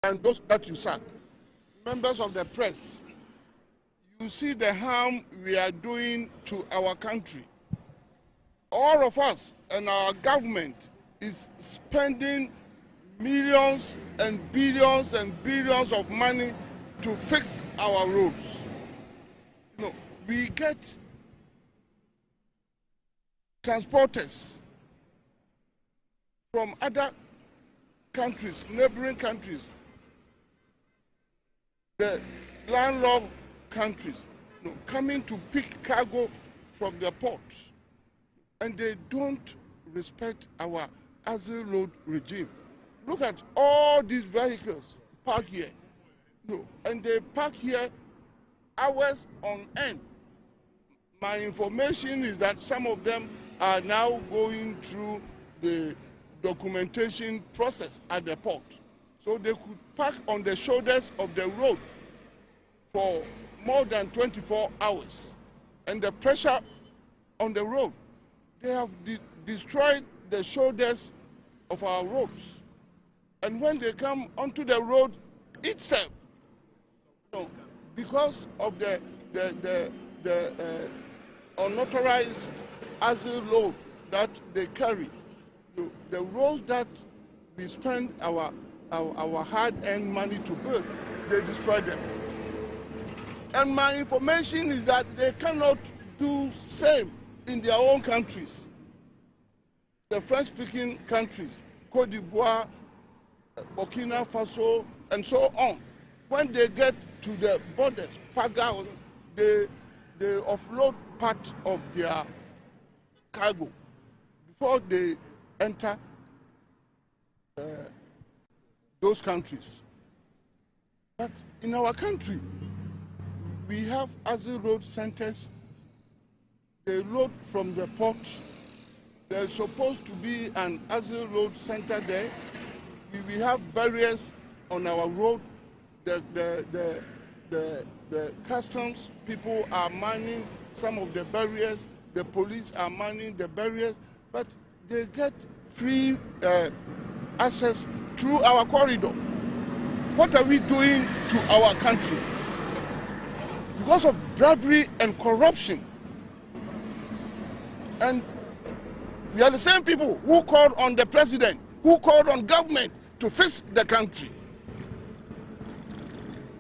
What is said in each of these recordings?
and those that you sack. Members of the press, you see the harm we are doing to our country. All of us and our government is spending millions and billions of money to fix our roads. You know, we get transporters from other countries, neighboring countries, the landlocked countries, you know, coming to pick cargo from the ports, and they don't respect our Azil load regime. Look at all these vehicles parked here, you know, and they park here hours on end. My information is that some of them are now going through the documentation process at the port. So they could park on the shoulders of the road for more than 24 hours. And the pressure on the road, they have destroyed the shoulders of our roads. And when they come onto the road itself, you know, because of the unauthorized Azil load that they carry, you know, the roads that we spend our hard-earned money to build, they destroy them. And my information is that they cannot do same in their own countries. The French-speaking countries, Côte d'Ivoire, Burkina Faso, and so on. When they get to the borders, Paga, they offload part of their cargo before they enter those countries. But in our country, we have Azil road centers. They load from the port. There's supposed to be an Azil road center there. We have barriers on our road. The customs people are manning some of the barriers. The police are manning the barriers, but they get free access through our corridor. What are we doing to our country? Because of bribery and corruption. And we are the same people who called on the president, who called on government to fix the country.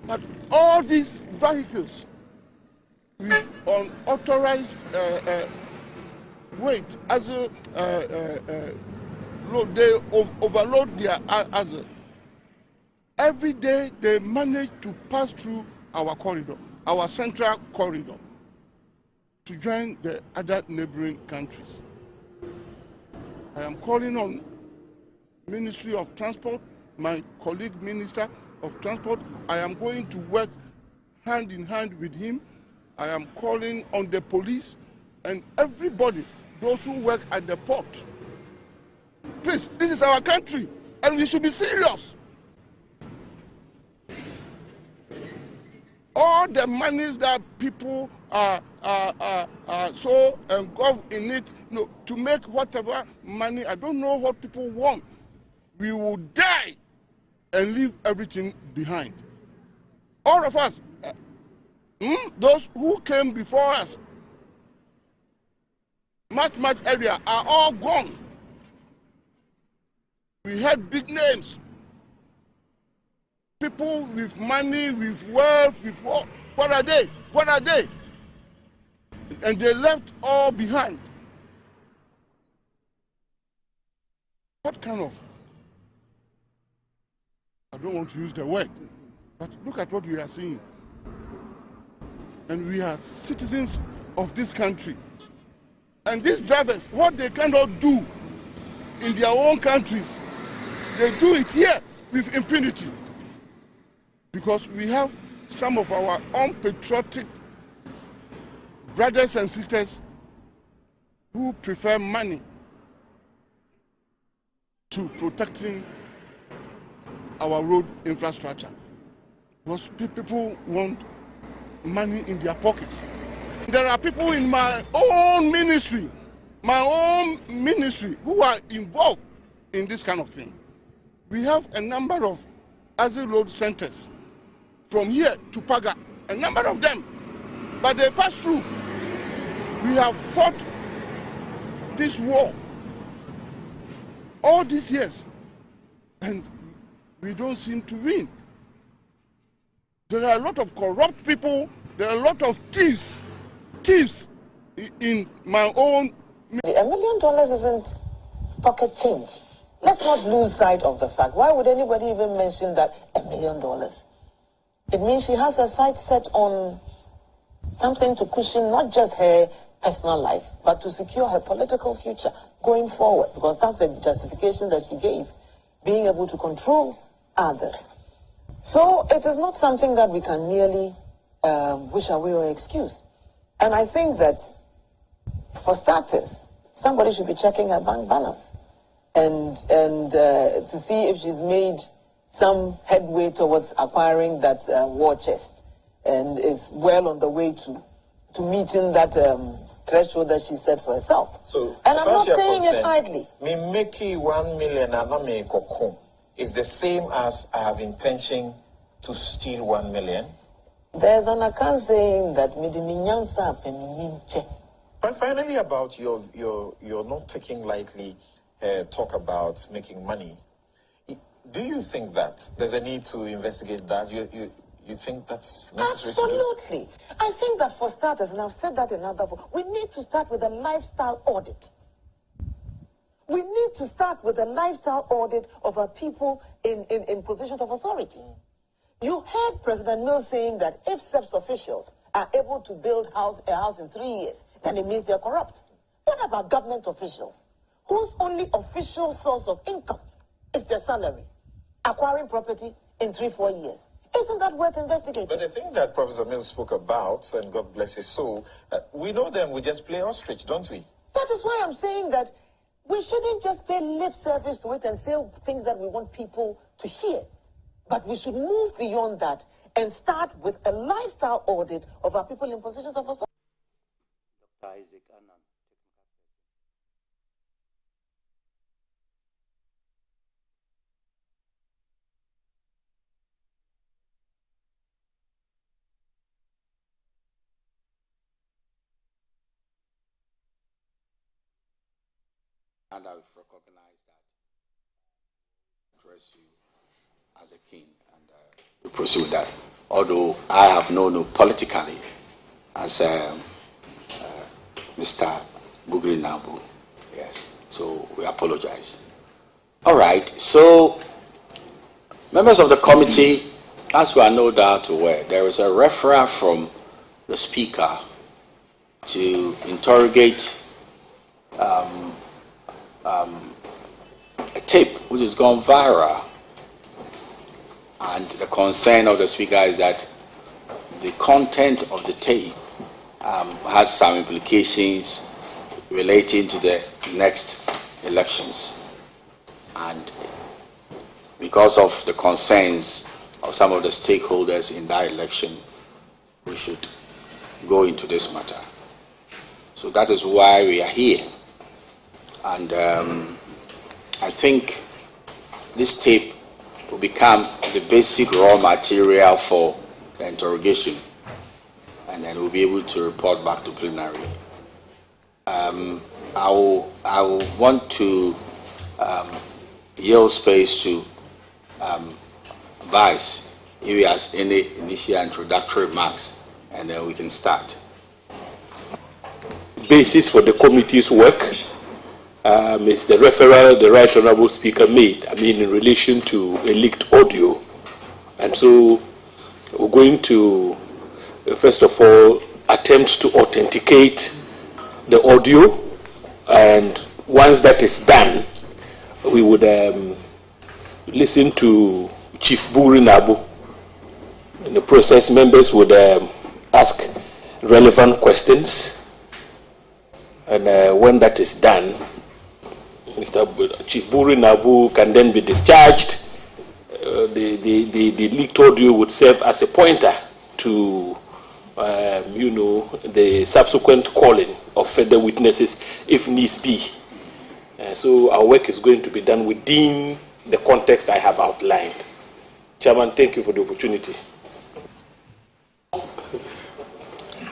But all these vehicles with unauthorized weight, as a load, they overload their Azil. Every day they manage to pass through our corridor, our central corridor, to join the other neighboring countries. I am calling on Ministry of Transport, my colleague Minister of Transport. I am going to work hand in hand with him. I am calling on the police and everybody, those who work at the port. Please, this is our country and we should be serious. All the monies that people are so engulfed in it, you know, to make whatever money, I don't know what people want. We will die and leave everything behind. All of us, those who came before us, much area, are all gone. We had big names. People with money, with wealth, with what are they? What are they? And they left all behind. What kind of, I don't want to use the word, but look at what we are seeing. And we are citizens of this country. And these drivers, what they cannot do in their own countries, they do it here with impunity. Because we have some of our unpatriotic brothers and sisters who prefer money to protecting our road infrastructure. Because people want money in their pockets. There are people in my own ministry who are involved in this kind of thing. We have a number of Azil Road centers from here to Paga, a number of them, but they pass through. We have fought this war all these years, and we don't seem to win. There are a lot of corrupt people, there are a lot of thieves in my own. $1 million isn't pocket change. Let's not lose sight of the fact. Why would anybody even mention that $1 million? It means she has her sights set on something to cushion not just her personal life, but to secure her political future going forward, because that's the justification that she gave, being able to control others. So it is not something that we can merely wish away or excuse. And I think that, for starters, somebody should be checking her bank balance and to see if she's made some headway towards acquiring that war chest and is well on the way to meeting that threshold that she set for herself. So, and I'm not saying it idly. Me make 1 million and not me kokum is the same as I have intention to steal 1 million. There's an account saying that midimiyansa. But finally, about you're not taking lightly talk about making money. Do you think that there's a need to investigate that? You think that's necessary? Absolutely. To do? I think that for starters, and I've said that in another voice, we need to start with a lifestyle audit. We need to start with a lifestyle audit of our people in positions of authority. You heard President Mills saying that if SEPS officials are able to build a house in 3 years, then it means they're corrupt. What about government officials whose only official source of income is their salary, acquiring property in 3-4 years? Isn't that worth investigating? But the thing that Professor Mills spoke about, and God bless his soul, we know them, we just play ostrich, don't we? That is why I'm saying that we shouldn't just pay lip service to it and say things that we want people to hear. But we should move beyond that and start with a lifestyle audit of our people in positions of authority. Dr. Isaac Annan. And I've recognized that, address you as a king, and we proceed with that. Although I have known you politically as Mr. Bugri Nabu, yes. So we apologize. All right. So, members of the committee, as we are no doubt aware, there is a referral from the Speaker to interrogate a tape which has gone viral, and the concern of the Speaker is that the content of the tape has some implications relating to the next elections, and because of the concerns of some of the stakeholders in that election, we should go into this matter. So that is why we are here. And I think this tape will become the basic raw material for the interrogation, and then we'll be able to report back to plenary. I will want to yield space to Vice if he has any initial introductory remarks, and then we can start. Basis for the committee's work is the referral the Right Honourable Speaker made, in relation to a leaked audio. And so we're going to, first of all, attempt to authenticate the audio, and once that is done, we would listen to Chief Bugri Nabu. In the process, members would ask relevant questions, and when that is done, Chief Bugri Nabu can then be discharged. The leaked audio would serve as a pointer to, the subsequent calling of further witnesses if needs be. So our work is going to be done within the context I have outlined. Chairman, thank you for the opportunity.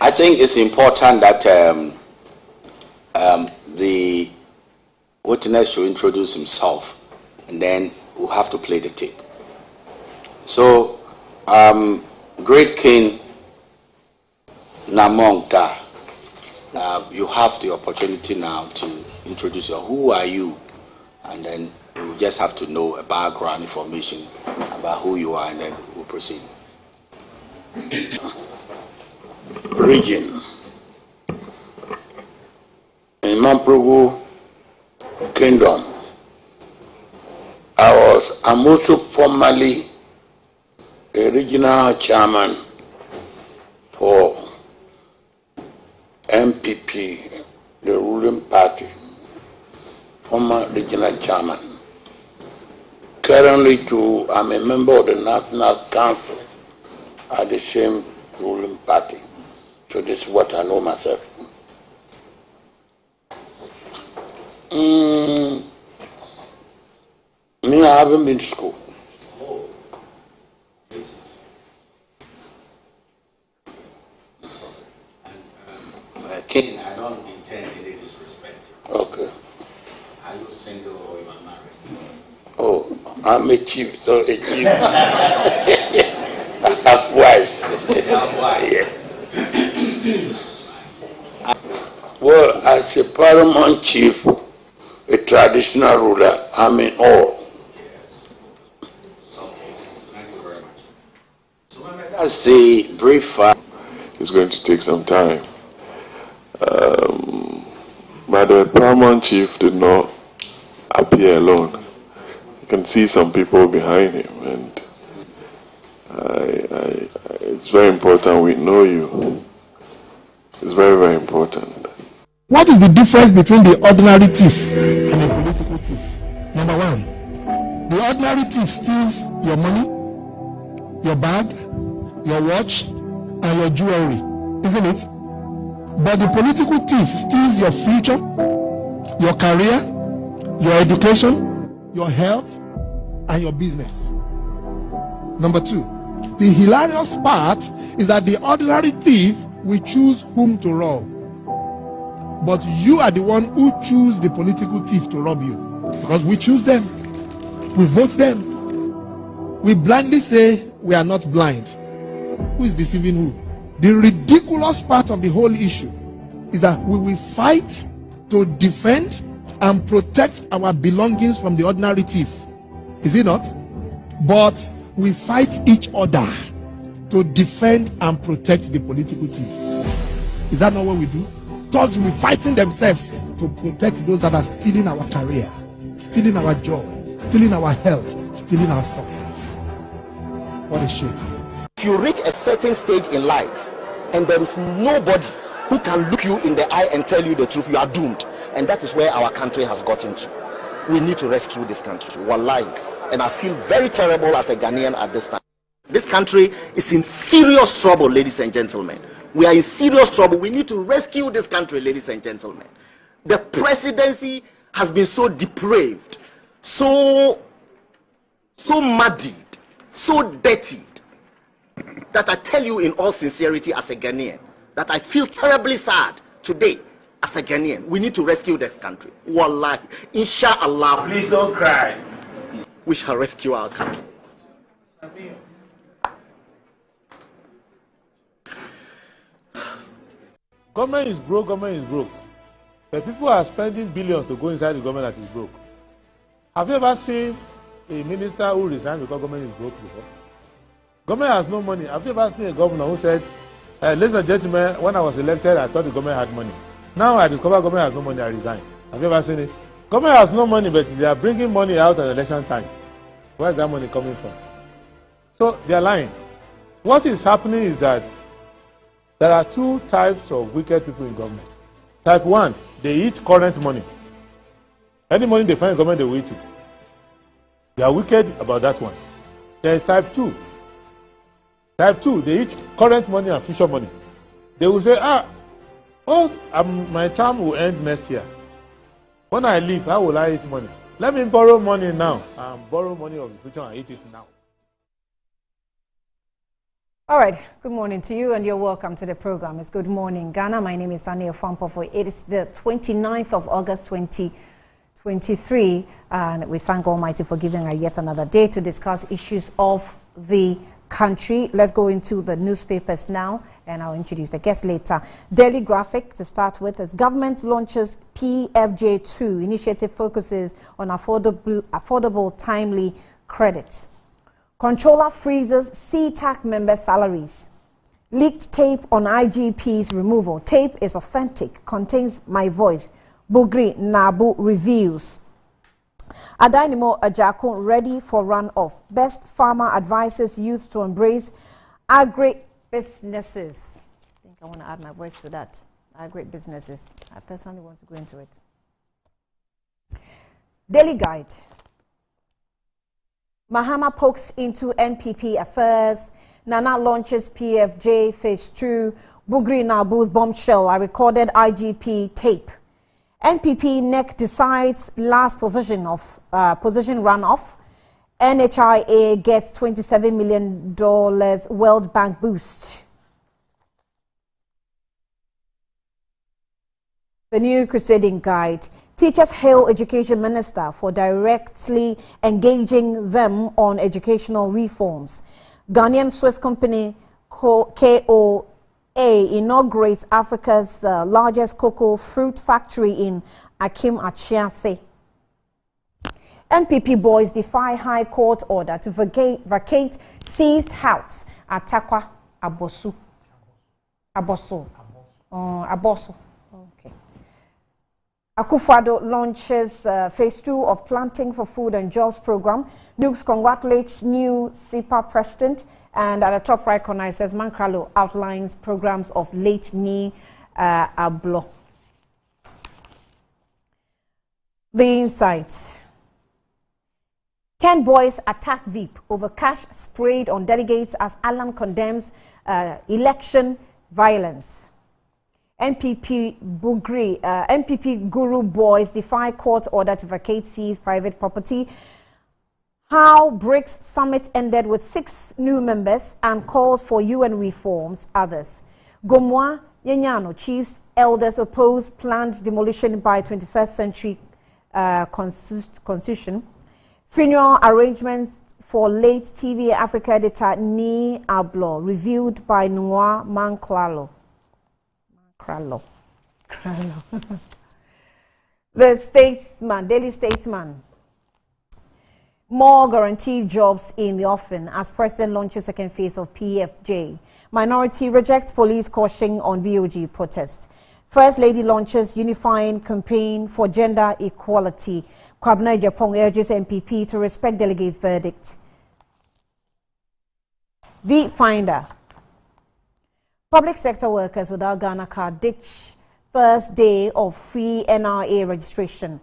I think it's important that the witness should introduce himself, and then we'll have to play the tape. So, Great King Namong Da, you have the opportunity now to introduce yourself. Who are you? And then you just have to know a background information about who you are, and then we'll proceed. Region in Mamprogu Kingdom. I'm also formerly a regional chairman for MPP, the ruling party, former regional chairman. Currently, too, I'm a member of the National Council at the same ruling party. So this is what I know myself. Me, I haven't been to school. King, I don't intend any disrespect. Okay. Are you single or you are married? Oh, I'm a chief, so a chief. I have wives. You have wives? Yes. Well, as a paramount chief, a traditional ruler, I'm in all. Yes. Okay. Thank you very much. So that's the brief. It's going to take some time. But the paramount chief did not appear alone. You can see some people behind him, and it's very important we know you. It's very, very important. What is the difference between the ordinary thief and a political thief? Number one, the ordinary thief steals your money, your bag, your watch, and your jewelry, isn't it? But the political thief steals your future, your career, your education, your health, and your business. Number two, the hilarious part is that the ordinary thief will choose whom to rob. But you are the one who choose the political thief to rob you. Because we choose them. We vote them. We blindly say we are not blind. Who is deceiving who? The ridiculous part of the whole issue is that we will fight to defend and protect our belongings from the ordinary thief. Is it not? But we fight each other to defend and protect the political thief. Is that not what we do? Thugs will be fighting themselves to protect those that are stealing our career, stealing our joy, stealing our health, stealing our success. What a shame. If you reach a certain stage in life and there is nobody who can look you in the eye and tell you the truth, you are doomed. And that is where our country has gotten to. We need to rescue this country. Wallahi. And I feel very terrible as a Ghanaian at this time. This country is in serious trouble, ladies and gentlemen. We are in serious trouble. We need to rescue this country, ladies and gentlemen. The presidency has been so depraved, so muddied, so dirtied, that I tell you in all sincerity as a Ghanaian, that I feel terribly sad today as a Ghanaian. We need to rescue this country. Wallahi. Inshallah. Please don't cry. We shall rescue our country. Government is broke, government is broke. But people are spending billions to go inside the government that is broke. Have you ever seen a minister who resigned because government is broke before? Government has no money. Have you ever seen a governor who said, ladies and gentlemen, when I was elected, I thought the government had money. Now I discover government has no money, I resign. Have you ever seen it? Government has no money, but they are bringing money out at election time. Where is that money coming from? So they are lying. What is happening is that there are two types of wicked people in government. Type 1, they eat current money. Any money they find in government, they will eat it. They are wicked about that one. There is type 2. Type 2, they eat current money and future money. They will say, my term will end next year. When I leave, how will I eat money? Let me borrow money now and borrow money of the future and eat it now. All right, good morning to you and you're welcome to the program. It's Good Morning Ghana. My name is Annie Ofampofo. It is the 29th of August 2023 and we thank Almighty for giving us yet another day to discuss issues of the country. Let's go into the newspapers now and I'll introduce the guest later. Daily Graphic to start with as government launches PFJ2. Initiative focuses on affordable timely credit. Controller freezes CTAC member salaries. Leaked tape on IGP's removal. Tape is authentic, contains my voice. Bugri Nabu reveals. Adainimo Ajako ready for runoff. Best farmer advises youth to embrace agri-businesses. I think I want to add my voice to that. Agri-businesses. I personally want to go into it. Daily Guide. Mahama pokes into NPP affairs. Nana launches PFJ phase 2. Bugri Nabu's bombshell. I recorded IGP tape. NPP NEC decides last position runoff. NHIA gets $27 million World Bank boost. The new crusading guide. Teachers hail education minister for directly engaging them on educational reforms. Ghanaian Swiss company KOA inaugurates Africa's largest cocoa fruit factory in Akim Achiase. NPP boys defy High Court order to vacate seized house at Takwa Abosu. Okay. Akufo-Addo launches phase 2 of Planting for Food and Jobs program. Nukes congratulates new SIPA president. And at the top right corner, it says Mankralo outlines programs of late Ni Ablo. The insights. Ken boys attack VIP over cash sprayed on delegates as Alam condemns election violence. NPP Guru boys defy court order to vacate seized private property. How BRICS summit ended with 6 new members and calls for UN reforms. Others. Gomwa Yenyano chiefs elders oppose planned demolition by 21st century constitution. Funeral arrangements for late TV Africa editor Ni Ablo reviewed by Noah Mankralo. The Statesman, Daily Statesman. More guaranteed jobs in the offing as President launches second phase of PFJ. Minority rejects police caution on BOG protest. First Lady launches unifying campaign for gender equality. Kwabena Japong urges MPP to respect delegates' verdict. The Finder. Public sector workers without Ghana card ditch first day of free NRA registration.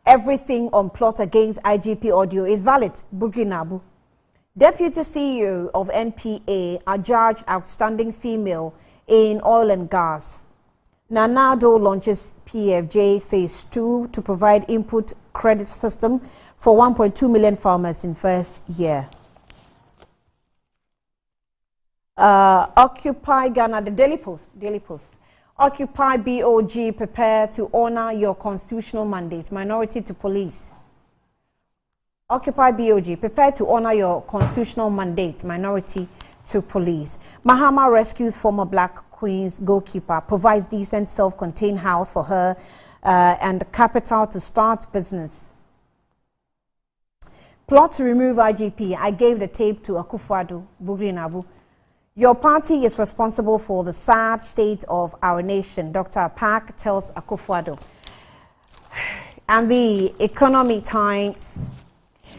Everything on plot against IGP audio is valid. Bugri Nabu. Deputy CEO of NPA adjudged outstanding female in oil and gas. Nanado launches PFJ phase 2 to provide input credit system for 1.2 million farmers in first year. Occupy Ghana, the Daily Post. Occupy BOG, prepare to honor your constitutional mandate. Minority to police. Occupy BOG, prepare to honor your constitutional mandate. Minority to police. Mahama rescues former Black Queen's goalkeeper, provides decent self-contained house for her and capital to start business. Plot to remove IGP. I gave the tape to Akufo-Addo, Bugri Nabu. Your party is responsible for the sad state of our nation, Dr. Park tells Akufo-Addo. And the Economy Times,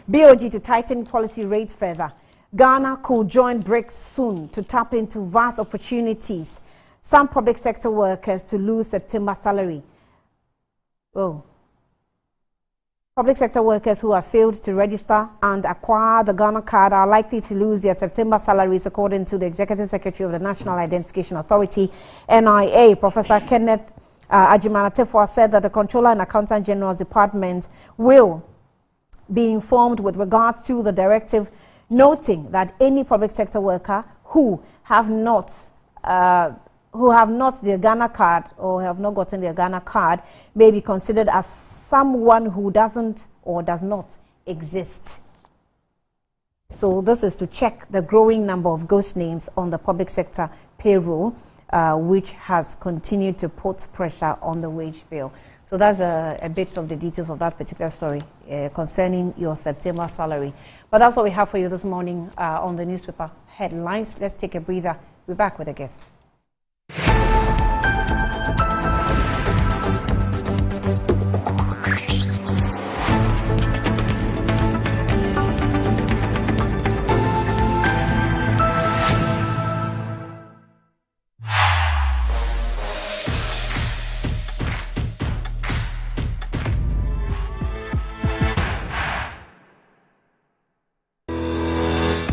BOG to tighten policy rates further. Ghana could join BRICS soon to tap into vast opportunities. Some public sector workers to lose September salary. Public sector workers who have failed to register and acquire the Ghana card are likely to lose their September salaries, according to the Executive Secretary of the National Identification Authority, NIA. Professor Kenneth Ajimanatefwa said that the Controller and Accountant General's Department will be informed with regards to the directive, noting that any public sector worker who have not their Ghana card or have not gotten their Ghana card may be considered as someone who doesn't or does not exist. So this is to check the growing number of ghost names on the public sector payroll, which has continued to put pressure on the wage bill. So that's a bit of the details of that particular story concerning your September salary. But that's what we have for you this morning on the newspaper headlines. Let's take a breather. We're back with a guest.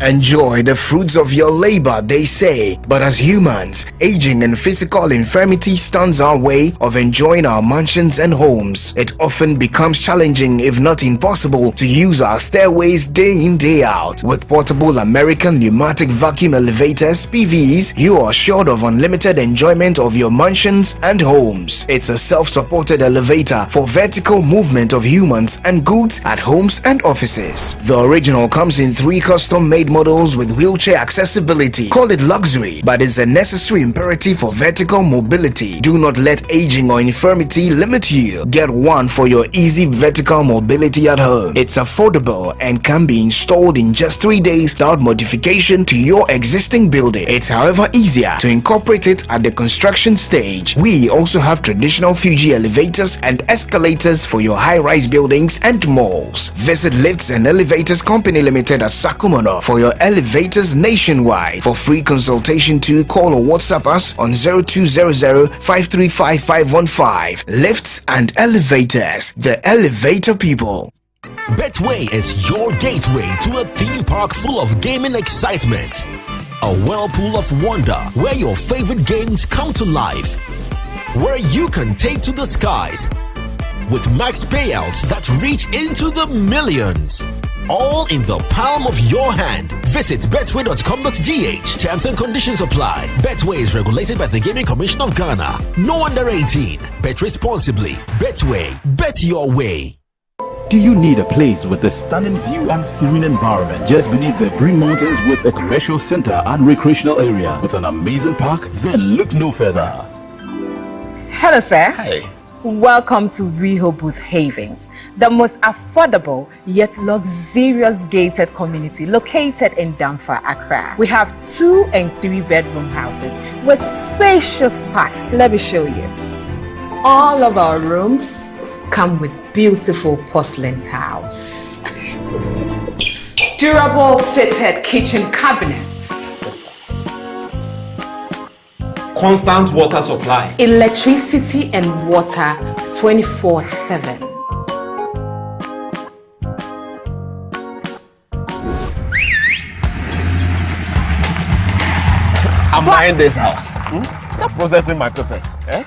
Enjoy the fruits of your labor, they say, but as humans, aging and physical infirmity stands our way of enjoying our mansions and homes. It often becomes challenging, if not impossible, to use our stairways day in, day out. With portable American pneumatic vacuum elevators, PVs, you are assured of unlimited enjoyment of your mansions and homes. It's a self-supported elevator for vertical movement of humans and goods at homes and offices. The original comes in 3 custom-made models with wheelchair accessibility. Call it luxury, but it's a necessary imperative for vertical mobility. Do not let aging or infirmity limit you. Get one for your easy vertical mobility at home. It's affordable and can be installed in just 3 days without modification to your existing building. It's however easier to incorporate it at the construction stage. We also have traditional Fuji elevators and escalators for your high-rise buildings and malls. Visit Lifts and Elevators Company Limited at Sakumono for your elevators nationwide. For free consultation to call or WhatsApp us on 0200-535-515. Lifts and Elevators, the elevator people. Betway is your gateway to a theme park full of gaming excitement. A whirlpool of wonder where your favorite games come to life. Where you can take to the skies with max payouts that reach into the millions. All in the palm of your hand. Visit betway.com.gh. Terms and conditions apply. Betway is regulated by the Gaming Commission of Ghana. No under 18. Bet responsibly. Betway. Bet your way. Do you need a place with a stunning view and serene environment just beneath the Green Mountains with a commercial center and recreational area with an amazing park? Then look no further. Hello, sir. Hi. Welcome to Rehoboth Havens, the most affordable yet luxurious gated community located in Damfa, Accra. We have 2 and 3 bedroom houses with spacious park. Let me show you. All of our rooms come with beautiful porcelain tiles, durable fitted kitchen cabinets, constant water supply, electricity and water 24/7. I'm buying this house. Stop processing my papers. Eh?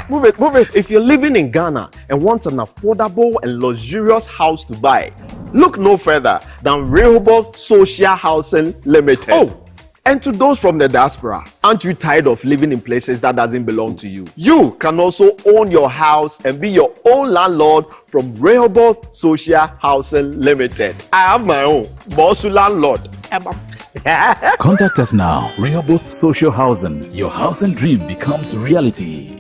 Move it, move it. If you're living in Ghana and want an affordable and luxurious house to buy, look no further than Rehoboth Social Housing Limited. Oh, and to those from the diaspora, aren't you tired of living in places that doesn't belong to you? You can also own your house and be your own landlord from Rehoboth Social Housing Limited. I have my own Bosu landlord. Contact us now. Rehoboth Social Housing. Your housing dream becomes reality.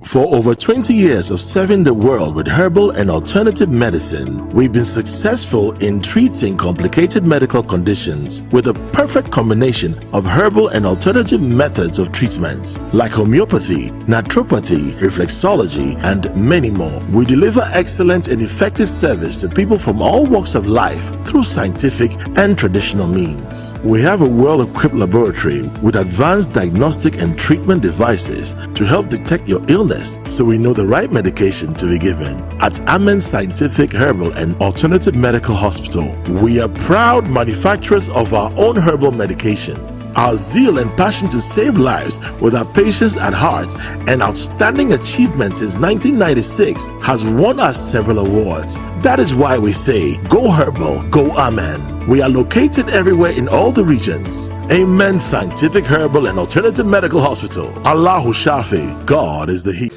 For over 20 years of serving the world with herbal and alternative medicine, we've been successful in treating complicated medical conditions with a perfect combination of herbal and alternative methods of treatment, like homeopathy, naturopathy, reflexology, and many more. We deliver excellent and effective service to people from all walks of life through scientific and traditional means. We have a well-equipped laboratory with advanced diagnostic and treatment devices to help detect your illness, so we know the right medication to be given. At Amen Scientific Herbal and Alternative Medical Hospital, we are proud manufacturers of our own herbal medication. Our zeal and passion to save lives with our patients at heart and outstanding achievements since 1996 has won us several awards. That is why we say, go herbal, go amen. We are located everywhere in all the regions. Amen Scientific Herbal and Alternative Medical Hospital. Allahu Shafi, God is the healer.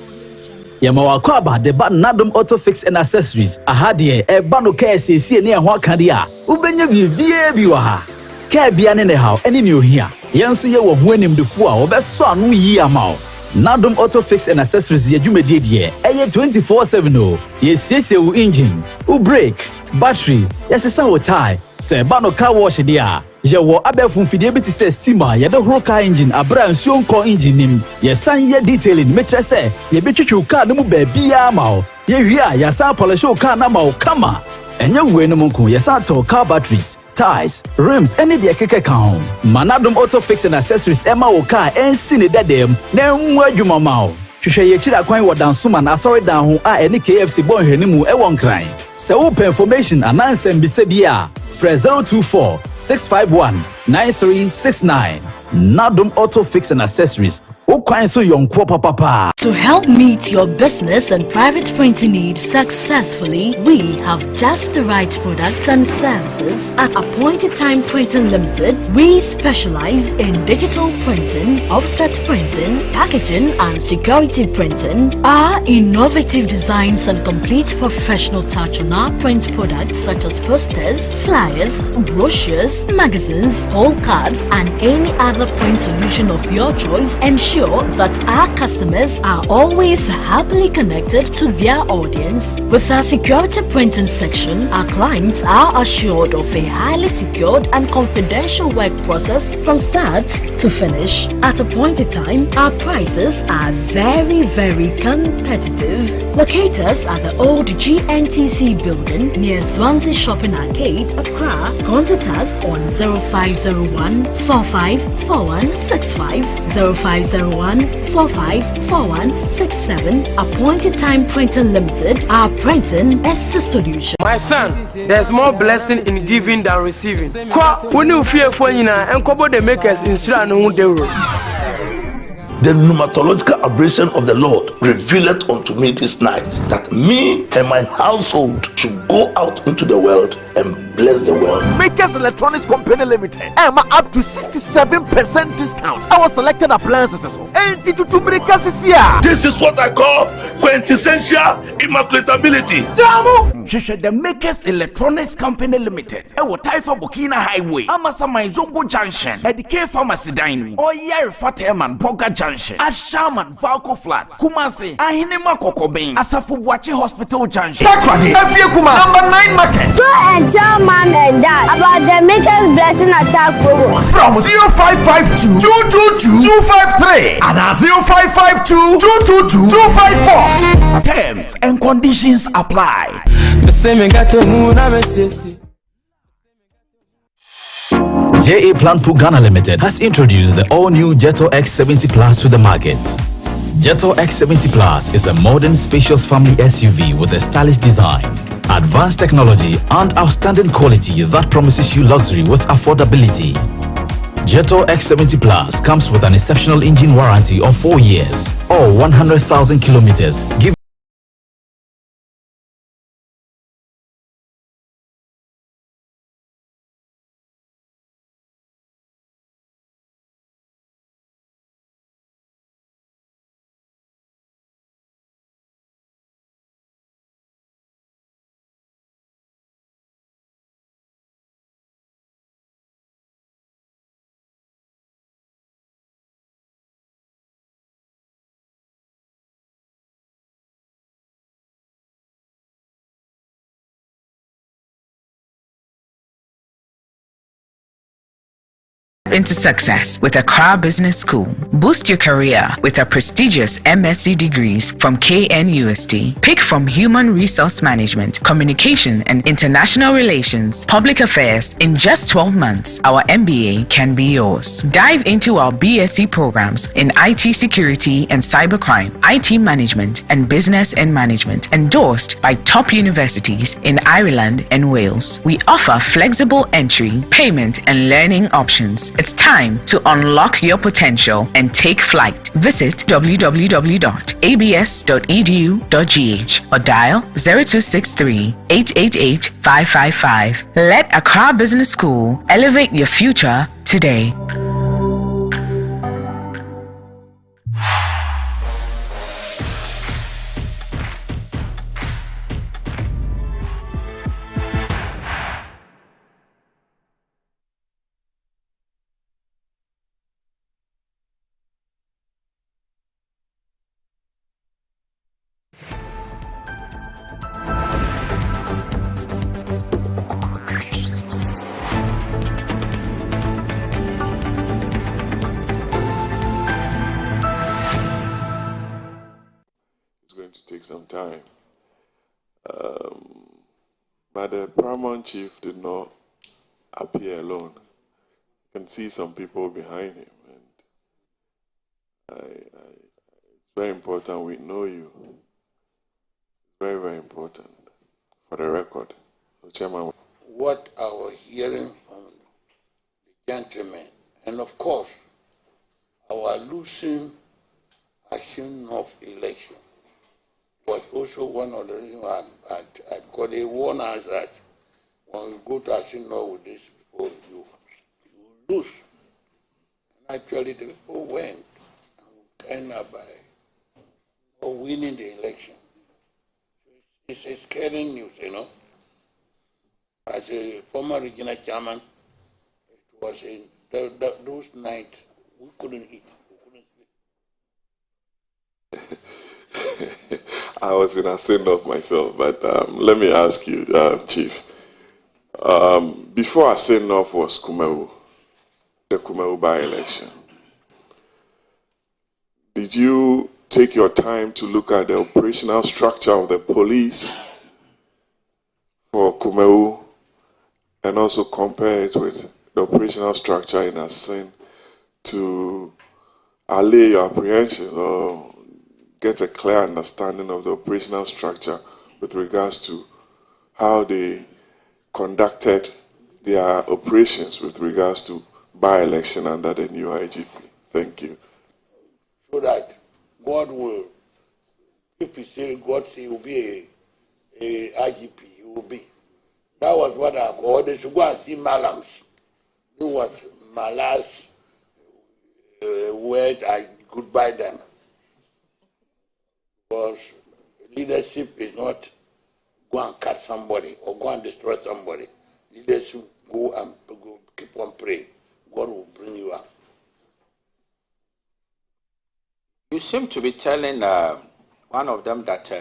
Yamawakwaba de ba Nadum Auto Fix and Accessories. Ahadie e bano kese si ne ho akadia. Ubenya bibie bi wa ha. Ka bia ne ne haw ene ne ohia. Yenso ye wo ho animdefo a obeso anu yi amaw. Nadum Auto Fix and Accessories ye dwumedie de eye 24/7 o. Ye siesie wo engine, wo brake, battery, yesesa wo tire. Se bano car wash dia. Je wo abefun fidie bi ti se steamer ye de horo car engine abra nsuo nko engine nim ye san ye detailing metre se ye betwetwe car no mu ba bia ma o ye wi a ya san polish car na ma o kama enye we no nko ye san to car batteries, tires, rims, any de keke kan Manadum Auto Fix and Accessories ema wo car ensi ne dadem na nwu adwuma ma o hwehwe ye kira kwan wo dansoma na sorry dan ho a ene KFC bon hwanimu e won kran se wo information anansem bi se bia 024-651-9369. Nadum Auto Fix and Accessories. To help meet your business and private printing needs successfully, we have just the right products and services. At Appointed Time Printing Limited, we specialize in digital printing, offset printing, packaging and security printing. Our innovative designs and complete professional touch on our print products such as posters, flyers, brochures, magazines, whole cards and any other print solution of your choice ensure that our customers are always happily connected to their audience. With our security printing section, our clients are assured of a highly secured and confidential work process from start to finish. At Appointed Time, our prices are very competitive. Locate us at the old GNTC building near Swansea Shopping Arcade, Accra. Contact us on 0501 454165 0501-454167. Appointed Time Printing Limited. Our printing is the solution. My son, there's more blessing in giving than receiving. When you fear for you and couple the makers in The pneumatological abrasion of the Lord revealed unto me this night that me and my household should go out into the world and bless the world. Makers Electronics Company Limited. I'm up to 67% discount. Our selected appliances. This is what I call quintessential immaculatability. The Makers Electronics Company Limited. Ewo Taifa Burkina Highway. Amasa Zongo Junction. Edike Pharmacy Dine. Oyer Fateman Boga Junction. Ashaman Valco Flat. Kumasi. Ahinema Kokobeng. Asafu Buachi Hospital Junction. Takradi. Number 9 Market. Tell mom and dad about the Makers Blessing Attack program. From 0552 222 253 and 0552 222 254. Terms and conditions apply. JA Plant Food Ghana Limited has introduced the all-new Jetto X70 Plus to the market. Jetto X70 Plus is a modern, spacious family SUV with a stylish design, advanced technology and outstanding quality that promises you luxury with affordability. Jetto X70 Plus comes with an exceptional engine warranty of 4 years or 100,000 kilometers. Into success with Accra Business School. Boost your career with our prestigious MSc degrees from KNUST. Pick from Human Resource Management, Communication and International Relations, Public Affairs. In just 12 months, our MBA can be yours. Dive into our BSc programs in IT Security and Cybercrime, IT Management and Business and Management, endorsed by top universities in Ireland and Wales. We offer flexible entry, payment and learning options. It's time to unlock your potential and take flight. Visit www.abs.edu.gh or dial 0263 888 555. Let Accra Business School elevate your future today. Take some time. But the paramount chief did not appear alone. You can see some people behind him. And it's very important we know you. It's very, very important for the record. So, Chairman. What I was hearing from the gentleman, and of course, our losing Asim North election was also one of the reasons why because they warned us that when we go to Asim North with these people, you lose. And actually, the people went and ended up by winning the election. It's a scary news, you know. As a former regional chairman, it was in those nights we couldn't eat. I was in a send-off myself, but let me ask you, Chief. Before a send-off was Kumewu, the Kumewu by-election, did you take your time to look at the operational structure of the police for Kumewu and also compare it with the operational structure in Asin to allay your apprehension or get a clear understanding of the operational structure with regards to how they conducted their operations with regards to by-election under the new IGP? Thank you. So that God will, if you say God say he will be a IGP, he will be. That was what I called. They should go and see Malams. Do what my last word, I goodbye them. Because leadership is not go and cut somebody or go and destroy somebody. Leadership go and keep on praying. God will bring you up. You seem to be telling one of them that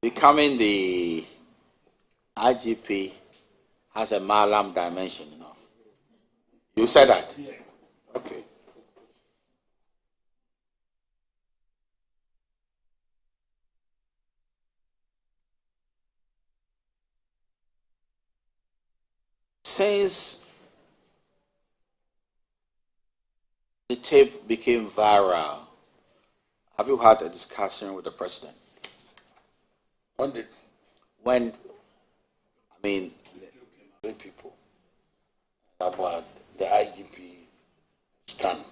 becoming the IGP has a Malam dimension, you know. You said that? Yeah. Okay. Since the tape became viral, have you had a discussion with the president? When, I mean, the people about the IGP stand.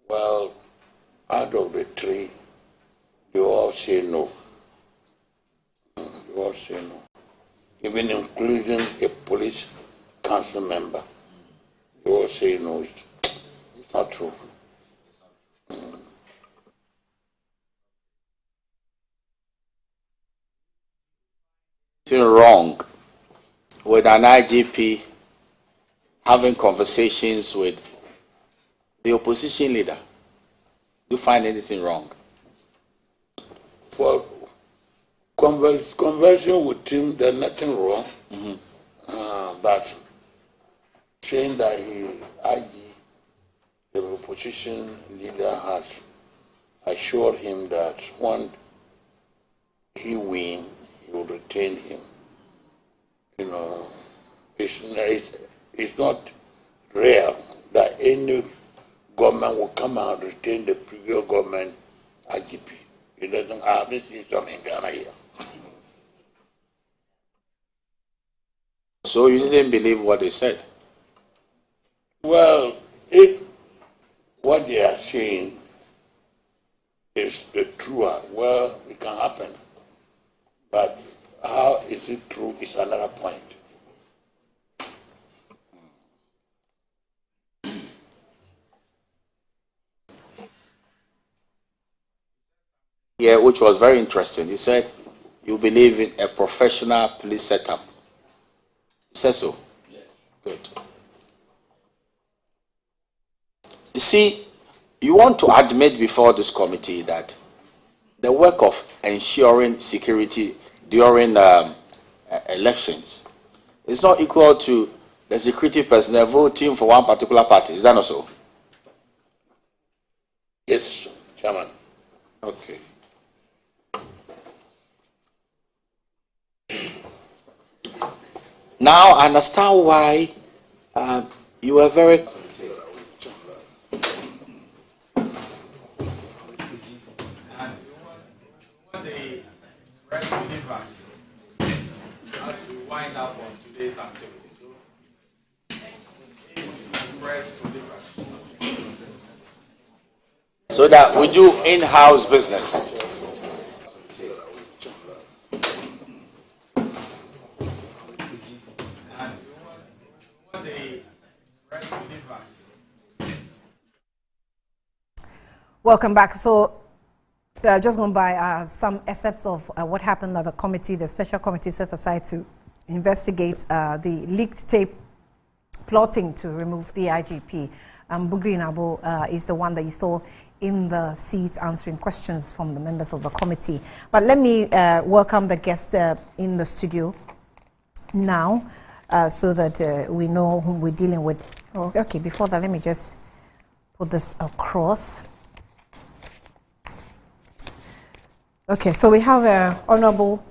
Well, out of the three, they all say no. They all say no. Even including a police council member. They all say no. It's not true. Wrong with an IGP having conversations with the opposition leader? Do you find anything wrong? Well, conversing with him, there's nothing wrong. But saying that the opposition leader has assured him that when he wins, he will retain him. You know, it's not rare that any government will come out and retain the previous government IGP. It doesn't happen. Seen some in Ghana here. So you didn't believe what they said? Well, if what they are saying is the truth, well, it can happen. But how is it true is another point. Yeah, which was very interesting. You said you believe in a professional police setup. You said so? Yes. Good. You see, you want to admit before this committee that the work of ensuring security during elections is not equal to the security personnel voting for one particular party. Is that not so? Yes, Chairman. Okay. Now I understand why you were very... As we wind up on today's activity. So that we do in-house business. Welcome back. So, just going by some excerpts of what happened at the committee, the special committee set aside to investigate the leaked tape plotting to remove the IGP. Bugri Nabo is the one that you saw in the seat answering questions from the members of the committee. But let me welcome the guest in the studio now so that we know whom we're dealing with. Oh, okay, before that, let me just put this across. Okay, so we have a honorable,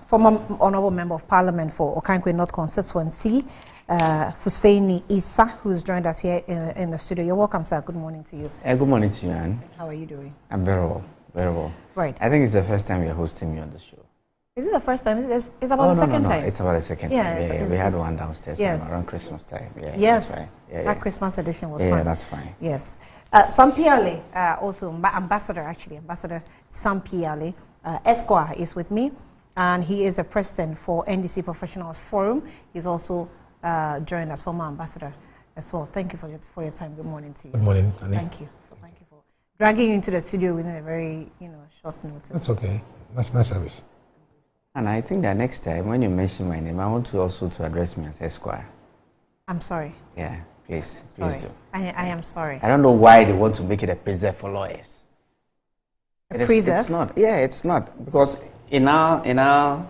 former honorable member of parliament for Okankwe North constituency, Fusaini Issa, who's joined us here in the studio. You're welcome, sir. Good morning to you. Good morning to you, Anne. How are you doing? I'm very well, very well. Right. I think it's the first time you're hosting me on the show. Is it the first time? It's about the second time. It's about the second time. Yeah, we had one downstairs around Christmas time. Yeah, yes. That's right. That Christmas edition was fun. Yeah, that's fine. Yes. Sam Piale, also Ambassador Sam Piale, Esquire is with me, and he is a president for NDC Professionals Forum. He's also joined as former ambassador as well. Thank you for your time. Good morning to you. Good morning, Annie. Thank you for dragging you into the studio within a very short notice. That's okay. That's nice service. And I think that next time when you mention my name, I want to also to address me as Esquire. I'm sorry. Yeah, please do. I am sorry. I don't know why they want to make it a preserve for lawyers. Preserve? It's not. Yeah, it's not, because in our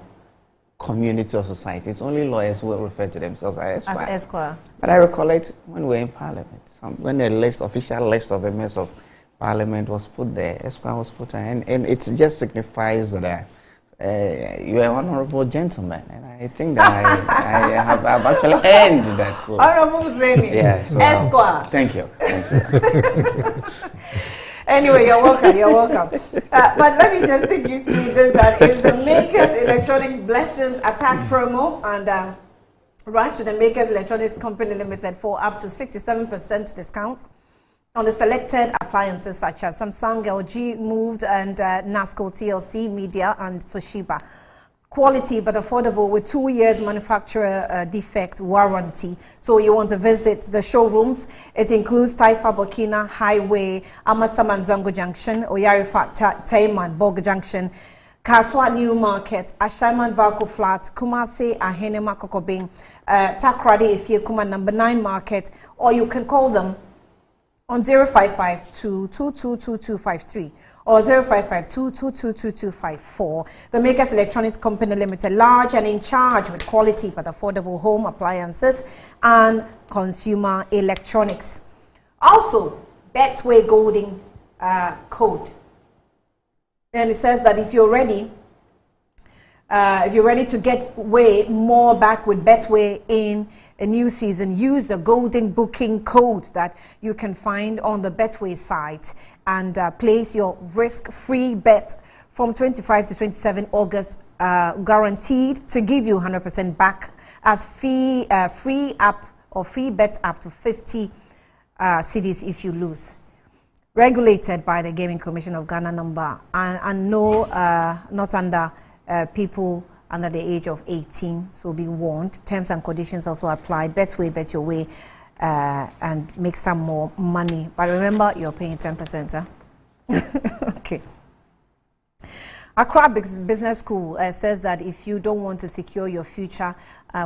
community or society, it's only lawyers who refer to themselves as Esquire. As Esquire. But I recollect when we were in Parliament, when the official list of members of Parliament was put there, Esquire was put there, and it just signifies that you are an honorable gentleman, and I think that I've actually earned that. So. Honorable Zaini. Yeah, so, Esquire. Thank you. Anyway, you're welcome. But let me just take you through this. That is the Makers Electronics Blessings Attack promo, and rush to the Makers Electronics Company Limited for up to 67% discount on the selected appliances such as Samsung, LG, Moved, and NASCO, TLC, Media, and Toshiba. Quality but affordable with 2 years manufacturer defect warranty. So you want to visit the showrooms. It includes Taifa Burkina Highway, Amasaman Zango Junction, Oyarifa Taiman Bog Junction, Kaswa New Market, Ashaiman Valco Flat, Kumasi Ahenema Kokobing, Takradi Ifye Kuma number 9 Market, or you can call them on 055-222-2253 or 055-222-2254. The Makers Electronics Company Limited, large and in charge with quality but affordable home appliances and consumer electronics. Also, Betway Golden code. And it says that if you're ready to get way more back with Betway in a new season, use the golden booking code that you can find on the Betway site and place your risk-free bet from 25 to 27 August, guaranteed to give you 100% back as free app or free bet up to 50 cedis if you lose. Regulated by the Gaming Commission of Ghana number and no, not under people under the age of 18, so be warned. Terms and conditions also apply. Betway, bet your way, and make some more money. But remember, you're paying 10%. Huh? Okay. Accra Business School says that if you don't want to secure your future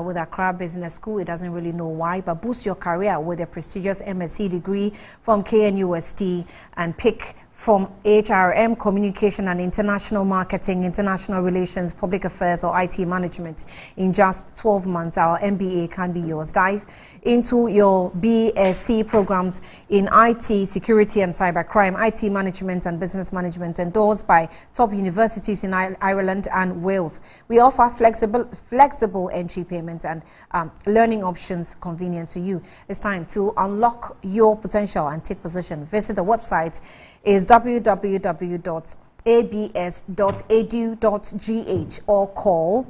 with Accra Business School, it doesn't really know why, but boost your career with a prestigious MSc degree from KNUST and pick from HRM, Communication and International Marketing, International Relations, Public Affairs or IT Management. In just 12 months, our MBA can be yours. Dive into your BSc programs in IT, Security and Cybercrime, IT Management and Business Management, endorsed by top universities in Ireland and Wales. We offer flexible entry payments and learning options convenient to you. It's time to unlock your potential and take position. Visit the website is www.abs.edu.gh or call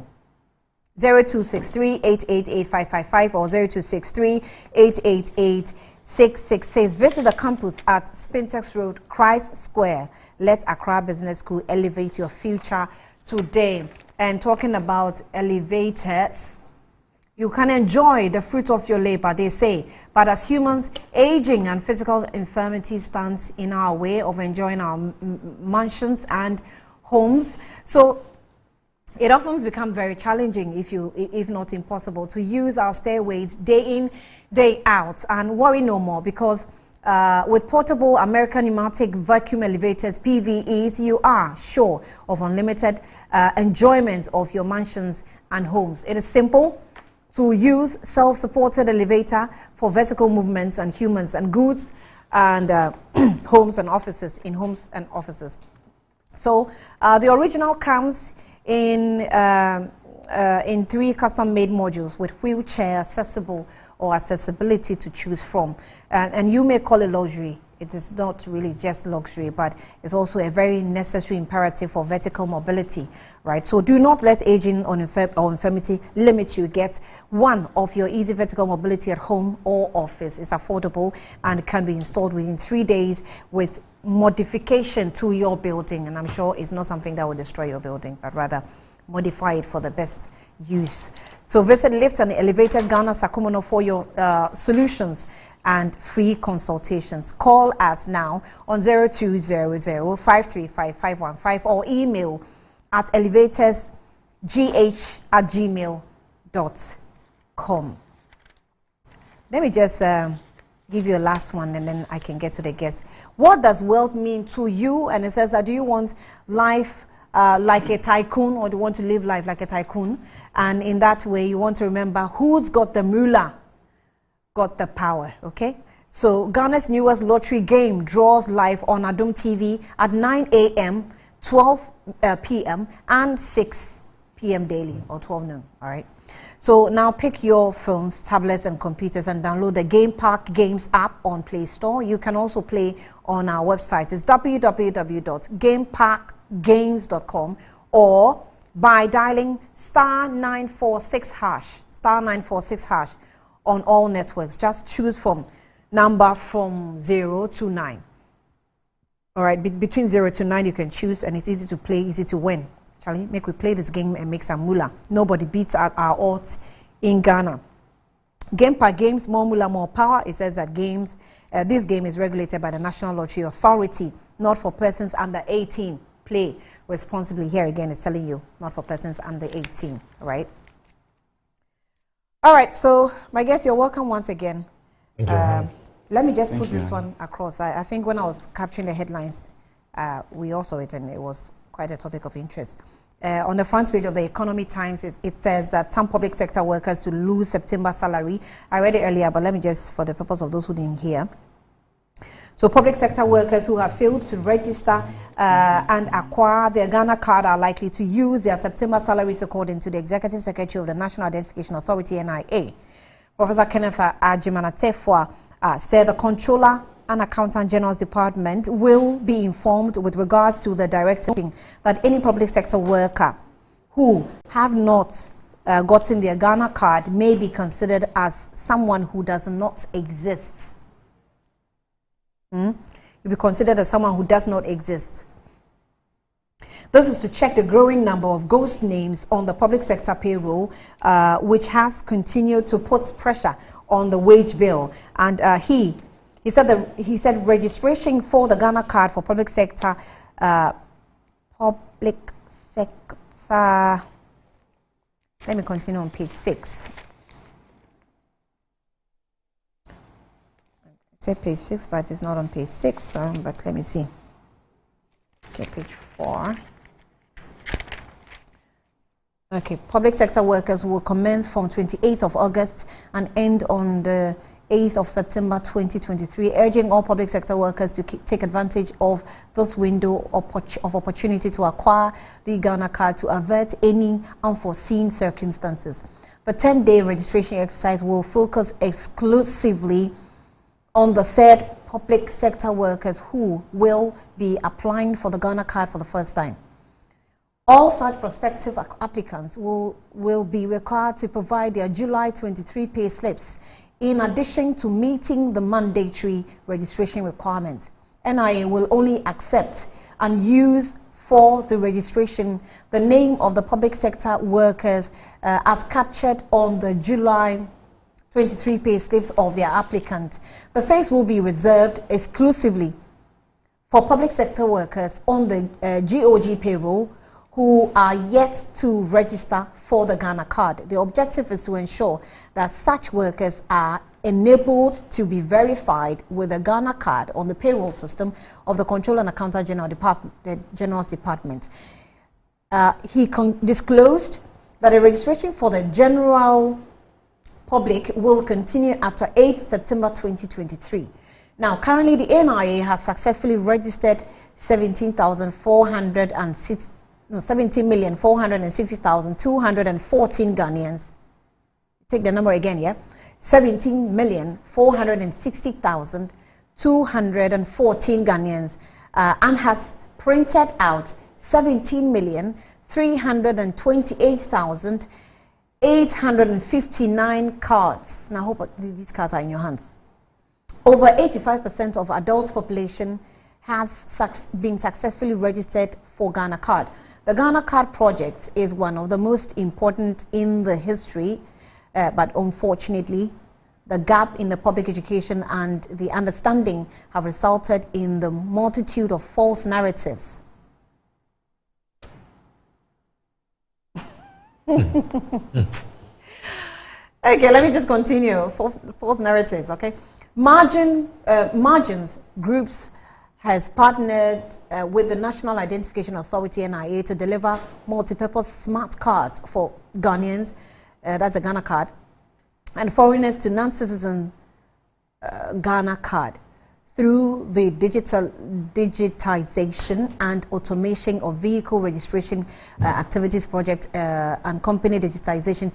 0263-888-555 or 0263-888-666. Visit the campus at Spintex Road, Christ Square. Let Accra Business School elevate your future today. And talking about elevators, you can enjoy the fruit of your labor, they say. But as humans, aging and physical infirmity stands in our way of enjoying our mansions and homes. So it often becomes very challenging, if not impossible, to use our stairways day in, day out. And worry no more, because with portable American pneumatic vacuum elevators, PVEs, you are sure of unlimited enjoyment of your mansions and homes. It is simple to use self-supported elevator for vertical movements and humans and goods and homes and offices, in homes and offices. So the original comes in 3 custom-made modules with wheelchair accessible or accessibility to choose from. And you may call it luxury. It is not really just luxury, but it's also a very necessary imperative for vertical mobility, right? So do not let aging or infirmity limit you. Get one of your easy vertical mobility at home or office. It's affordable and can be installed within 3 days with modification to your building. And I'm sure it's not something that will destroy your building, but rather modify it for the best use. So visit Lift and Elevators Ghana Sakumono for your solutions and free consultations. Call us now on 0200-535-515 or email at elevatorsgh@gmail.com. Let me just give you a last one and then I can get to the guest. What does wealth mean to you? And it says that, do you want life like a tycoon, or do you want to live life like a tycoon? And in that way, you want to remember who's got the moolah, got the power, okay? So Ghana's newest lottery game draws live on Adum TV at 9 a.m., 12 p.m. and 6 p.m. daily, or 12 noon, all right? So now pick your phones, tablets and computers and download the Game Park Games app on Play Store. You can also play on our website. It's www.gameparkgames.com or by dialing *946# on all networks. Just choose from number from 0 to 9. All right, between 0 to 9 you can choose, and it's easy to play, easy to win. Charlie, make we play this game and make some moolah. Nobody beats our odds in Ghana. Game Park Games, more moolah, more power. It says that this game is regulated by the National Lottery Authority, not for persons under 18. Play responsibly. Here again, it's telling you, not for persons under 18, right? All right, so my guest, you're welcome once again. Let me just put this one across. I think when I was capturing the headlines, we also it, and it was quite a topic of interest. On the front page of the Economy Times, it says that some public sector workers to lose September salary. I read it earlier, but let me just, for the purpose of those who didn't hear. So public sector workers who have failed to register and acquire their Ghana card are likely to use their September salaries, according to the Executive Secretary of the National Identification Authority, NIA. Professor Kenneth Ajimanatefwa said the Controller and Accountant General's Department will be informed with regards to the directive that any public sector worker who have not gotten their Ghana card may be considered as someone who does not exist. You'll be considered as someone who does not exist. This is to check the growing number of ghost names on the public sector payroll, which has continued to put pressure on the wage bill. And he said registration for the Ghana card for public sector, let me continue on page 6. It said page 6, but it's not on page 6. But let me see. Okay, page 4. Okay, public sector workers will commence from 28th of August and end on the 8th of September 2023, urging all public sector workers to take advantage of this window of opportunity to acquire the Ghana card to avert any unforeseen circumstances. The 10-day registration exercise will focus exclusively on the said public sector workers who will be applying for the Ghana card for the first time. All such prospective applicants will be required to provide their July 23 pay slips in addition to meeting the mandatory registration requirements. NIA will only accept and use for the registration the name of the public sector workers as captured on the July 23 pay slips of their applicant. The fees will be reserved exclusively for public sector workers on the GOG payroll who are yet to register for the Ghana card. The objective is to ensure that such workers are enabled to be verified with a Ghana card on the payroll system of the Controller and Accountant General's Department. He disclosed that the registration for the general public will continue after 8 September 2023. Now, currently the NIA has successfully registered 17,460,214 Ghanaians. Take the number again, yeah? 17,460,214 Ghanaians and has printed out 17,328,859 cards. Now, I hope these cards are in your hands. Over 85% of adult population has been successfully registered for Ghana card. The Ghana card project is one of the most important in the history, but unfortunately, the gap in the public education and the understanding have resulted in the multitude of false narratives. Okay, let me just continue. False narratives, okay? Margins Groups has partnered with the National Identification Authority, NIA, to deliver multi-purpose smart cards for Ghanaians, that's a Ghana card, and foreigners to non-citizen Ghana card through the digitization and automation of vehicle registration activities project and company digitization.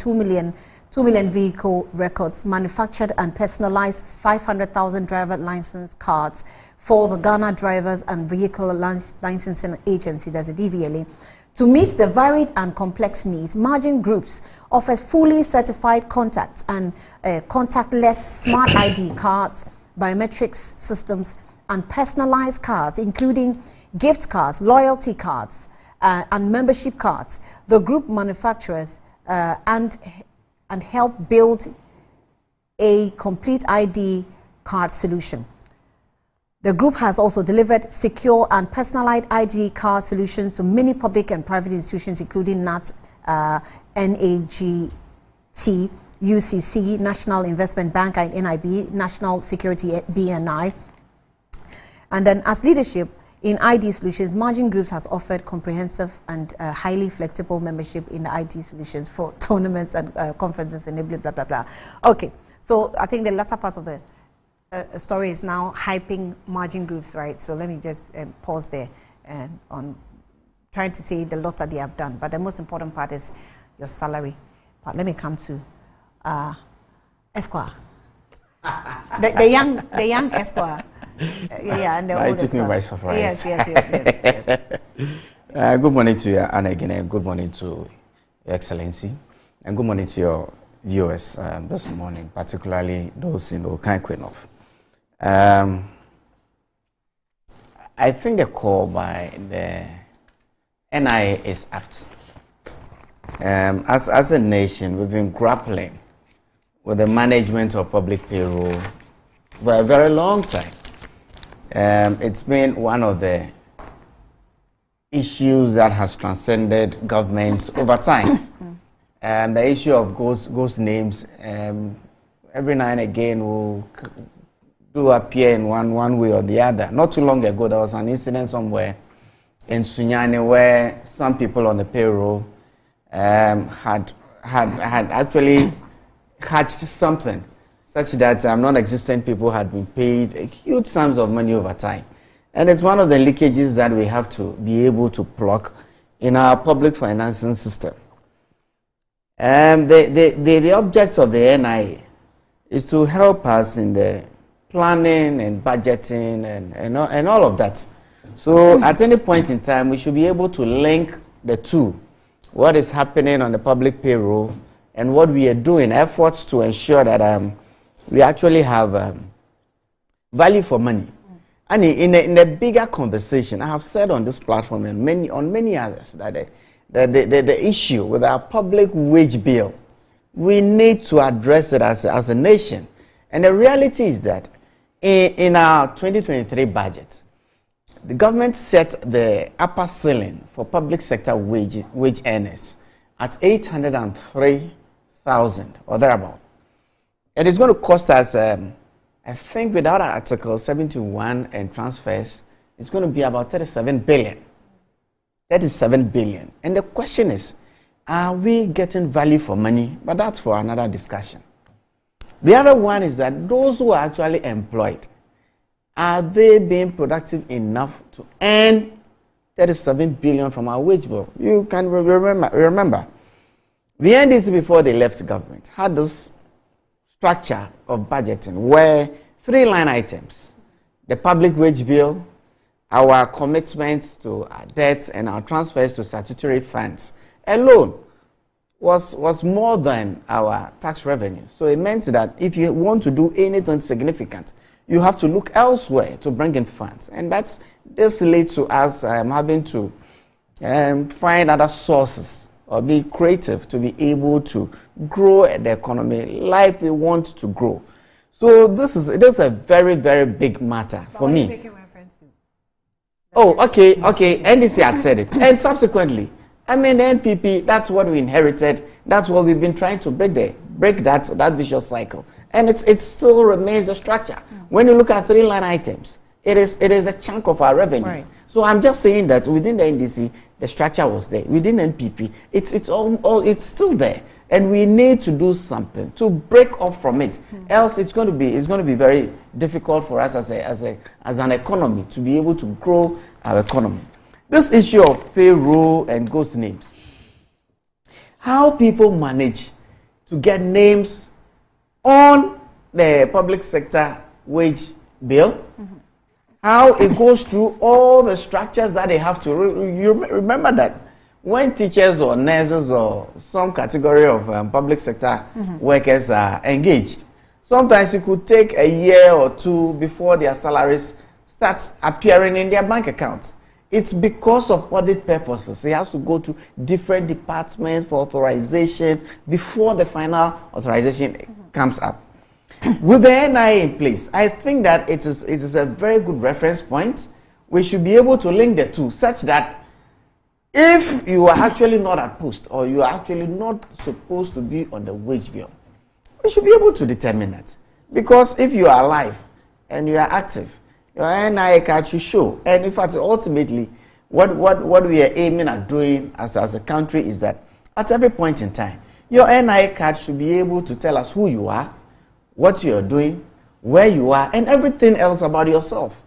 2 million vehicle records, manufactured and personalized 500,000 driver license cards for the Ghana Drivers and Vehicle Licensing Agency, that's a DVLA. To meet the varied and complex needs, Margin Groups offers fully certified contacts and contactless smart ID cards, biometrics systems, and personalized cards, including gift cards, loyalty cards, and membership cards. The group manufactures and help build a complete ID card solution. The group has also delivered secure and personalized ID card solutions to many public and private institutions, including NAT, NAGT, UCC, National Investment Bank, and NIB, National Security BNI. And then as leadership in ID solutions, Margin Groups has offered comprehensive and highly flexible membership in the ID solutions for tournaments and conferences and blah, blah, blah. Okay, so I think the latter part of the story is now hyping Margin Groups, right? So let me just pause there and on trying to say the lot that they have done. But the most important part is your salary part. Let me come to Esquire. the young Esquire. Yeah, and the old took me Esquire. by surprise. Yes. Good morning to you, and again, good morning to Your Excellency. And good morning to your viewers this morning, particularly those in Okankwinov. I think the call by the NIA is apt. As a nation, we've been grappling with the management of public payroll for a very long time. It's been one of the issues that has transcended governments over time. The issue of ghost names, every now and again will do appear in one way or the other. Not too long ago, there was an incident somewhere in Sunyani where some people on the payroll had actually hatched something such that non-existent people had been paid huge sums of money over time. And it's one of the leakages that we have to be able to plug in our public financing system. The object of the NIA is to help us in the planning and budgeting and all of that. So at any point in time, we should be able to link the two, what is happening on the public payroll and what we are doing, efforts to ensure that we actually have value for money. And in a bigger conversation, I have said on this platform and on many others that the issue with our public wage bill, we need to address it as a nation. And the reality is that in our 2023 budget, the government set the upper ceiling for public sector wage earners at 803,000 or thereabout. It is going to cost us, I think without Article 71 and transfers, it's going to be about 37 billion. 37 billion. And the question is, are we getting value for money? But that's for another discussion. The other one is that those who are actually employed, are they being productive enough to earn 37 billion from our wage bill? You can remember, the NDC before they left government had this structure of budgeting where 3 line items, the public wage bill, our commitments to our debts and our transfers to statutory funds alone was more than our tax revenue. So it meant that if you want to do anything significant, you have to look elsewhere to bring in funds. And this leads to us having to find other sources or be creative to be able to grow the economy like we want to grow. So this is a very, very big matter for me. Oh, okay. NDC had said it. And subsequently, the NPP, that's what we inherited. That's what we've been trying to break that vicious cycle. And it still remains a structure. When you look at 3 line items, it is a chunk of our revenues. Right. So I'm just saying that within the NDC, the structure was there. Within NPP, it's still there. And we need to do something to break off from it. Else it's going to be very difficult for us as an economy to be able to grow our economy. This issue of payroll and ghost names, how people manage to get names on the public sector wage bill, how it goes through all the structures that they have to. You remember that when teachers or nurses or some category of public sector workers are engaged, sometimes it could take a year or 2 before their salaries start appearing in their bank accounts. It's because of audit purposes. It has to go to different departments for authorization before the final authorization comes up. With the NIA in place, I think that it is a very good reference point. We should be able to link the two such that if you are actually not at post or you are actually not supposed to be on the wage bill, we should be able to determine that. Because if you are alive and you are active, your NIA card should show. And in fact, ultimately, what we are aiming at doing as a country is that at every point in time, your NIA card should be able to tell us who you are, what you are doing, where you are, and everything else about yourself.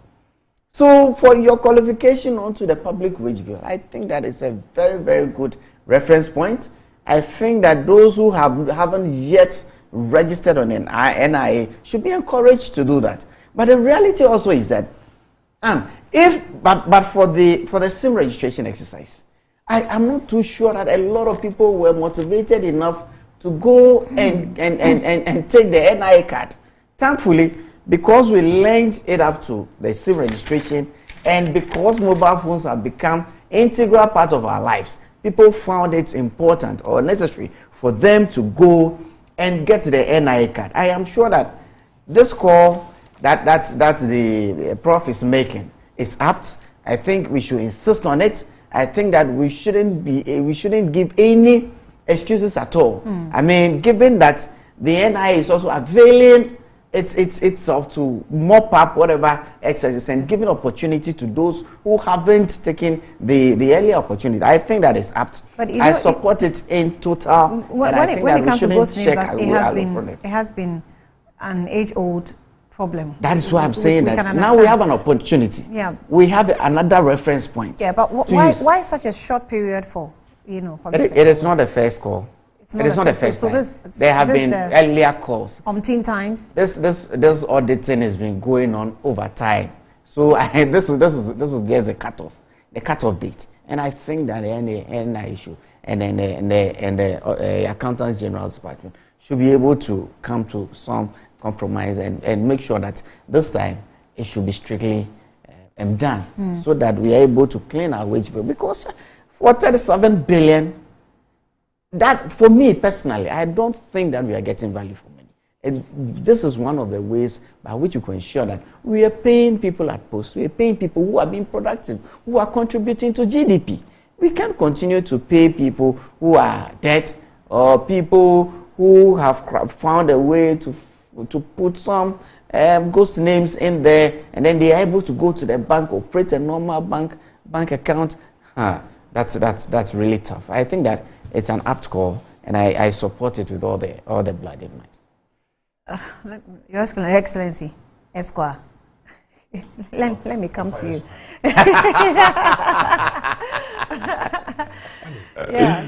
So for your qualification onto the public wage bill, I think that is a very, very good reference point. I think that those who haven't yet registered on an NIA should be encouraged to do that. But the reality also is that but for the SIM registration exercise, I am not too sure that a lot of people were motivated enough to go and take the NIA card. Thankfully, because we linked it up to the SIM registration, and because mobile phones have become integral part of our lives, people found it important or necessary for them to go and get the NIA card. I am sure that this call that the Prof is making is apt. I think we should insist on it. I think that we shouldn't give any excuses at all. I mean, given that the NIA is also availing itself to mop up whatever exercises and giving opportunity to those who haven't taken the earlier opportunity. I think that is apt. But I support it in total. When it comes to ghost names, it has been an age-old problem. That is why I'm saying that now we have an opportunity. Yeah. We have another reference point. Yeah, but why such a short period for, it is not the first call. It is not the first time. There have been earlier calls. 10 times. This auditing has been going on over time. So this is just a cutoff date. And I think that any issue and the Accountants General's Department should be able to come to some compromise and make sure that this time it should be strictly done so that we are able to clean our wage bill. Because for 37 billion, that, for me personally, I don't think that we are getting value for money. And this is one of the ways by which you can ensure that we are paying people at post. We are paying people who are being productive, who are contributing to GDP. We can't continue to pay people who are dead or people who have found a way to put some ghost names in there, and then they are able to go to the bank, operate a normal bank account. That's really tough. I think that it's an apt call, and I support it with all the blood in mind. Your Excellency, Esquire, let me come to you. Yeah.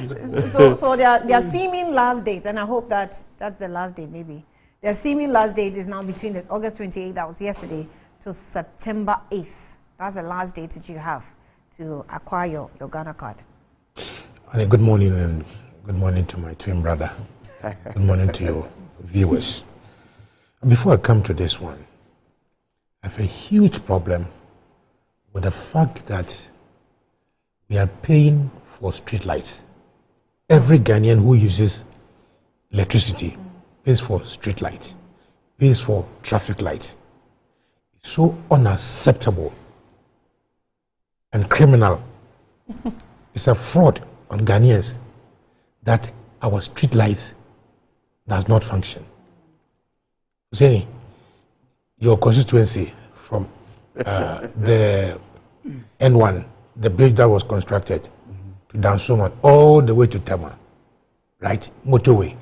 So their seeming last date, and I hope that's the last date. Maybe their seeming last date is now between the August 28th, that was yesterday, to September 8th. That's the last date that you have to acquire your Ghana card. Good morning, and good morning to my twin brother. Good morning to your viewers. Before I come to this one, I have a huge problem with the fact that we are paying for street lights. Every Ghanaian who uses electricity pays for street lights, pays for traffic lights. It's so unacceptable and criminal. It's a fraud on Ghanaians that our street lights does not function. Husseini, your constituency from the N1, the bridge that was constructed to Dansoman, all the way to Tema, right? Motorway.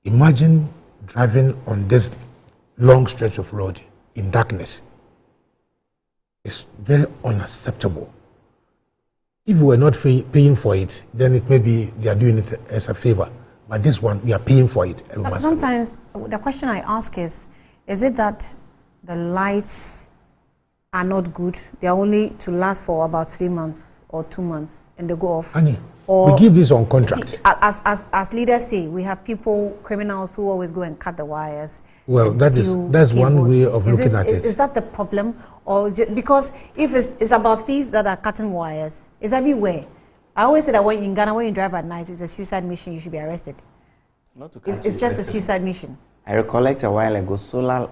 Imagine driving on this long stretch of road in darkness. It's very unacceptable. If we were not paying for it, then it may be they are doing it as a favor. But this one, we are paying for it. Sometimes the question I ask is it that the lights are not good? They are only to last for about 3 months or 2 months and they go off? Annie, we give this on contract. As leaders say, we have criminals who always go and cut the wires. Well, that's one way of looking at it. Is that the problem? Or is it, because if it's about thieves that are cutting wires, it's everywhere. I always say that in Ghana, when you drive at night, it's a suicide mission, you should be arrested. It's just a suicide mission. I recollect a while ago, solar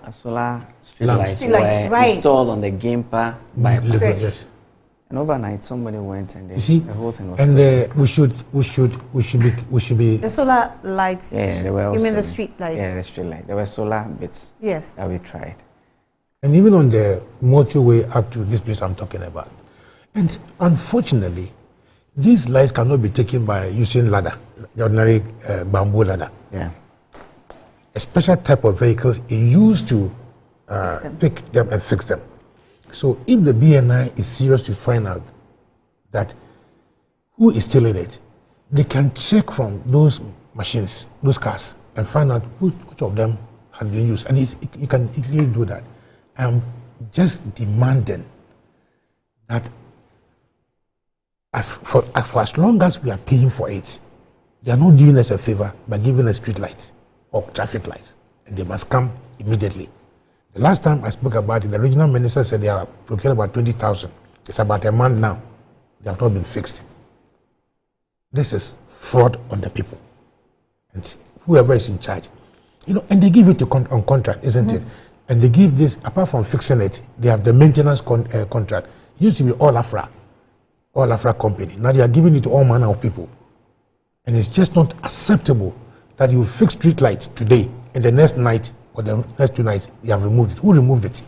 street lights were installed on the Gimpa by and overnight somebody went and the whole thing was. And we should be the solar lights. Yeah, they were also, you mean the street lights? Yeah, the street light. There were solar bits. Yes. That we tried. And even on the motorway up to this place I'm talking about. And unfortunately, these lights cannot be taken by using ladder, the ordinary bamboo ladder. Yeah. A special type of vehicles is used to pick them and fix them. So if the BNI is serious to find out that who is stealing it, they can check from those machines, those cars, and find out which of them has been used. And you can easily do that. I'm just demanding that for as long as we are paying for it, They are not doing us a favor by giving us street lights or traffic lights, and they must come immediately. The last time I spoke about it, the regional minister said they are procuring about 20,000. It's about a month now. They have not been fixed. This is fraud on the people. And whoever is in charge, and they give it to on contract, isn't it? And they give this, apart from fixing it, they have the maintenance contract. It used to be All Afra company. Now they are giving it to all manner of people. And it's just not acceptable that you fix street lights today and the next night or the next 2 nights you have removed it. Who removed it?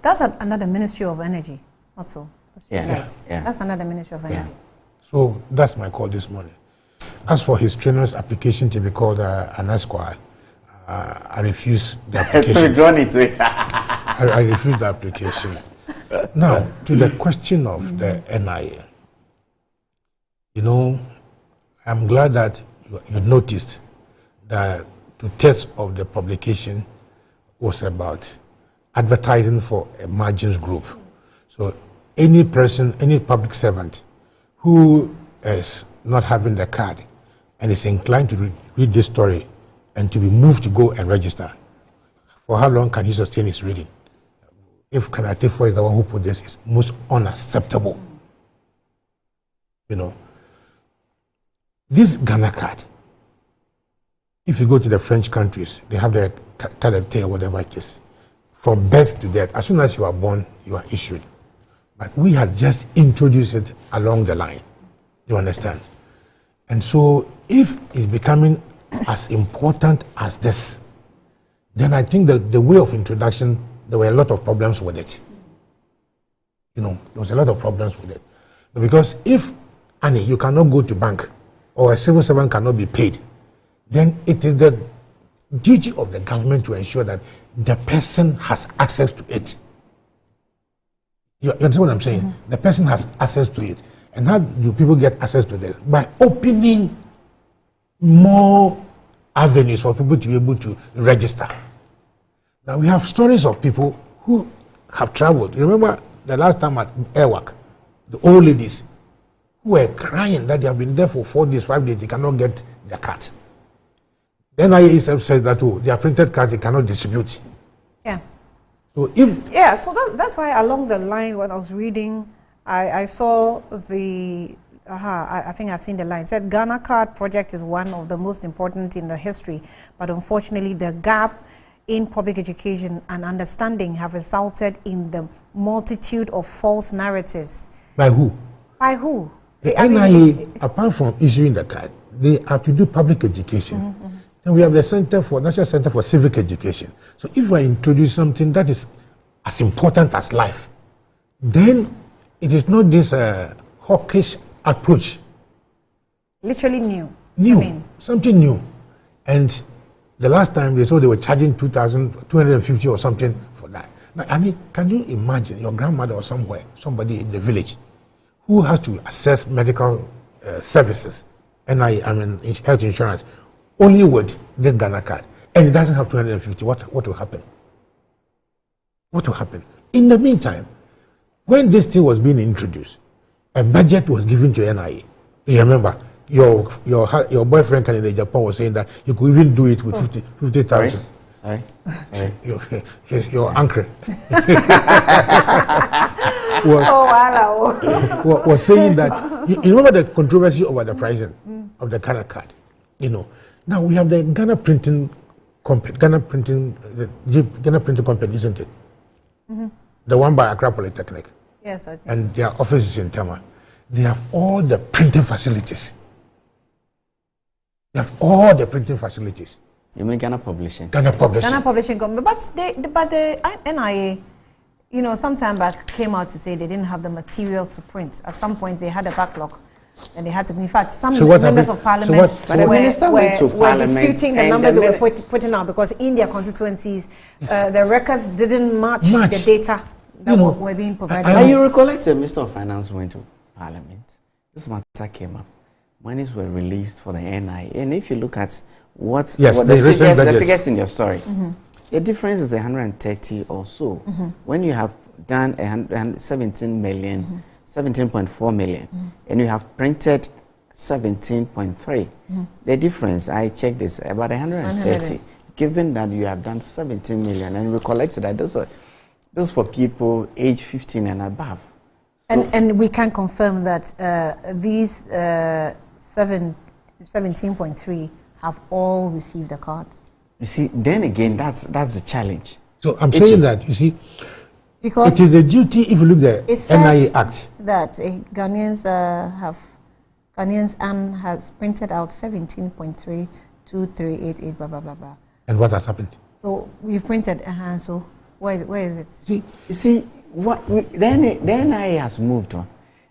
That's another Ministry of Energy, also. Yeah. That's another Ministry of Energy. So that's my call this morning. As for his trainer's application to be called an esquire, I refuse the application. I refuse the application. Now, to the question of the NIA, I'm glad that you noticed that the text of the publication was about advertising for a margins group. So any person, any public servant who is not having the card and is inclined to read this story and to be moved to go and register, for how long can he sustain his reading? If Kanatifo is the one who put this, it's most unacceptable. This Ghana card, if you go to the French countries, they have the carte or whatever it is. From birth to death, as soon as you are born, you are issued. But we had just introduced it along the line. You understand? And so if it's becoming as important as this, then I think that the way of introduction, there were a lot of problems with it. There was a lot of problems with it. Because if, Annie, you cannot go to bank or a civil servant cannot be paid, then it is the duty of the government to ensure that the person has access to it. You understand what I'm saying? The person has access to it. And how do people get access to this? By opening more avenues for people to be able to register. Now we have stories of people who have traveled. You remember the last time at Airwork, the old ladies who were crying that they have been there for 4 days, 5 days, they cannot get their cards. The NIA itself says that their printed cards they cannot distribute. Yeah. So that's why along the line when I was reading, I saw the I think I've seen the line. It said Ghana Card project is one of the most important in the history, but unfortunately the gap in public education and understanding have resulted in the multitude of false narratives. By who? By who? The NIA, apart from issuing the card, they have to do public education. And we have the National Center for Civic Education. So if I introduce something that is as important as life, then it is not this hawkish approach. Literally new. Something new. And the last time they saw they were charging 250 or something for that. Now, can you imagine your grandmother or somebody in the village who has to access medical services, health insurance, only with this Ghana card, and it doesn't have 250, what will happen? What will happen? In the meantime, when this thing was being introduced, a budget was given to NIA. You remember, your boyfriend in Japan was saying that you could even do it with 50,000. Sorry. Your uncle was saying that. You remember the controversy over the pricing of the Ghana card? Now we have the Ghana printing company, Ghana printing company, isn't it? The one by Accra Polytechnic. Yes, I think. And their office is in Tema. They have all the printing facilities. You mean Ghana Publishing? Ghana Publishing Company. But the NIA, some time back came out to say they didn't have the materials to print. At some point they had a backlog. And they had to, in fact, some members of parliament were disputing the numbers they were putting out because in their constituencies, the records didn't match the data that were being provided. And you recollect the Minister of Finance went to Parliament. This matter came up. Monies were released for the NIA. And if you look at the figures in your story, the difference is 130 or so. When you have done 17 million, 17.4 million, and you have printed 17.3. The difference, I checked this, about 130. Given that you have done 17 million, and recollect that this is for people age 15 and above. So and we can confirm that these 17.3 have all received the cards. You see, then again, that's the challenge. So I'm saying that, you see, because it is the duty, if you look at the NIA Act, that Ghanaians has printed out 17.32388 blah blah blah blah. And what has happened? So we've printed so where is it? You see what the NIA has moved on.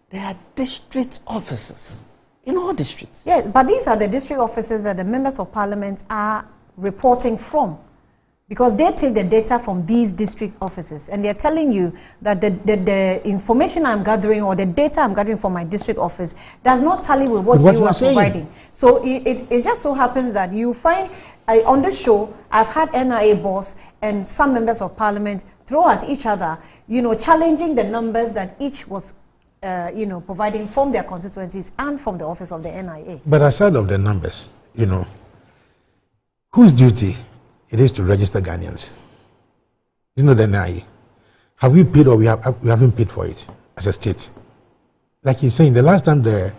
There are district offices in all districts. Yes, but these are the district offices that the members of parliament are reporting from, because they take the data from these district offices and they're telling you that the information I'm gathering or the data I'm gathering from my district office does not tally with what you are providing. So it just so happens that you find on this show, I've had NIA boss and some members of parliament throw at each other, challenging the numbers that each was providing from their constituencies and from the office of the NIA. But aside of the numbers, whose duty it is to register Ghanaians? The NIA. Have we paid or we haven't paid for it as a state? Like he's saying, the last time the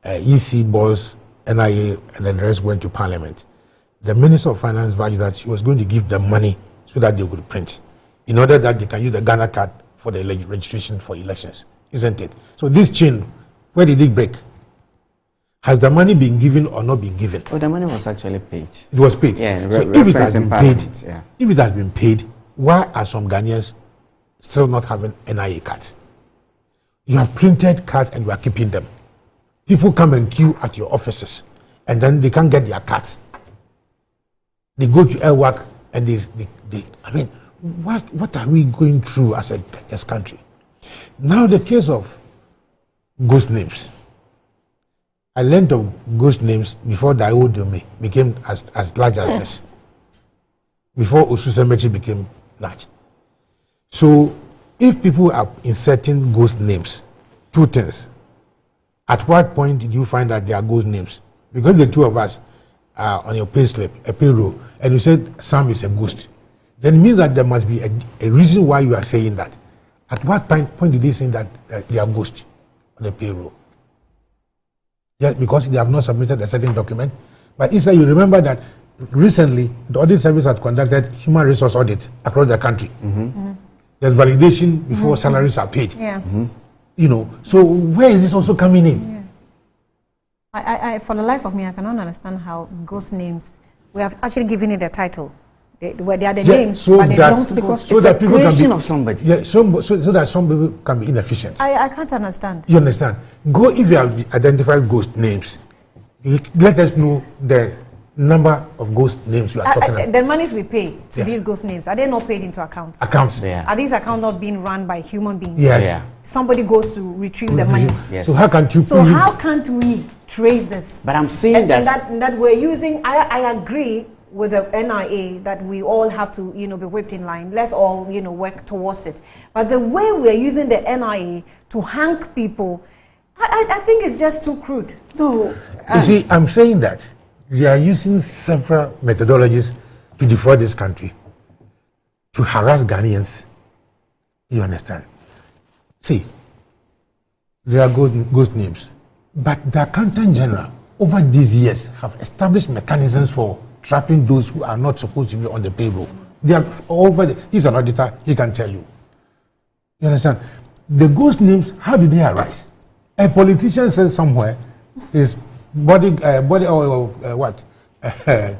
EC boss, NIA, and then the rest went to Parliament, the Minister of Finance vowed that she was going to give them money so that they would print, in order that they can use the Ghana card for the registration for elections, isn't it? So this chain, where did it break? Has the money been given or not been given? Oh, the money was actually paid. It was paid. Yeah, so if it has been paid, if it has been paid, why are some Ghanaians still not having NIA cards? You have printed cards and you are keeping them. People come and queue at your offices, and then they can't get their cards. They go to Airwork and they I mean, what are we going through as a country? Now the case of ghost names. I learned of ghost names before the Iodome became as large as this. Before Osu Cemetery became large. So if people are inserting ghost names, two things. At what point did you find that they are ghost names? Because the two of us are on your pay slip, a payroll, and you said Sam is a ghost. Then it means that there must be a reason why you are saying that. At what point did they say that they are ghosts on the payroll? Yes, because they have not submitted a certain document. But instead, you remember that recently the audit service had conducted human resource audit across the country. There's validation before salaries are paid. Yeah. So where is this also coming in? Yeah. I for the life of me, I cannot understand how ghost names. We have actually given it a title. They are the names, but they belong to ghosts. So that people can be of somebody. Yeah, so that some people can be inefficient. I can't understand. You understand? Go, if you have identified ghost names, let us know the number of ghost names you are talking about. The monies we pay to these ghost names, are they not paid into accounts? Accounts. Yeah. Are these accounts not being run by human beings? Yes. Yeah. Somebody goes to retrieve the monies. Yes. So how can't we trace this? But I'm saying that we're using. I agree with the NIA that we all have to, be whipped in line. Let's all, work towards it. But the way we're using the NIA to hang people, I think it's just too crude. No. You see, I'm saying that we are using several methodologies to defraud this country, to harass Ghanaians. You understand? See, there are ghost names, but the Accountant General over these years have established mechanisms for trapping those who are not supposed to be on the payroll. They are he's an auditor, he can tell you. You understand? The ghost names, how did they arise? A politician says somewhere, his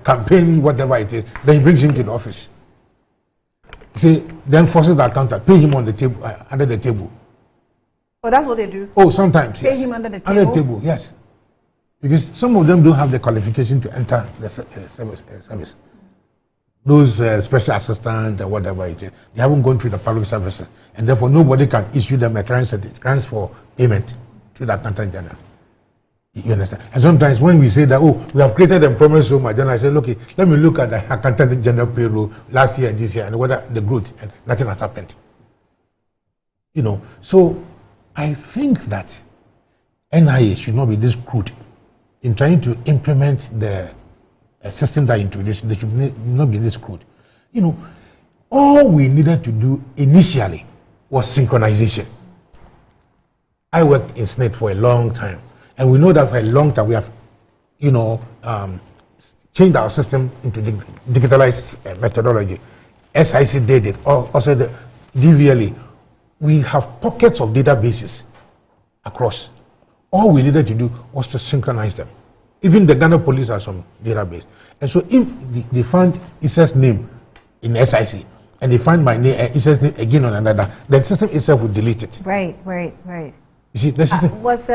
campaign, whatever it is, then he brings him to the office. See, then forces the accountant, pay him on the table, under the table. Oh, that's what they do? Oh, sometimes, Pay yes. him under the table? Under the table, yes. Because some of them don't have the qualification to enter the service. Those special assistants or whatever it is, they haven't gone through the public services, and therefore nobody can issue them a grants for payment to the Accountant General. You understand? And sometimes when we say that, we have created employment so much, then I say, okay, let me look at the Accountant General payroll last year and this year, and whether the growth, and nothing has happened. So I think that NIA should not be this crude in trying to implement the system that introduced, they should not be this crude. You know, all we needed to do initially was synchronization. I worked in SNET for a long time, and we know that for a long time we have, you know, changed our system into digitalized methodology. SIC did it, also the DVLE. We have pockets of databases across. All we needed to do was to synchronize them. Even the Ghana police has some database. And so if they find Issa's name in SIC, and they find my name, Issa's name again on another, the system itself will delete it. Right. You see, the system... Was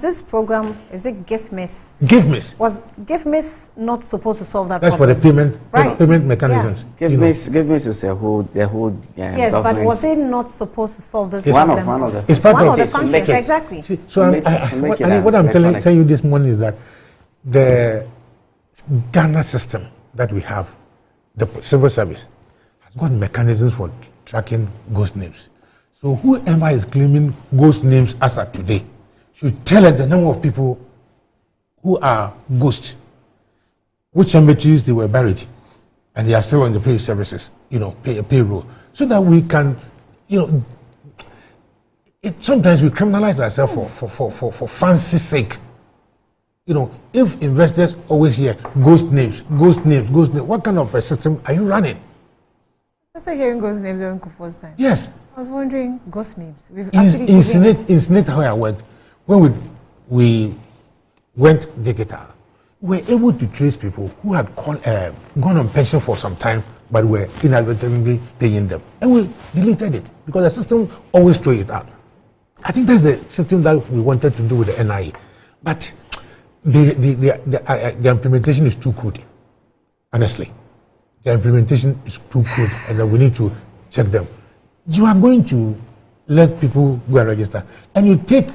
this program, is it GIFMIS? GIFMIS. Was GIFMIS not supposed to solve that That's problem? for the payment, right. Payment mechanisms. Yeah. GIFMIS is the whole yes, but was it not supposed to solve this it's problem? One of the it's part of the functions, exactly. See, so what I'm telling you this morning is that the Ghana system that we have, the civil service, has got mechanisms for tracking ghost names. So whoever is claiming ghost names as of today should tell us the number of people who are ghosts, which cemeteries they were buried, and they are still on the pay services, you know, payroll, so that we can, you know, sometimes we criminalize ourselves for fancy sake. You know, if investors always hear ghost names, what kind of a system are you running? After hearing ghost names during Kufuor's time. Yes. I was wondering, ghost names. In Senate how I worked, when we went digital, we were able to trace people who had gone on pension for some time, but were inadvertently paying them. And we deleted it because the system always throws it out. I think that's the system that we wanted to do with the NIE. But the implementation is too good, honestly. The implementation is too good, and then we need to check them. You are going to let people go and register, and you take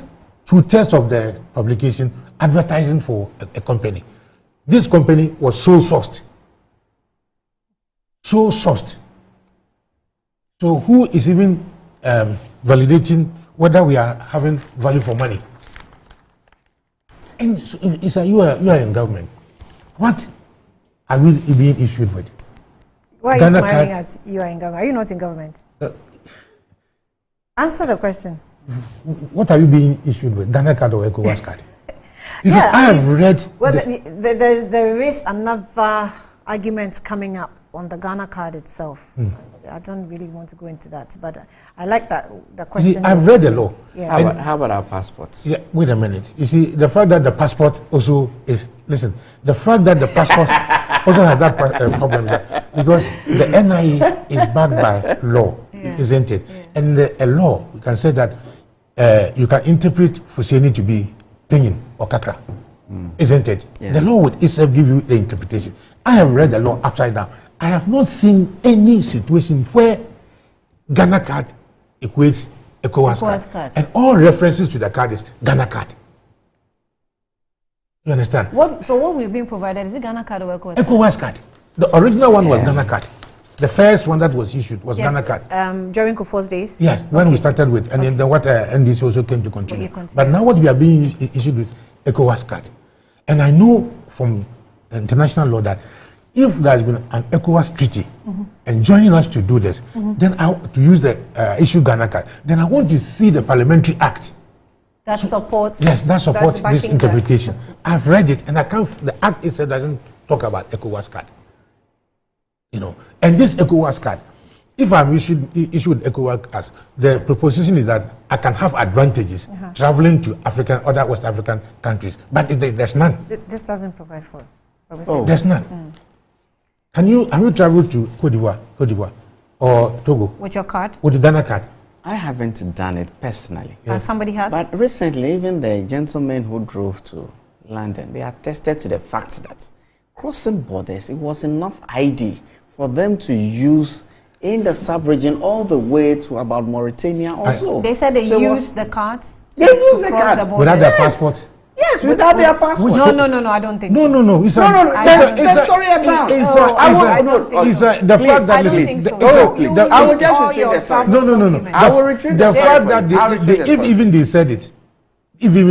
2/3 of the publication advertising for a company. This company was sole sourced. So who is even validating whether we are having value for money? And so you are in government. What are we being issued with? Why are you smiling at you are in government? Are you not in government? Answer the question. What are you being issued with? Ghana card or ECOWAS card? Because I have read... Well, there is another argument coming up on the Ghana card itself. I don't really want to go into that, but I like that the question. See, I've read the law. Yeah. How about our passports? Yeah, wait a minute. You see, the fact that the passport also is... Listen, the fact that the passport also has that problem, because the NIE is backed by law, isn't it? Yeah. And a law, we can say that you can interpret Fuseni to be Pinyin or Kakra, isn't it? Yeah. The law would itself give you the interpretation. I have read the law upside down. I have not seen any situation where Ghana card equates ECOWAS card. And all references to the card is Ghana card. You understand? So what we've been provided, is it Ghana card or ECOWAS card? ECOWAS card. The original one was Ghana card. The first one that was issued was Ghana card. During Kufuor's days? Yes, when we started with, and then what NDC also came to continue. But now what we are being issued with ECOWAS card. And I know from international law that if there has been an ECOWAS treaty and joining us to do this, then to use the issue Ghana card, then I want to see the parliamentary act. That supports. Yes, that supports this interpretation. I've read it, and I can't. The act itself doesn't talk about ECOWAS card. You know, and this ECOWAS card, if I'm issued ECOWAS card, the proposition is that I can have advantages traveling to other West African countries, but there's none. This doesn't provide for. There's none. Have you traveled to Cote d'Ivoire or Togo? With your card? With the Ghana card? I haven't done it personally. And somebody has? But recently, even the gentlemen who drove to London, they attested to the fact that crossing borders, it was enough ID for them to use in the sub-region all the way to about Mauritania also. They said they used the cards? They used the card. Without their passport? Yes, without their passport. No, I don't think so. No. There's the story about. The fact that I will just retrieve the story. No. I will retrieve the fact that if even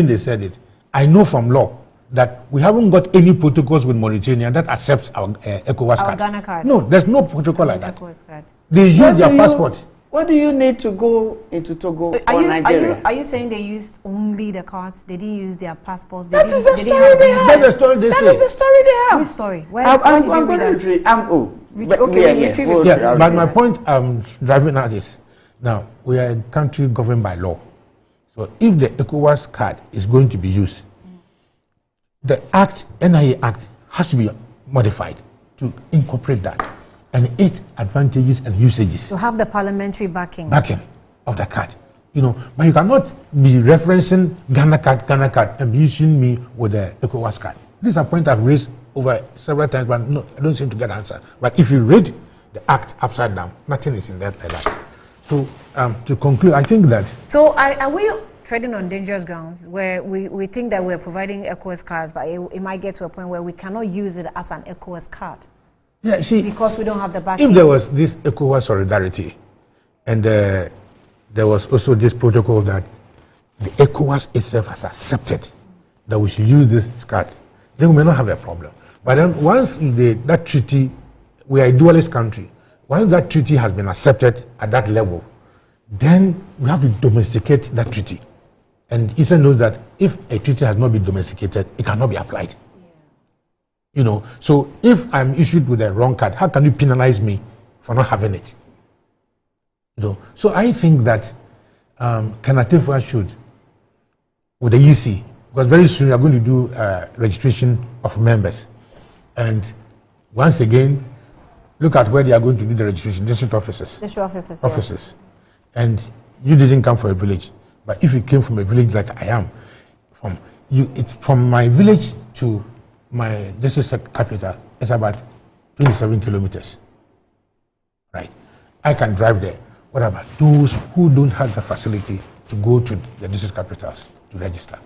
they said it, I know from law that we haven't got any protocols with Mauritania that accepts our ECOWAS card. Ghana card. No, there's no protocol like that. Card. They use their passport. What do you need to go into Togo or Nigeria? Are you saying they used only the cards? They didn't use their passports? That is a story they have. That's the story they say. That is a story they have. Which story? Where I'm going to retrieve. But my point I'm driving at is, now, we are a country governed by law. So if the ECOWAS card is going to be used, the NIA Act has to be modified to incorporate that and its advantages and usages. To have the parliamentary backing of the card. But you cannot be referencing Ghana card and using me with the ECOWAS card. This is a point I've raised over several times, but no, I don't seem to get an answer. But if you read the act upside down, nothing is in that like that. So to conclude, I think that... So are we treading on dangerous grounds where we think that we're providing ECOWAS cards, but it might get to a point where we cannot use it as an ECOWAS card? Yeah, see, because we don't have the backing. If there was this ECOWAS solidarity, and there was also this protocol that the ECOWAS itself has accepted that we should use this card, then we may not have a problem. But then once that treaty, we are a dualist country, once that treaty has been accepted at that level, then we have to domesticate that treaty. And Eastern knows that if a treaty has not been domesticated, it cannot be applied. Yeah. So if I'm issued with a wrong card, how can you penalize me for not having it? So I think that Kanatefa should, with the EC, because very soon we are going to do registration of members. And once again, look at where they are going to do the registration, district offices. District offices. Yeah. And you didn't come from a village. But if you came from a village like I am, it's from my village to my district capital, it's about 27 kilometers. Right? I can drive there. What about those who don't have the facility to go to the district capitals to register?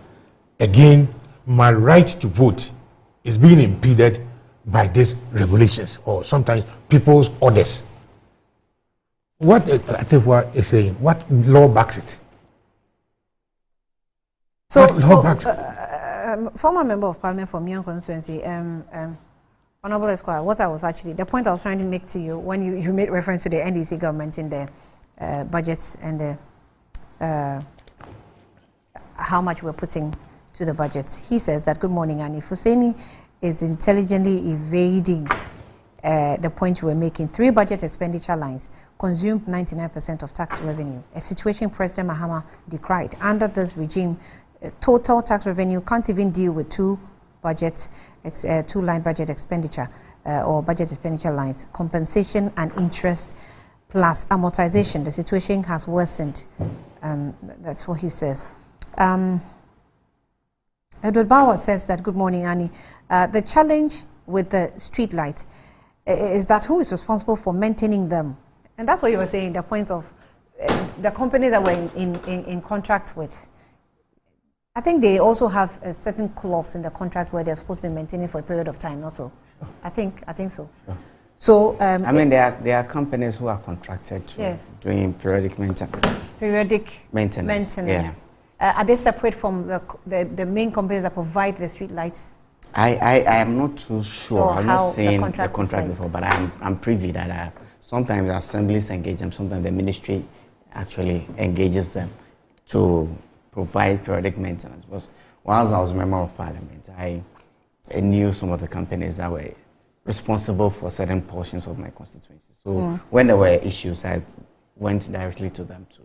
Again, my right to vote is being impeded by these regulations or sometimes people's orders. What Atefwa is saying, what law backs it? So former member of parliament from Mian constituency, Honorable Esquire, the point I was trying to make to you when you made reference to the NDC government in the budgets and the how much we're putting to the budget. He says that, good morning, Annie Fuseni is intelligently evading the point you were making. 3 budget expenditure lines consumed 99% of tax revenue, a situation President Mahama decried. Under this regime, total tax revenue can't even deal with 2-line budget expenditure or budget expenditure lines, compensation and interest plus amortization. The situation has worsened. That's what he says. Edward Bauer says that, good morning, Annie. The challenge with the street light is that who is responsible for maintaining them? And that's what you were saying, the point of the companies that we're in contract with. I think they also have a certain clause in the contract where they're supposed to be maintaining for a period of time also. Sure. I think so. Sure. So I mean, there are companies who are contracted to doing periodic maintenance. Periodic maintenance. Yeah. Are they separate from the main companies that provide the street lights? I am not too sure. I've not seen the contract before, but I'm privy that sometimes assemblies engage them, sometimes the ministry actually engages them to provide periodic maintenance. Because whilst I was a member of parliament, I knew some of the companies that were responsible for certain portions of my constituency. So when there were issues, I went directly to them to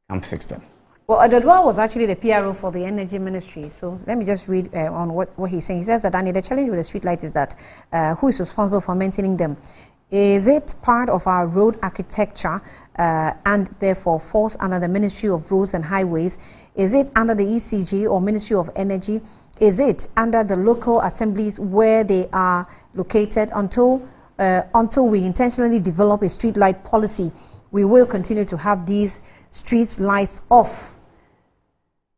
come fix them. Well, Adodwa was actually the PRO for the Energy Ministry. So let me just read on what he's saying. He says that, Danny, the challenge with the streetlight is that who is responsible for maintaining them? Is it part of our road architecture and therefore falls under the Ministry of Roads and Highways? Is it under the ECG or Ministry of Energy? Is it under the local assemblies where they are located? Until we intentionally develop a streetlight policy, we will continue to have these street lights off.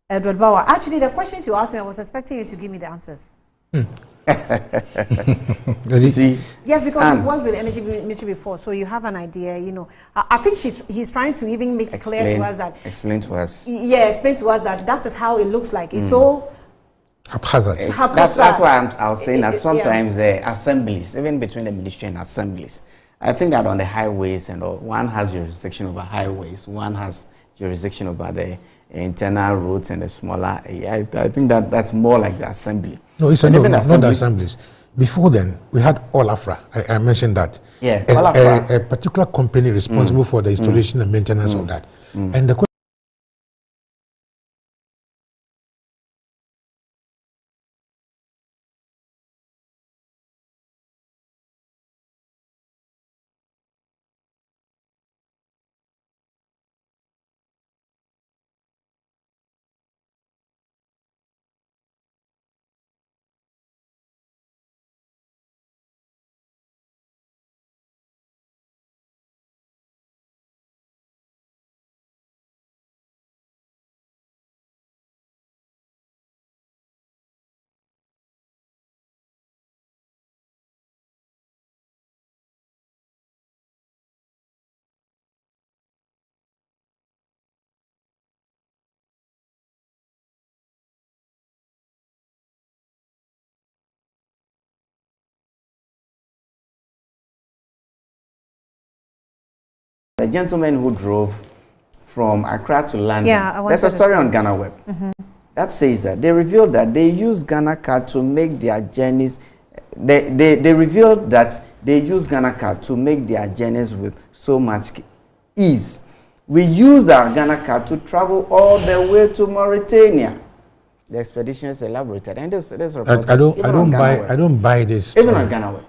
Edward Bauer, actually the questions you asked me, I was expecting you to give me the answers. See? Yes, because you've worked with the Energy Ministry before, so you have an idea, you know. I think he's trying to even make it clear to us that... Explain to us. Yeah, explain to us that is how it looks like. It's so haphazard. That's why I was saying that sometimes assemblies, even between the ministry and assemblies, I think that on the highways and all, one has jurisdiction over highways, one has jurisdiction over the internal roads and the smaller. I think that's more like the assembly. No, it's not the assemblies. Before then, we had All Afra. I mentioned that. Yeah, a particular company responsible for the installation and maintenance of that. And the the gentleman who drove from Accra to London. Yeah, there's a story on Ghana Web that says that they revealed that they use Ghana card to make their journeys. They revealed that they use Ghana card to make their journeys with so much ease. We used our Ghana card to travel all the way to Mauritania. The expedition is elaborated, and this report. I don't buy this. Even on Ghana Web.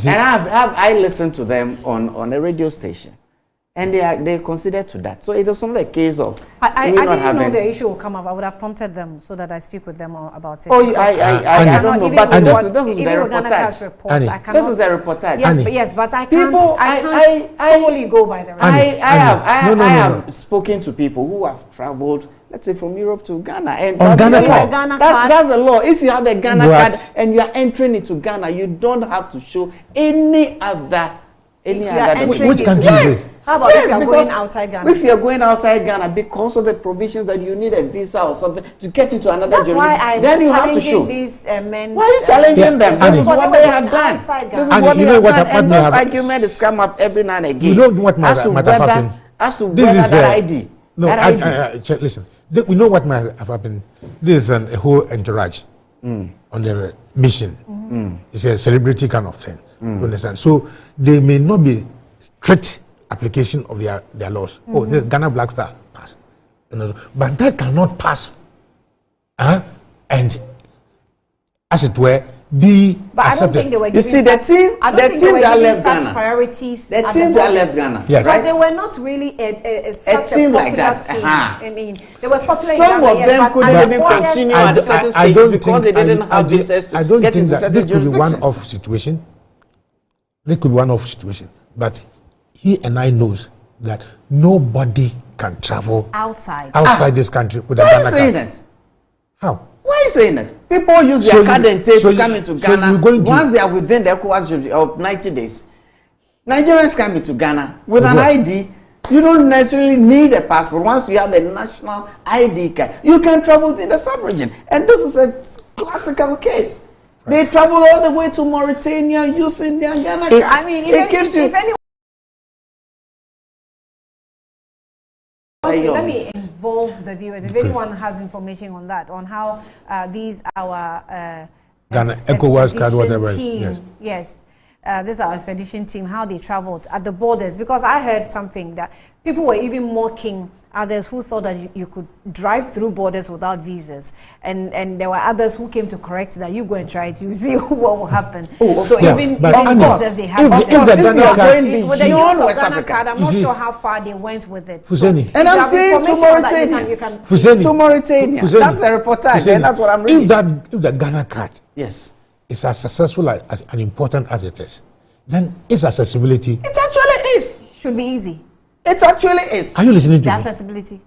And I listened to them on a radio station. And they considered to that. So it was only a case of I didn't know the issue will come up. I would have prompted them so that I speak with them about it. Oh, I don't know. But this is the reportage. This is the reportage. Yes, but I can't solely go by the reportage. I have spoken to people who have traveled, let's say, from Europe to Ghana. And that's a law. If you have a Ghana card and you are entering into Ghana, you don't have to show any other which country is this? How about if you are going outside Ghana? If you are going outside Ghana because of the provisions that you need a visa or something to get into another jurisdiction, then you have to show. These men, why are you challenging them? This is what they have done. This is what they have done. And this argument is come up every now and again. You know what might have happened? As to whether that ID. No, listen. We know what might have happened. This is a whole entourage on the mission. It's a celebrity kind of thing. You understand? So they may not be strict application of their laws. Oh, this Ghana Black Star pass, but that cannot pass, and as it were, be but accepted. I don't think they were giving you see, the team that left Ghana, priorities. The team that left Ghana, yes, but they were not really such a team popular like that. Team. I mean, they were popular. Some of them couldn't even continue at certain stages because they didn't have visas to get into certain jurisdictions. This could be one-off situation. This could be one-off situation, but he and I knows that nobody can travel outside this country with a Ghana card. Why are you saying it? How? Why are you saying it? People use their card and tape to come into Ghana once they are within the ECOWAS of 90 days. Nigerians come into Ghana with an ID. You don't necessarily need a passport. Once you have a national ID card, you can travel within the sub-region. And this is a classical case. They travel all the way to Mauritania using their Ghana card. I mean, if anyone... Let me involve the viewers. If anyone has information on that, on how these our Ghana ECOWAS card, whatever. Yes. This is our expedition team, how they traveled at the borders. Because I heard something that people were even mocking others who thought that you could drive through borders without visas, and there were others who came to correct that. You go and try it, you see what will happen. So yes, even of course, they have with the use of Ghana card, I'm not sure how far they went with it. Fuseni. And I'm saying to Mauritania. To Mauritania. That's a reportage, and that's what I'm reading. If the Ghana card is as successful and important as it is, then its accessibility. It actually is. Should be easy. It actually is. Are you listening to the me? accessibility.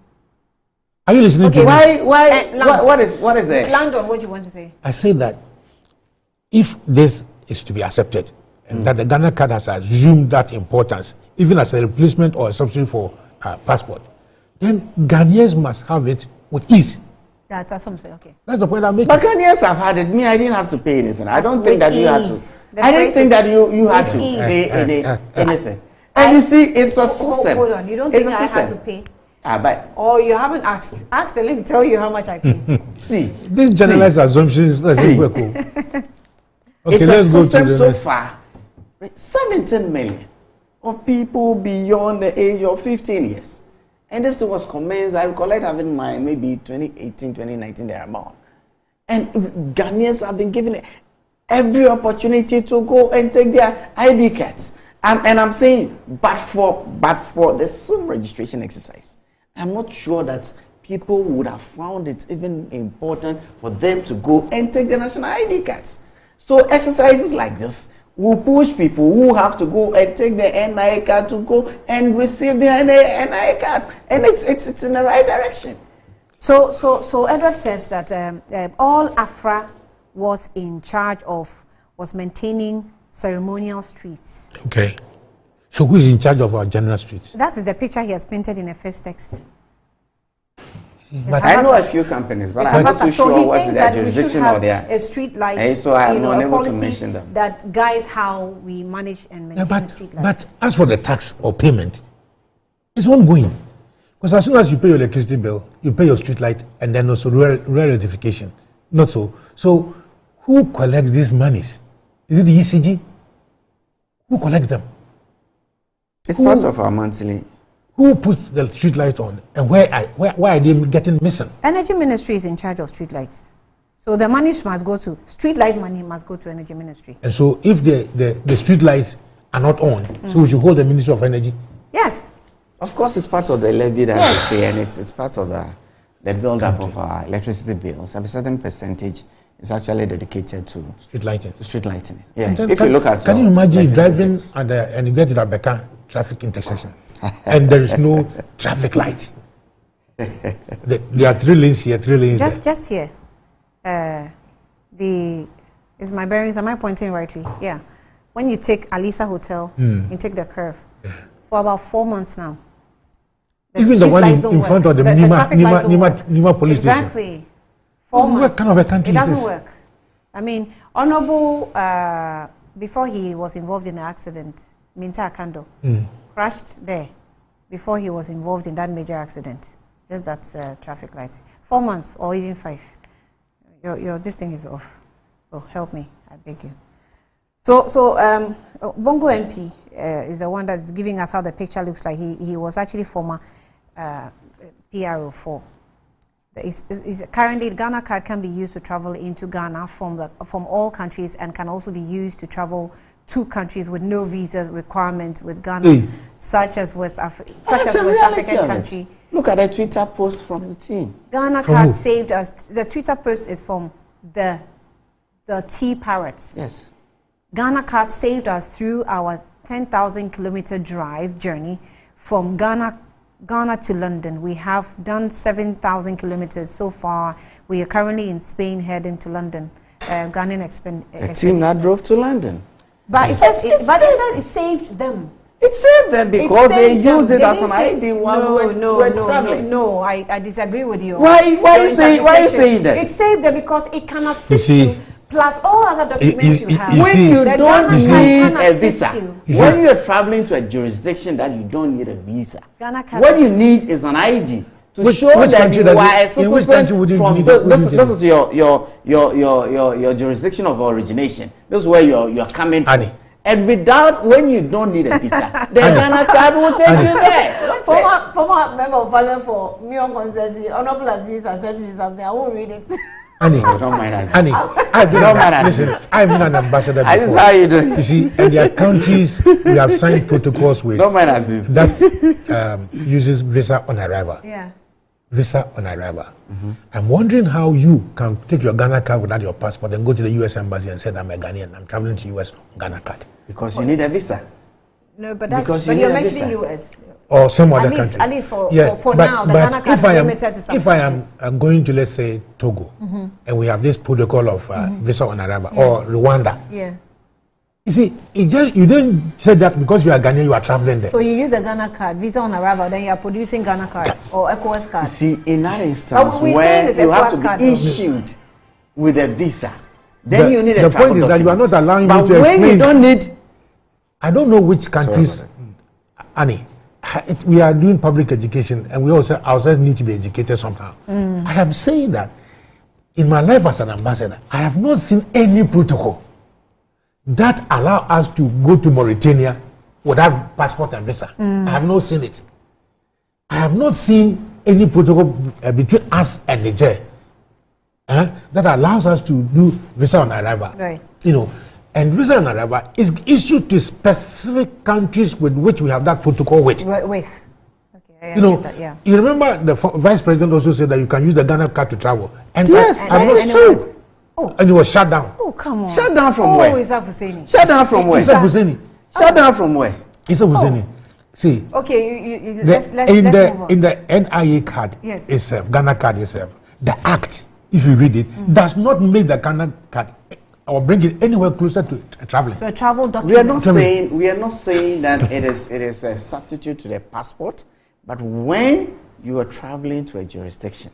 Are you listening to me? What is this? Landon, what do you want to say? I say that if this is to be accepted, and that the Ghana card has assumed that importance, even as a replacement or a substitute for passport, then Ghanaians must have it with ease. That's what I'm saying. Okay. That's the point I'm making. But Ghanaians have had it. Me, I didn't have to pay anything. I don't think that you had to. The I didn't think that you had to ease. pay anything. And you see, it's a system. Hold on. You don't think I had to pay? But or you haven't asked. Ask them, let me tell you how much I pay. See, these generalized assumptions. Let's see. Okay, it's a system so far. 17 million of people beyond the age of 15 years. And this was commenced, I recollect having mine maybe 2018, 2019 thereabout. And Ghanaians have been given every opportunity to go and take their ID cards. And I'm saying, but for the SIM registration exercise, I'm not sure that people would have found it even important for them to go and take the national ID cards. So exercises like this will push people who have to go and take the NI card to go and receive the NI cards. And it's in the right direction. So Edward says that all AFRA was maintaining ceremonial streets. Okay. So who is in charge of our general streets? That is the picture he has painted in the first text. But I know a few companies, but I'm not too sure what is their jurisdiction or their a street lights. So I'm not able to mention them. That guides how we manage and maintain street lights. But as for the tax or payment, it's ongoing. Because as soon as you pay your electricity bill, you pay your street light, and then also rural rectification. Not so. So who collects these monies? Is it the ECG? Who collects them? It's part of our monthly. Who puts the street light on, and why are they getting missing? Energy Ministry is in charge of street lights. So the money must go to, street light money must go to Energy Ministry. And so if the street lights are not on, so we should hold the Ministry of Energy? Yes. Of course, it's part of the levy that we pay, and it's part of the build-up of our electricity bills. A certain percentage is actually dedicated to street lighting. Yeah. If you look at, can you imagine driving and you get to the Becca traffic intersection, and there is no traffic light? There are 3 lanes here, 3 lanes there. Just here. Is my bearings? Am I pointing rightly? Yeah. When you take Alisa Hotel, you take the curve for about 4 months now. Even the one in front of the Nima police station. Exactly. 4 months. What kind of a country it is this? doesn't work. I mean, Honorable, before he was involved in the accident, Minta Akando crashed there before he was involved in that major accident. Just that traffic light. 4 months or even 5. This thing is off. Oh, help me, I beg you. So Bongo MP is the one that's giving us how the picture looks like. He was actually former PRO for. Currently, the Ghana card can be used to travel into Ghana from all countries, and can also be used to travel to countries with no visa requirements with Ghana, such as West African country. Look at the Twitter post from the team. Ghana card saved us. The Twitter post is from the T Parrots. Yes. Ghana card saved us through our 10,000 kilometer drive journey from Ghana to London. We have done 7,000 kilometers so far. We are currently in Spain heading to London. A team that drove to London. But it says it saved them. It saved them because they used it as an ID while we were traveling. No, I disagree with you. Why are you saying that? It saved them because it can assist you. Plus all other documents you have. When you don't need a visa, when you're traveling to a jurisdiction that you don't need a visa, what you need is an ID to show that you are a citizen from this is your jurisdiction of origination. This is where you're coming from. And when you don't need a visa, the Ghana card will take you there. Former member of parliament for Mio Consent, Honorable Aziz has sent me something. I won't read it. Annie, I've been an ambassador before. How you doing? You see, in their countries, we have signed protocols with that uses visa on arrival. Yeah. Visa on arrival. I'm wondering how you can take your Ghana card without your passport and go to the U.S. embassy and say, I'm a Ghanaian, I'm traveling to U.S. Ghana card. Because you need a visa. No, but you're mentioning U.S. Or some other country. At least for now, the Ghana card is limited to some if I am going to, let's say, Togo, and we have this protocol of visa on arrival, or Rwanda, You see, you didn't say that because you are Ghanaian, you are traveling there. So you use a Ghana card, visa on arrival, then you are producing Ghana card or ECOWAS card. You see, in that instance where you have to be issued with a visa, then you need a travel document. The point is that you are not allowing me to explain. But when you don't need... I don't know which countries, Annie, we are doing public education and we also ourselves need to be educated somehow. I am saying that in my life as an ambassador, I have not seen any protocol that allow us to go to Mauritania without passport and visa. I have not seen it. I have not seen any protocol between us and Niger that allows us to do visa on arrival. Right. You know, and visa on arrival is issued to specific countries with which we have that protocol with. With. Okay, you know, that, yeah. You remember the vice president also said that you can use the Ghana card to travel. And yes, and it's true. And it was shut down. Oh, come on. Shut down from where? Issa Husseini. Shut down from where? Issa Husseini. Shut down from where? Issa Husseini. See. Okay, let's move on. In the NIA card itself, Ghana card itself, the act, if you read it, does not make the Ghana card or bring it anywhere closer to traveling. So a travel document. We are not saying that it is a substitute to the passport, but when you are traveling to a jurisdiction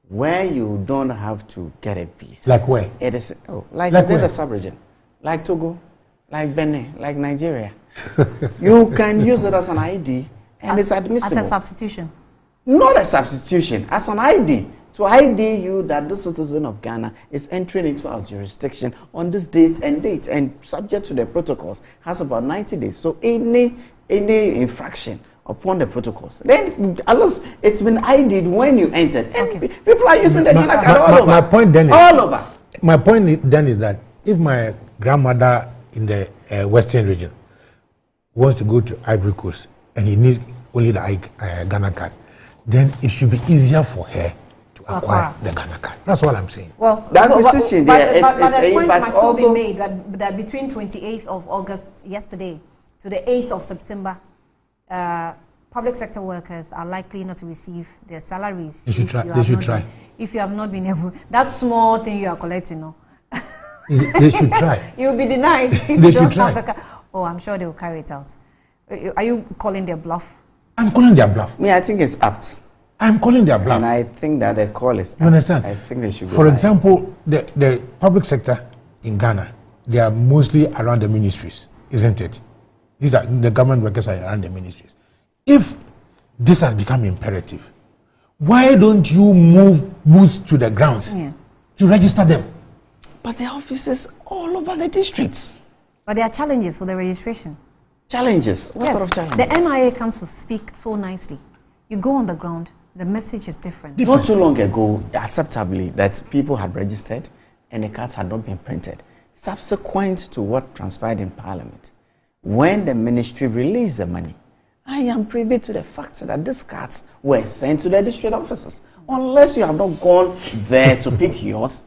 where you don't have to get a visa. Like where? It is like the sub-region, like Togo, like Benin, like Nigeria. You can use it as an ID and it's admissible. As a substitution? Not a substitution, as an ID. To ID you that the citizen of Ghana is entering into our jurisdiction on this date and subject to the protocols has about 90 days. So any infraction upon the protocols, then at least it's been ID'd when you entered. And people are using the Ghana card all over. My point then is, all over. My point then is that if my grandmother in the Western region wants to go to Ivory Coast and he needs only the Ghana card, then it should be easier for her to acquire the Ghana card. That's all I'm saying. Well, that decision there, but the point must still be made that between 28th of August yesterday to the 8th of September, public sector workers are likely not to receive their salaries. They should try. If you have not been able, that small thing you are collecting, no? They should try. You will be denied if you don't have the card. Oh, I'm sure they will carry it out. Are you calling their bluff? I'm calling their bluff. I think it's apt. I'm calling their bluff. And I think that the call is apt. You understand? I think they should go For example, the public sector in Ghana, they are mostly around the ministries, isn't it? These are the government workers are around the ministries. If this has become imperative, why don't you move booths to the grounds to register them? But there are offices all over the districts. But there are challenges for the registration. Challenges? What sort of challenges? The NIA comes to speak so nicely. You go on the ground, the message is different. Not too long ago, acceptably, that people had registered and the cards had not been printed. Subsequent to what transpired in Parliament, when the ministry released the money, I am privy to the fact that these cards were sent to the district offices. Unless you have not gone there to pick yours,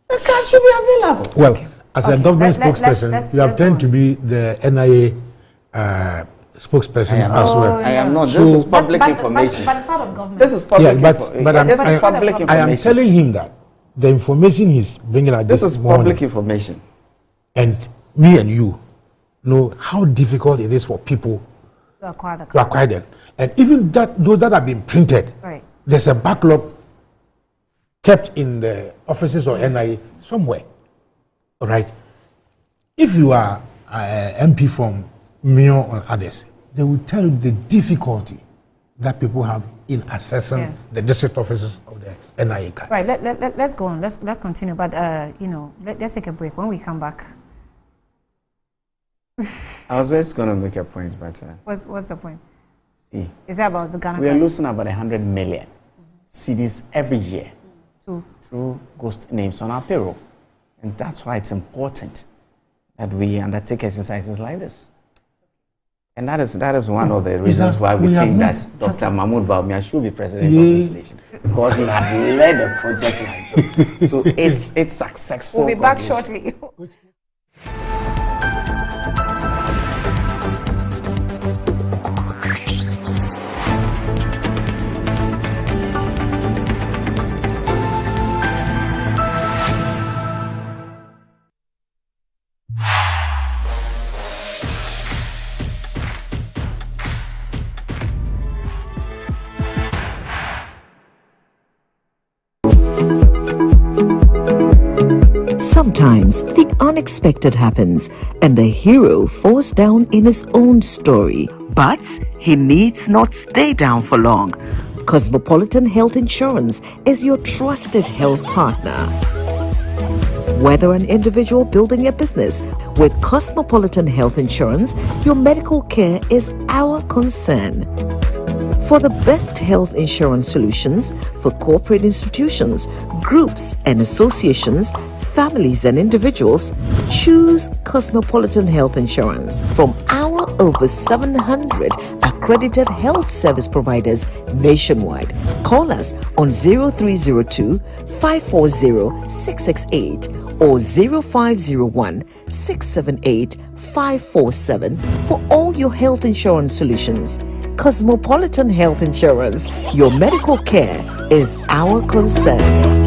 the card should be available. Well, as a government spokesperson, you have turned to be the NIA spokesperson as well. I am not. This is public information. But it's part of government. This is public information. But I am telling him that the information he's bringing out this is public information. And me and you know how difficult it is for people to acquire them. And even those that have been printed, there's a backlog kept in the offices of NIA somewhere. All right. If you are MP from Mio or others, they will tell you the difficulty that people have in accessing the district offices of the NIA card. Right. Let's go on. Let's continue. But let's take a break. When we come back. I was just going to make a point, but what's the point? See, is that about the Ghana? We are losing about 100 million CDs every year through ghost names on our payroll, and that's why it's important that we undertake exercises like this. And that is one of the reasons why we think that Dr. Mahmoud Bawumia should be president of this nation, because he has led a project like this. So it's successful. We'll be back shortly. Sometimes the unexpected happens and the hero falls down in his own story. But he needs not stay down for long. Cosmopolitan Health Insurance is your trusted health partner. Whether an individual building a business, with Cosmopolitan Health Insurance, your medical care is our concern. For the best health insurance solutions for corporate institutions, groups and associations, families and individuals, choose Cosmopolitan Health Insurance from our over 700 accredited health service providers nationwide. Call us on 0302 540 668 or 0501 678 547 for all your health insurance solutions. Cosmopolitan Health Insurance, your medical care is our concern.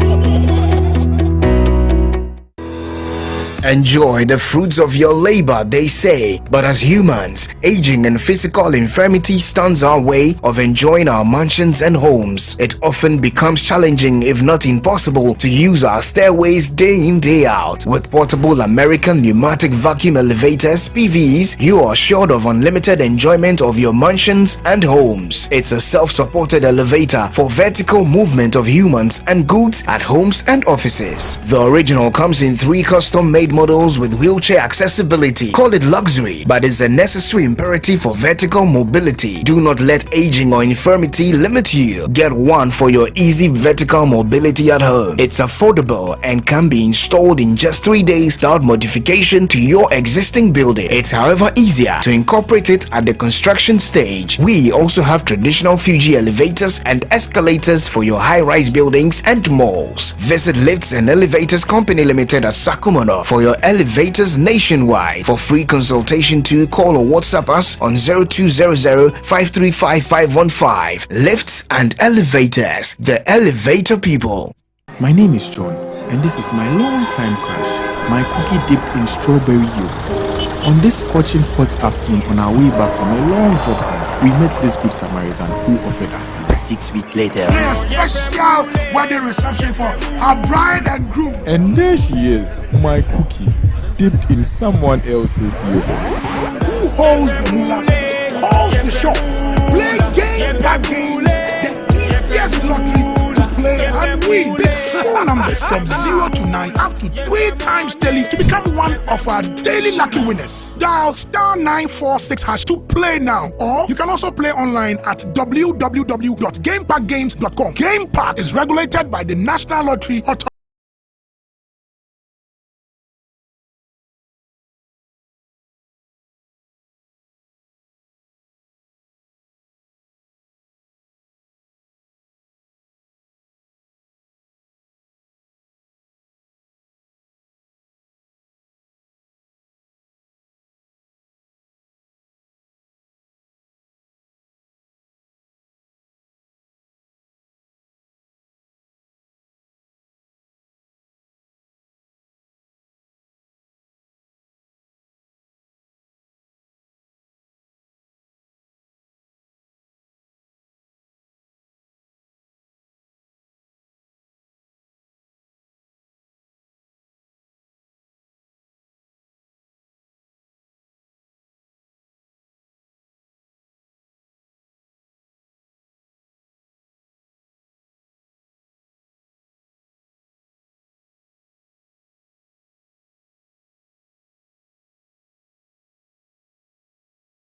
Enjoy the fruits of your labor, they say, but as humans, aging and physical infirmity stands our way of enjoying our mansions and homes. It often becomes challenging, if not impossible, to use our stairways day in, day out. With portable American pneumatic vacuum elevators, PVs, you are assured of unlimited enjoyment of your mansions and homes. It's a self-supported elevator for vertical movement of humans and goods at homes and offices. The original comes in 3 custom-made models with wheelchair accessibility. Call it luxury, but it's a necessary imperative for vertical mobility. Do not let aging or infirmity limit you. Get one for your easy vertical mobility at home. It's affordable and can be installed in just 3 days without modification to your existing building. It's however easier to incorporate it at the construction stage. We also have traditional Fuji elevators and escalators for your high-rise buildings and malls. Visit Lifts and Elevators Company Limited at Sakumono for your elevators nationwide. For free consultation to call or WhatsApp us on 0200-535-515. Lifts and Elevators, the elevator people. My name is John, and this is my long-time crush, my cookie dipped in strawberry yogurt. On this scorching hot afternoon on our way back from a long job hunt, we met this good Samaritan who offered us a 6 weeks later. A special wedding reception for our bride and groom. And there she is, my cookie, dipped in someone else's yogurt. Who holds the moolah, holds the shots. Play game by games, the easiest lottery to play and win. Big phone numbers from 0 to 9 up to 3 times daily to become one of our daily lucky winners. Dial *946# to play now, or you can also play online at www.gamepackgames.com. Game Park is regulated by the National Lottery Authority.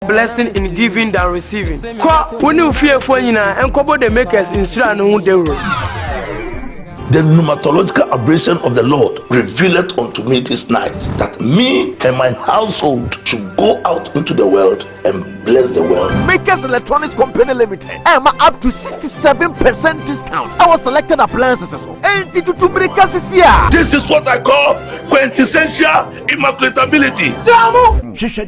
Blessing in giving than receiving. When you fear for you and couple the makers in Sran who they were. The pneumatological abrasion of the Lord revealed unto me this night that me and my household should go out into the world and bless the world. Makers Electronics Company Limited. I'm up to 67% discount. Our selected appliances. This is what I call quintessential immaculatability.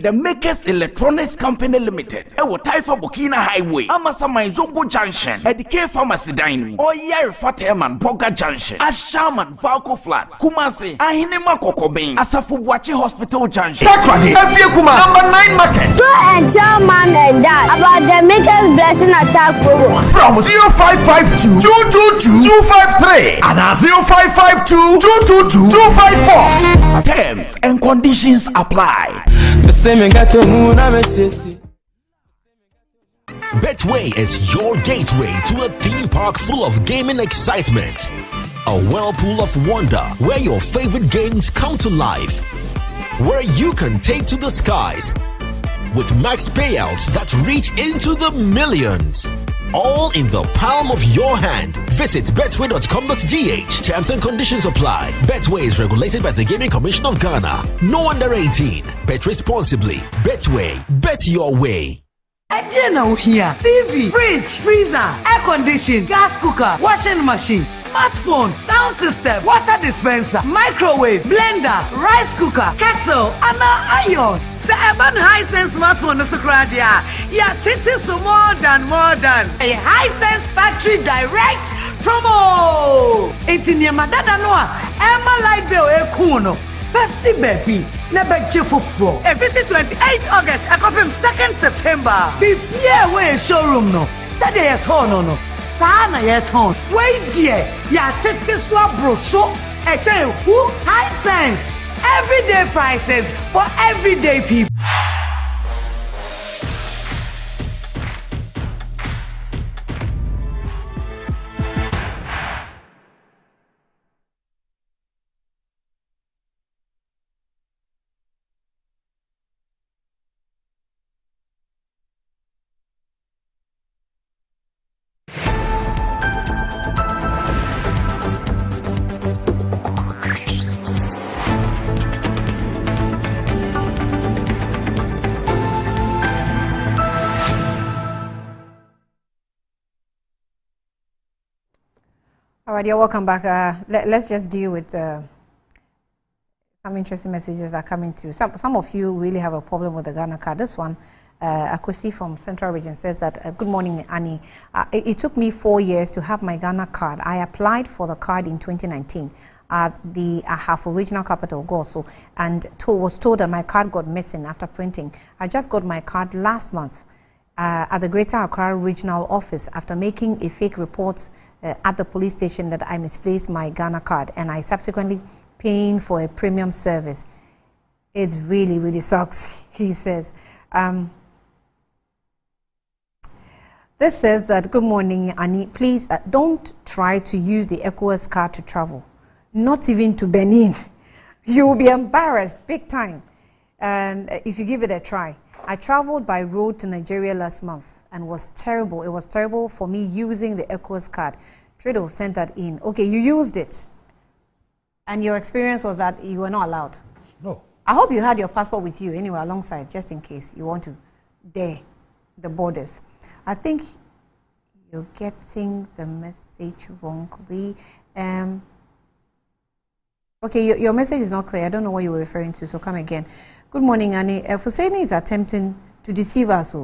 The Makers Electronics Company Limited. Ewo Taifa Burkina Highway. Amasa Zongo Junction. At the K Pharmacy Dining. Or Yer Fateman Boga Junction. Junction, Ashaman Valco Flat, Kumasi, Ahinema Kokoben, Asafubuachi Hospital Junction. Sakradi, Efiekuma, number 9 market. Show and tell mom and dad about the Makers Blessing Attack promo. From 0552 222 253 and 0552 222 254. Terms and conditions apply. Betway is your gateway to a theme park full of gaming excitement. A whirlpool of wonder where your favorite games come to life. Where you can take to the skies with max payouts that reach into the millions. All in the palm of your hand. Visit betway.com.gh. Terms and conditions apply. Betway is regulated by the Gaming Commission of Ghana. No under 18. Bet responsibly. Betway. Bet your way. Now here, TV, fridge, freezer, air condition, gas cooker, washing machine, smartphone, sound system, water dispenser, microwave, blender, rice cooker, kettle, and iron. Seven Hisense smartphone no sukradia. Yeah, titi so more than a Hisense factory direct promo. Enti madada noa, Emma light bill kuno. Fasi baby, never jefofo. Everything 28 August, I copy 2nd September. Be here way showroom no. Saturday at no. Sana yet on. Wait dear, ya titi swap bro so. Who? Hisense. Everyday prices for everyday people. All right, you're welcome back. Let's just deal with some interesting messages that are coming through. Some of you really have a problem with the Ghana card. This one, Akwesi from Central Region says that, good morning, Annie. It took me 4 years to have my Ghana card. I applied for the card in 2019 at the Ahafo Regional Capital, Goso, and was told that my card got missing after printing. I just got my card last month at the Greater Accra Regional Office after making a fake report at the police station that I misplaced my Ghana card, and I subsequently paying for a premium service. It really, really sucks, he says. This says that, good morning, Annie. Please don't try to use the ECOWAS card to travel, not even to Benin. You will be embarrassed big time, and if you give it a try. I traveled by road to Nigeria last month and was terrible. It was terrible for me using the ECOWAS card. Trido sent that in. Okay, you used it. And your experience was that you were not allowed. No. I hope you had your passport with you anyway alongside, just in case you want to dare the borders. I think you're getting the message wrongly. Okay, your message is not clear. I don't know what you were referring to, so come again. Good morning, Annie. Fuseni is attempting to deceive us.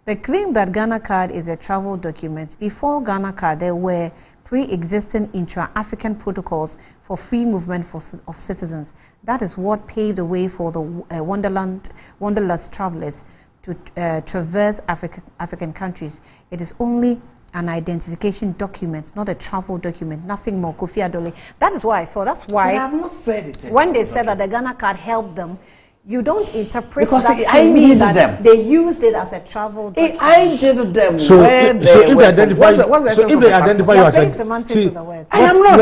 The claim that Ghana card is a travel document. Before Ghana card, there were pre-existing intra-African protocols for free movement of citizens. That is what paved the way for the wanderlust travelers to traverse African countries. It is only an identification document, not a travel document, nothing more. Kofi Adole. That is why I thought, that's why. But I have not said it. When they said that the Ghana card helped them, you don't interpret because that I to mean did that they used it as a travel document. I did them. So if they identify you as a, see, I am not.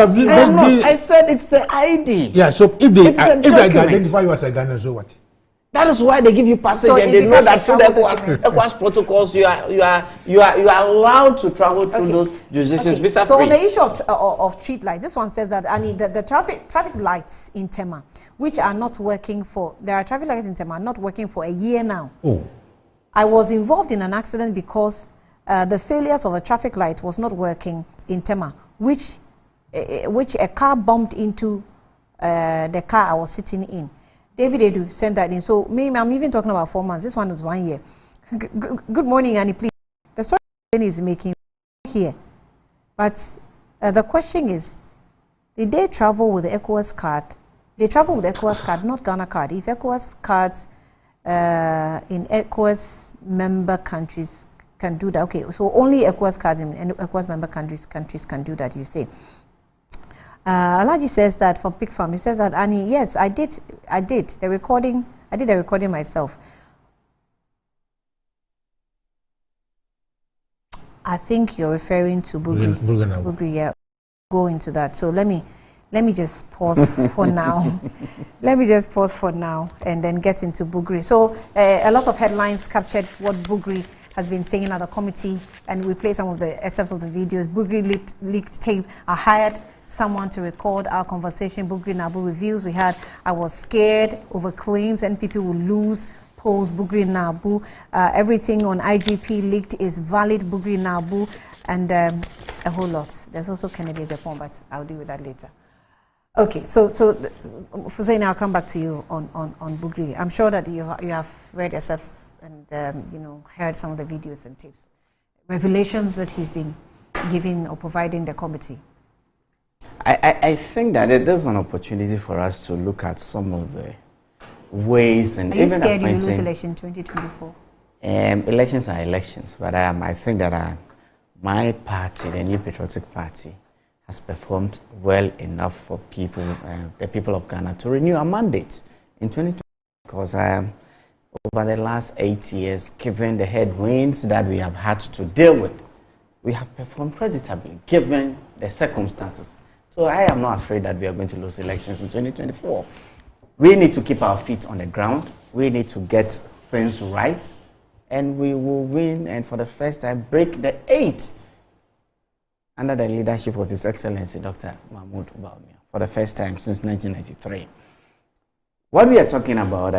I said it's the ID. Yeah. So if they identify you as a Ghanaian, so what? That is why they give you passage, so and they know that through the ECOWAS protocols, you are allowed to travel through those jurisdictions visa free. So on the issue of street lights, this one says that the traffic lights in Tema, which are not working for, there are traffic lights in Tema not working for a year now. Oh. I was involved in an accident because the failures of a traffic light was not working in Tema, which a car bumped into the car I was sitting in. David Edu sent that in. So maybe I'm even talking about 4 months. This one is 1 year. Good morning, Annie, please. The story is making here. But the question is, Did they travel with the ECOWAS card? They travel with the ECOWAS card, not Ghana card. If ECOWAS cards in ECOWAS member countries can do that, okay, so only ECOWAS cards in ECOWAS member countries can do that, you say. Alaji says that from Pig Farm, he says that, Annie, yes, I did the recording myself. I think you're referring to Bugri, yeah. Go into that. So let me just pause for now. Let me just pause for now and then get into Bugri. So a lot of headlines captured what Bugri has been saying at the committee, and we play some of the excerpts of the videos. Bugri leaked tape. I hired someone to record our conversation. Bugri Nabu reviews. We had, I was scared over claims NPP will lose. Polls, Bugri Nabu. Everything on IGP leaked is valid, Bugri Nabu, and a whole lot. There's also Kennedy Japan, but I'll deal with that later. Okay, so Fusaini, I'll come back to you on Bugri. I'm sure that you have read yourselves and heard some of the videos and tapes, revelations that he's been giving or providing the committee. I think that it is an opportunity for us to look at some of the ways and even scared you lose election 2024? Elections are elections, but I think that my party, the New Patriotic Party, has performed well enough for people, the people of Ghana, to renew our mandate in 2020. Because over the last 8 years, given the headwinds that we have had to deal with, we have performed creditably, given the circumstances. So I am not afraid that we are going to lose elections in 2024. We need to keep our feet on the ground. We need to get things right, and we will win, and for the first time break the 8 under the leadership of His Excellency Dr. Mahmoud Bawumia for the first time since 1993. What we are talking about,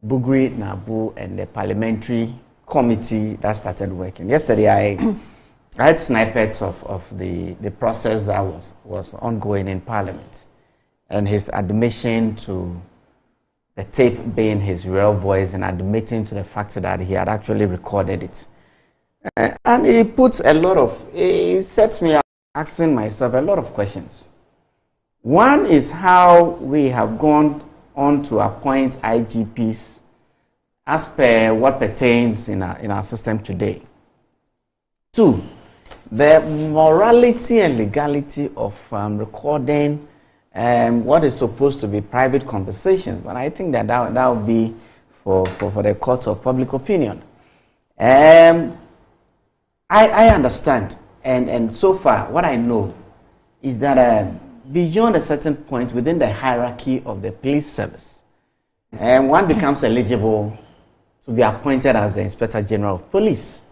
Bugri Nabu and the parliamentary committee that started working. Yesterday, I had snippets of the process that was ongoing in Parliament, and his admission to the tape being his real voice and admitting to the fact that he had actually recorded it. And he puts he sets me up asking myself a lot of questions. One is how we have gone on to appoint IGPs as per what pertains in our system today. 2, the morality and legality of recording what is supposed to be private conversations, but I think that would be for the court of public opinion. I understand, and so far what I know is that beyond a certain point within the hierarchy of the police service, one becomes eligible to be appointed as the Inspector General of Police.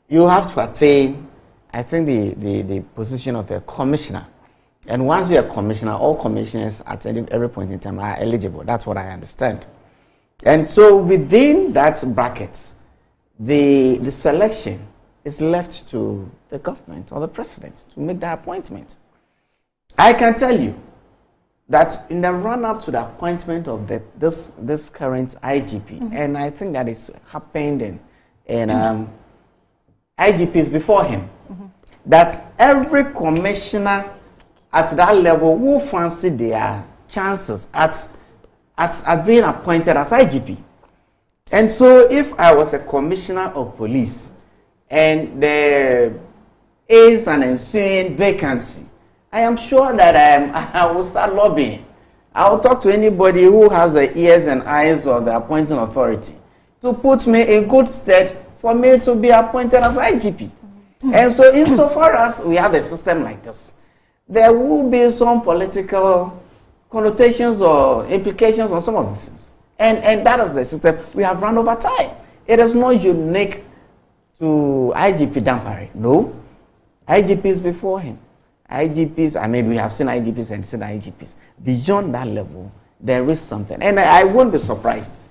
You have to attain, I think, the position of a commissioner. And once you're a commissioner, all commissioners at every point in time are eligible. That's what I understand. And so within that bracket, the selection is left to the government or the president to make that appointment. I can tell you that in the run-up to the appointment of this current IGP, and I think that is happened in IGPs before him, that every commissioner at that level will fancy their chances at being appointed as IGP. And so if I was a commissioner of police and there is an ensuing vacancy, I am sure that I will start lobbying. I will talk to anybody who has the ears and eyes of the appointing authority to put me in good stead for me to be appointed as IGP. And so insofar as we have a system like this, there will be some political connotations or implications on some of these things. And that is the system we have run over time. It is not unique to IGP Dampare. No. IGPs before him. IGPs, I mean, we have seen IGPs and seen IGPs. Beyond that level, there is something. And I won't be surprised.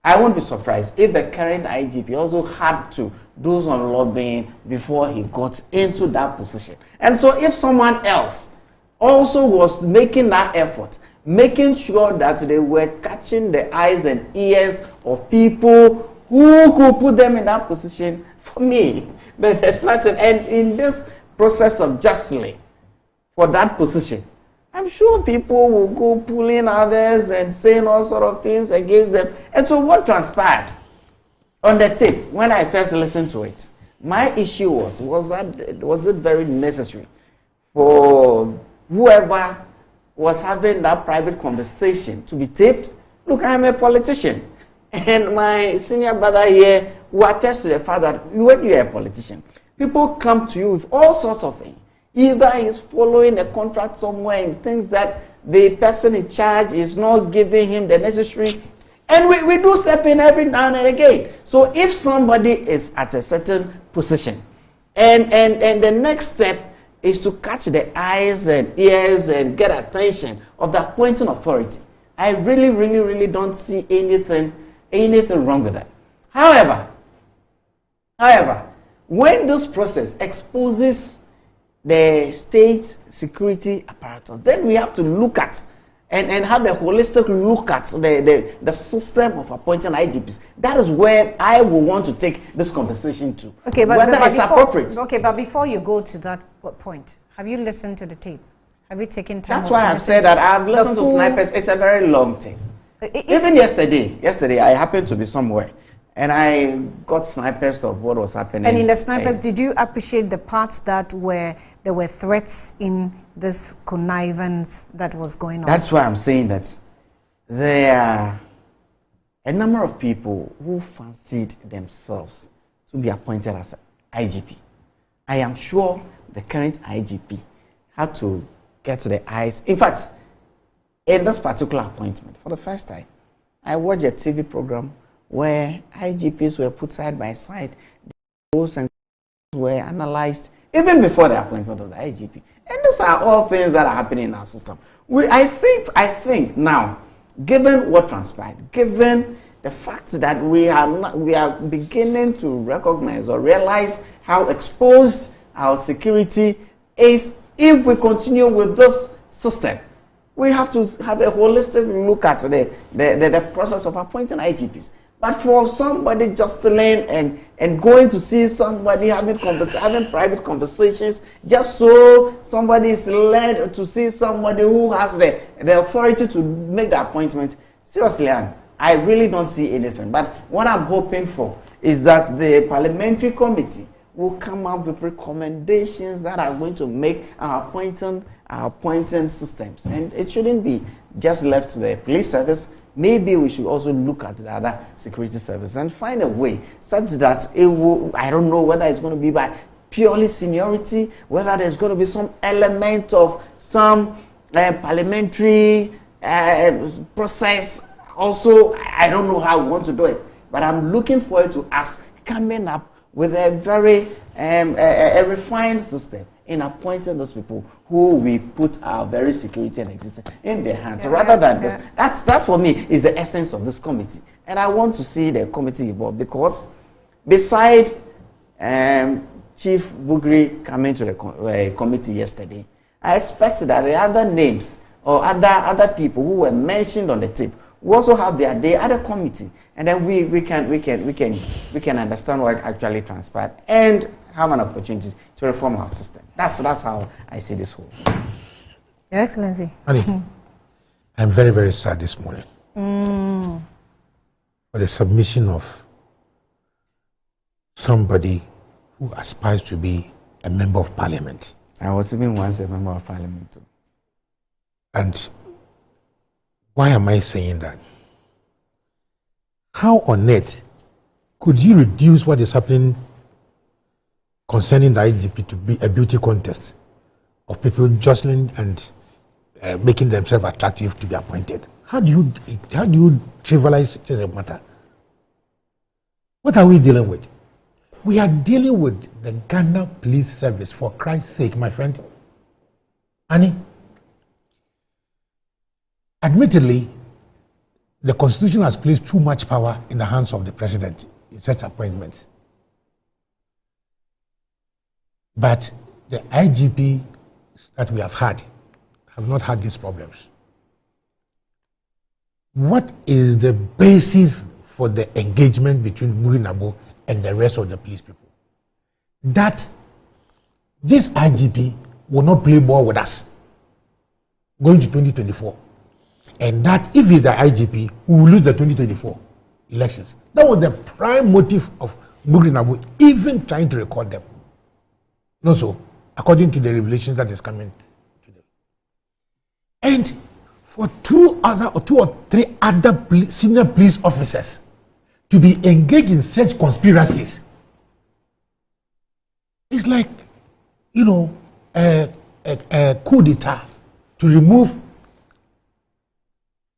I won't be surprised if the current IGP also had to do some lobbying before he got into that position. And so if someone else also was making that effort, making sure that they were catching the eyes and ears of people who could put them in that position, for me, there's nothing. And in this process of justly, for that position, I'm sure people will go pulling others and saying all sort of things against them. And so what transpired on the tape, when I first listened to it, my issue was it very necessary for whoever was having that private conversation to be taped? Look, I'm a politician. And my senior brother here will attest to the fact that when you're a politician, people come to you with all sorts of things. Either he's following a contract somewhere and thinks that the person in charge is not giving him the necessary. And we do step in every now and again. So if somebody is at a certain position and the next step is to catch the eyes and ears and get attention of the appointing authority, I really don't see anything wrong with that. However, when this process exposes the state security apparatus, then we have to look at and have a holistic look at the system of appointing IGPs. That is where I will want to take this conversation to. Okay, but whether it's before, appropriate. Okay, but before you go to that point, have you listened to the tape? Have you taken time? That's why I've said that I've listened to snipers. It's a very long tape. Even yesterday, I happened to be somewhere. And I got snipers of what was happening. And in the snipers, did you appreciate the parts that there were threats in this connivance that was going on? That's why I'm saying that there are a number of people who fancied themselves to be appointed as IGP. I am sure the current IGP had to get to the eyes. In fact, in this particular appointment, for the first time, I watched a TV program where IGPs were put side by side, the rules and were analyzed even before the appointment of the IGP. And these are all things that are happening in our system. I think now, given what transpired, given the fact that we are beginning to recognize or realize how exposed our security is, if we continue with this system, we have to have a holistic look at the process of appointing IGPs. But for somebody just delaying and going to see somebody having private conversations, just so somebody is led to see somebody who has the authority to make the appointment, seriously, I really don't see anything. But what I'm hoping for is that the parliamentary committee will come up with recommendations that are going to make our appointing systems. And it shouldn't be just left to the police service. Maybe we should also look at the other security service and find a way such that it will, I don't know whether it's going to be by purely seniority, whether there's going to be some element of some parliamentary process. Also, I don't know how we want to do it, but I'm looking forward to us coming up with a very a refined system in appointing those people who we put our very security and existence in their hands, rather than this. That for me is the essence of this committee. And I want to see the committee evolve, because beside Chief Bugri coming to the committee yesterday, I expect that the other names or other people who were mentioned on the tape will also have their day at the committee, and then we can understand what actually transpired and have an opportunity to reform our system. That's how I see this whole. Your Excellency. Honey, I'm very, very sad this morning for the submission of somebody who aspires to be a member of parliament. I was even once a member of parliament too. And why am I saying that? How on earth could you reduce what is happening concerning the IGP to be a beauty contest of people jostling and making themselves attractive to be appointed? How do you trivialize such a matter? What are we dealing with? We are dealing with the Ghana Police Service, for Christ's sake, my friend. Annie, admittedly, the Constitution has placed too much power in the hands of the President in such appointments. But the IGP that we have not had these problems. What is the basis for the engagement between Murinabo and the rest of the police people? That this IGP will not play ball with us going to 2024. And that if he's the IGP, we will lose the 2024 elections. That was the prime motive of Bugrinabu even trying to record them. Not so, according to the revelations that is coming to them. And for two or three other senior police officers to be engaged in such conspiracies, it's like, a coup d'etat to remove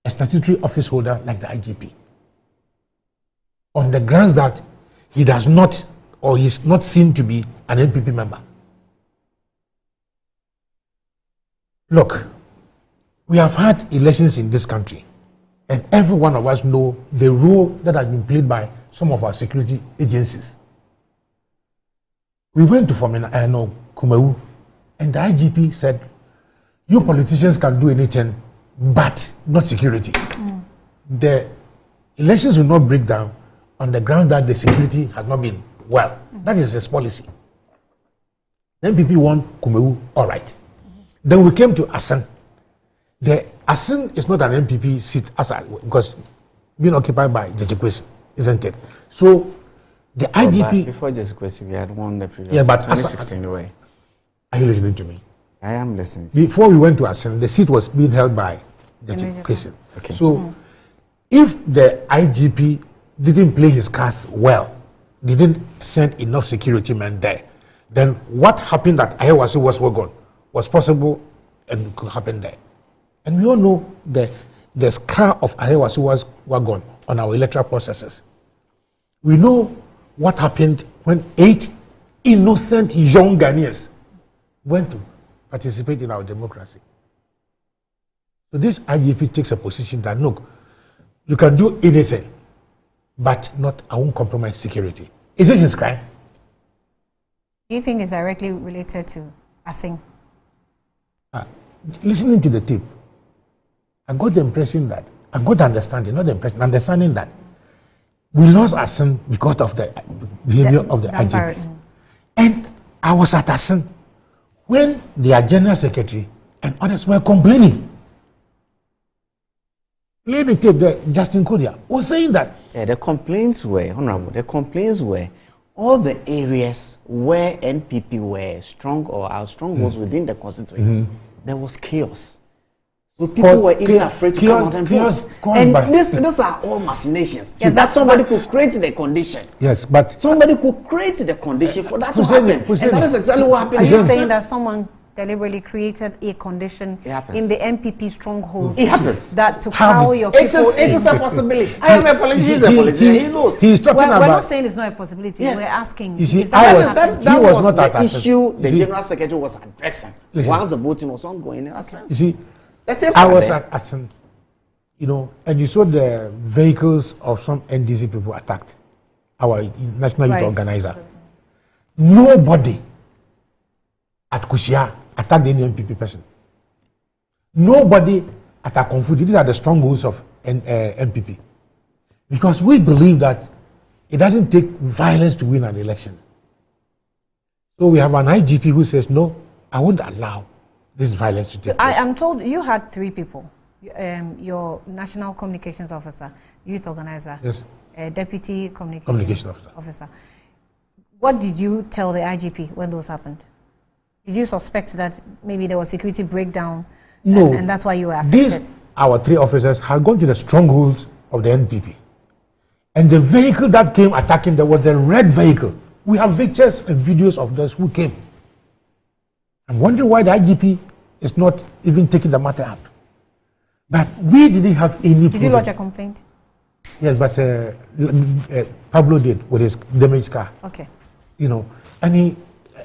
a statutory office holder like the IGP on the grounds that he does not, or he's not seen to be an NPP member. Look, we have had elections in this country, and every one of us know the role that has been played by some of our security agencies. We went to Kumewu, and the IGP said, you politicians can do anything, but not security. The elections will not break down on the ground that the security has not been well. That is his policy. The NPP won Kumewu, all right. Then we came to Asen. The Asen is not an NPP seat because being occupied by Jejikwesi, isn't it? So the IGP... Before Jejikwesi, we had won the previous 2016 way. Are you listening to me? I am listening. Before we went to Asen, the seat was being held by Jejikwesi. Okay. So if the IGP didn't play his cards well, didn't send enough security men there, then what happened at Ayewasi was Wagon was possible and could happen there. And we all know the scar of Ayewasi was Wagon on our electoral processes. We know what happened when 8 innocent young Ghanaians went to participate in our democracy. So this IGP takes a position that, look, you can do anything, but I won't compromise security. Is this his crime? Do you think it's directly related to Asing? Listening to the tape, I got the impression that, I got the understanding, not the impression, understanding that we lost Asing because of the behavior of the IGP. And I was at Asing when their general secretary and others were complaining. Let me take Justin Kodia was saying that. Yeah, the complaints were, Honorable, all the areas where NPP were strong or our strongholds within the constituency, there was chaos. So people were even afraid to come out and vote. And these are all machinations. Yeah, that somebody could create the condition. Yes, but somebody could create the condition for that to happen. And that is exactly what happened. Are you saying that someone deliberately created a condition in the NPP stronghold? It happens. That to cow your people. It is a possibility. I am a politician. He's a politician. He knows. He's talking about. We're not saying it's not a possibility. Yes. We're asking. You see, that was not the issue the general secretary was addressing while the voting was ongoing. You see, I was at Asen, and you saw the vehicles of some NDC people attacked our national youth organizer. Nobody at Kushia attacked any NPP person. Nobody attacked Konfudi. These are the strongholds of NPP. Because we believe that it doesn't take violence to win an election. So we have an IGP who says, no, I won't allow this violence to take place. I am told you had 3 people. Your national communications officer, youth organizer, yes, deputy communication officer. What did you tell the IGP when those happened? Did you suspect that maybe there was security breakdown? No. And that's why you were affected? Our 3 officers had gone to the strongholds of the NPP. And the vehicle that came attacking them was the red vehicle. We have pictures and videos of those who came. I'm wondering why the IGP is not even taking the matter up. But we didn't have any. Did you lodge a complaint? Yes, but Pablo did with his damaged car. Okay. And he,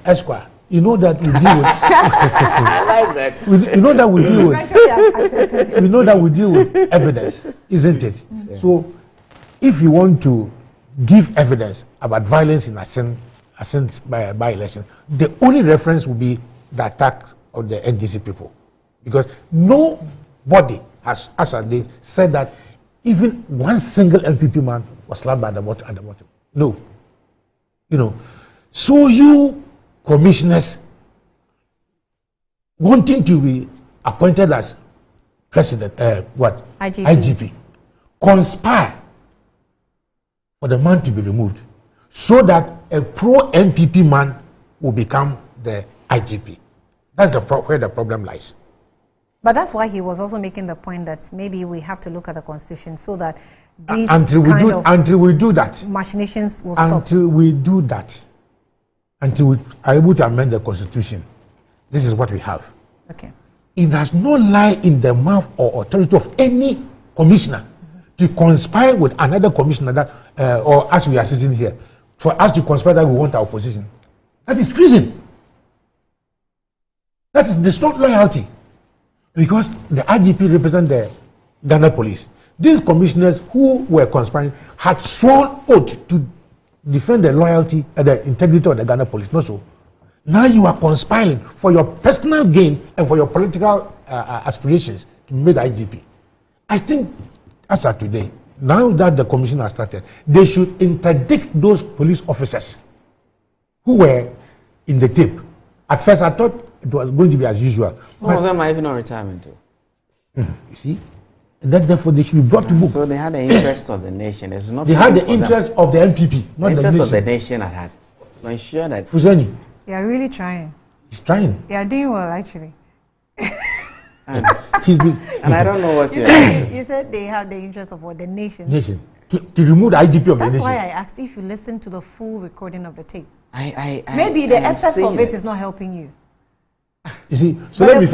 Esquire, you know that we deal with. I like that. You know that we deal with. We know that we deal with evidence, isn't it? Yeah. So, if you want to give evidence about violence in Asen by election, the only reference will be the attack of the NDC people, because nobody has, as they said that even one single NPP man was slapped at the bottom. No, So you commissioners wanting to be appointed as president, IGP, conspire for the man to be removed so that a pro-NPP man will become the IGP. That's where the problem lies. But that's why he was also making the point that maybe we have to look at the constitution so that these until we do that, machinations will stop. Until we do that, until we are able to amend the constitution, this is what we have. Okay. It does not lie in the mouth or authority of any commissioner to conspire with another commissioner that, or as we are sitting here, for us to conspire that we want our position. That is treason. That is distort loyalty. Because the IGP represent the Ghana police. These commissioners who were conspiring had sworn oath to defend the loyalty and the integrity of the Ghana police. Not so. Now you are conspiring for your personal gain and for your political aspirations to make the IGP. I think, as of today, now that the commission has started, they should interdict those police officers who were in the tape. At first, I thought it was going to be as usual. Some of them are even on retirement too. You see? And that therefore they should be brought to book. So they had the interest of the nation. It's not they had the interest of the MPP, not the interest nation. of the nation at heart. To ensure that Fuseni. They are really trying. He's trying. They are doing well, actually. And I don't know what you said they have the interest of what? The nation. Nation. To remove the IGP of the nation. That's why I asked if you listen to the full recording of the tape. Maybe the essence of it is not helping you. You see, so I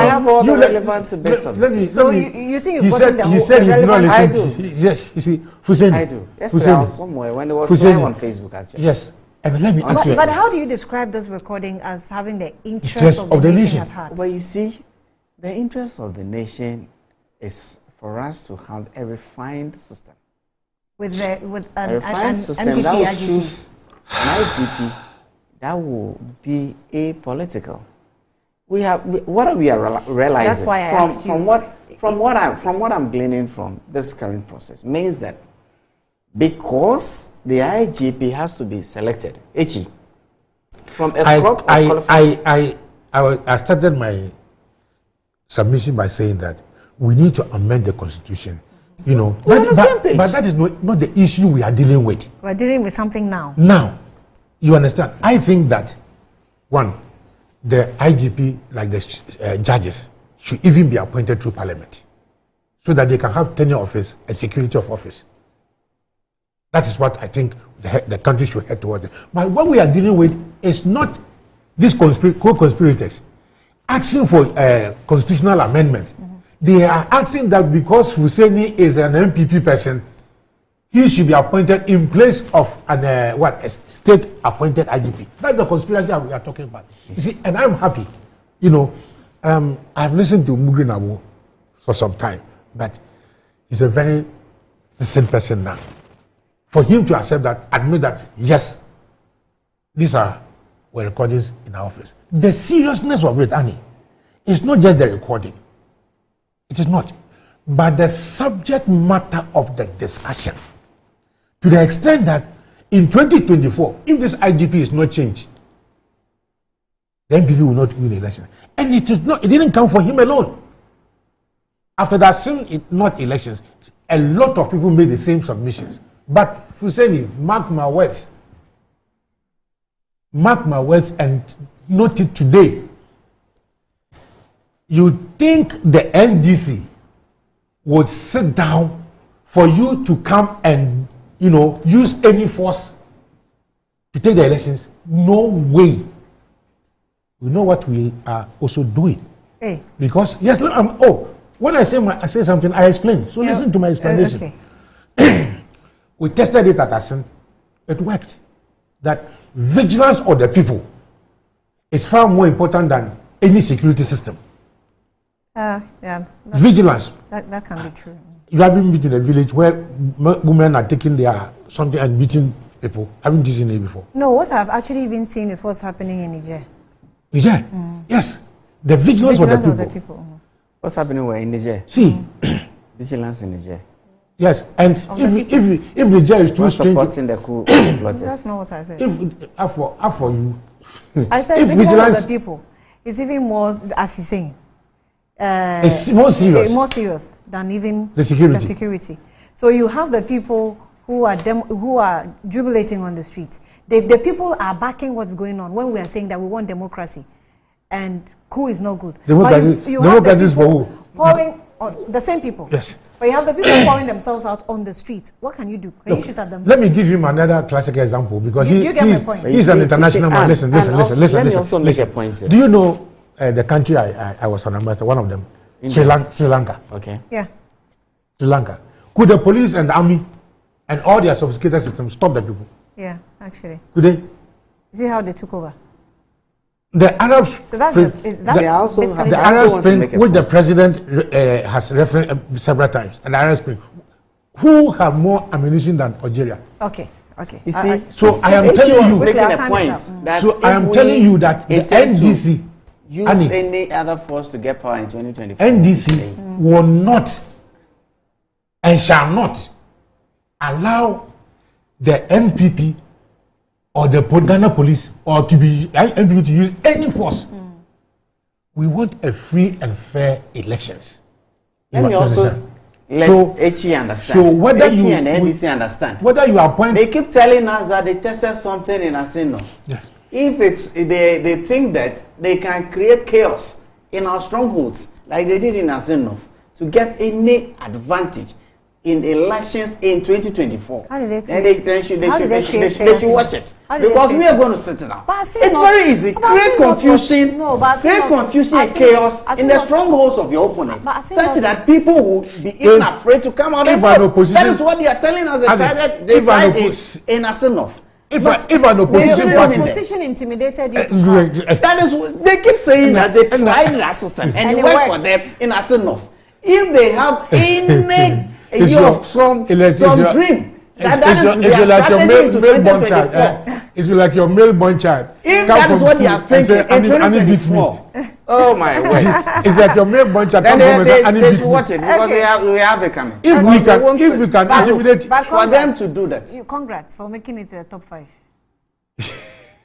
have all the relevant bits of it. So you think you've gotten the he said he did not listen. I do. Yes, you see, Fuseni. I do. Yesterday I was somewhere when it was live on Facebook actually. Yes. And let me ask you. But how do you describe this recording as having the interest of the nation at heart? But you see, the interest of the nation is for us to have a refined system. With a refined system that will choose an IGP that will be apolitical. What we are realizing. That's why I asked you. From what I'm gleaning from this current process means that because the IGP has to be selected, from a crop of qualified. I started my submission by saying that we need to amend the constitution. You know, but that is not the issue we are dealing with. We're dealing with something now. Now, you understand? I think that one, the IGP, like the judges, should even be appointed through Parliament, so that they can have tenure of office and security of office. That is what I think the country should head towards. But what we are dealing with is not these co-conspirators asking for a constitutional amendment. They are asking that because Fuseni is an MPP person, he should be appointed in place of a state-appointed IGP. That's the conspiracy we are talking about. You see, and I'm happy. You know, I've listened to Mugri Nabu for some time, but he's a very decent person now. For him to accept that, admit that, yes, these were recordings in our office. The seriousness of it, Annie, is not just the recording. It is not. But the subject matter of the discussion. To the extent that in 2024, if this IGP is not changed, the MPP will not win the election. And it didn't come for him alone. After that, since it not elections, a lot of people made the same submissions. But Fuseni, mark my words and note it today. You think the NDC would sit down for you to come and, use any force to take the elections? No way. We know what we are also doing. Hey. Because, yes, when I say something, I explain. So listen to my explanation. Okay. We tested it at Asin. It worked. That vigilance of the people is far more important than any security system. Vigilance. That can be true. You haven't been in a village where women are taking their something and beating people. Haven't you seen it before? No, what I've actually been seeing is what's happening in Niger. Niger? Yes. The vigilance of the people. What's happening where in Niger? See. Vigilance in Niger. Yes, and if Niger is too strange, supporting the coup plotters. That's not what I said. For you, I said vigilance of the people. It's even more, as he's saying. It's more serious. More serious than even the security. The security. So you have the people who are jubilating on the street. The people are backing what's going on when we are saying that we want democracy, and coup is no good. Democracy is for who? Pouring on the same people. Yes. But you have the people pouring themselves out on the street. What can you do? Can you shoot at them? Let me give him another classic example because you get my point. He's an international man. Listen. Let me also make a point here. Do you know the country I was an ambassador? One of them, Sri Lanka. Okay. Yeah. Sri Lanka. Could the police and the army and all their sophisticated systems stop the people? Yeah, actually. Could they? See how they took over. The Arab Spring, the Arab Spring, which the president has referenced several times, and the Arab Spring, who have more ammunition than Algeria? Okay. You see, so I am telling you, making a point that so I am telling you that the NDC use any other force to get power in 2024. NDC will not and shall not allow the MPP or the Ghana police or to be MPP to use any force. We want a free and fair elections. Let me also let HE understand. So whether HE and NDC understand. Whether you appoint, they keep telling us that they tested something in Asino. Yeah. If they think that they can create chaos in our strongholds like they did in Asino to get any advantage in elections in 2024, then they should watch it. Because we are going to sit down. It's very easy. Create confusion, and chaos in the strongholds of your opponent, such that people will be even afraid to come out and vote. That is what they are telling us. They tried it in Asinov. If an opposition party, opposition intimidated you. That is, they keep saying that they tried last system and it worked for them in Asinov. If they have any some dream it's like your male-born child. It's like your male-born child. If that is what they are thinking in 2024, oh my word! It's like your male-born child. Then they should watch it because we have it coming. If we can intimidate, for them to do that. Congrats for making it to the top 5.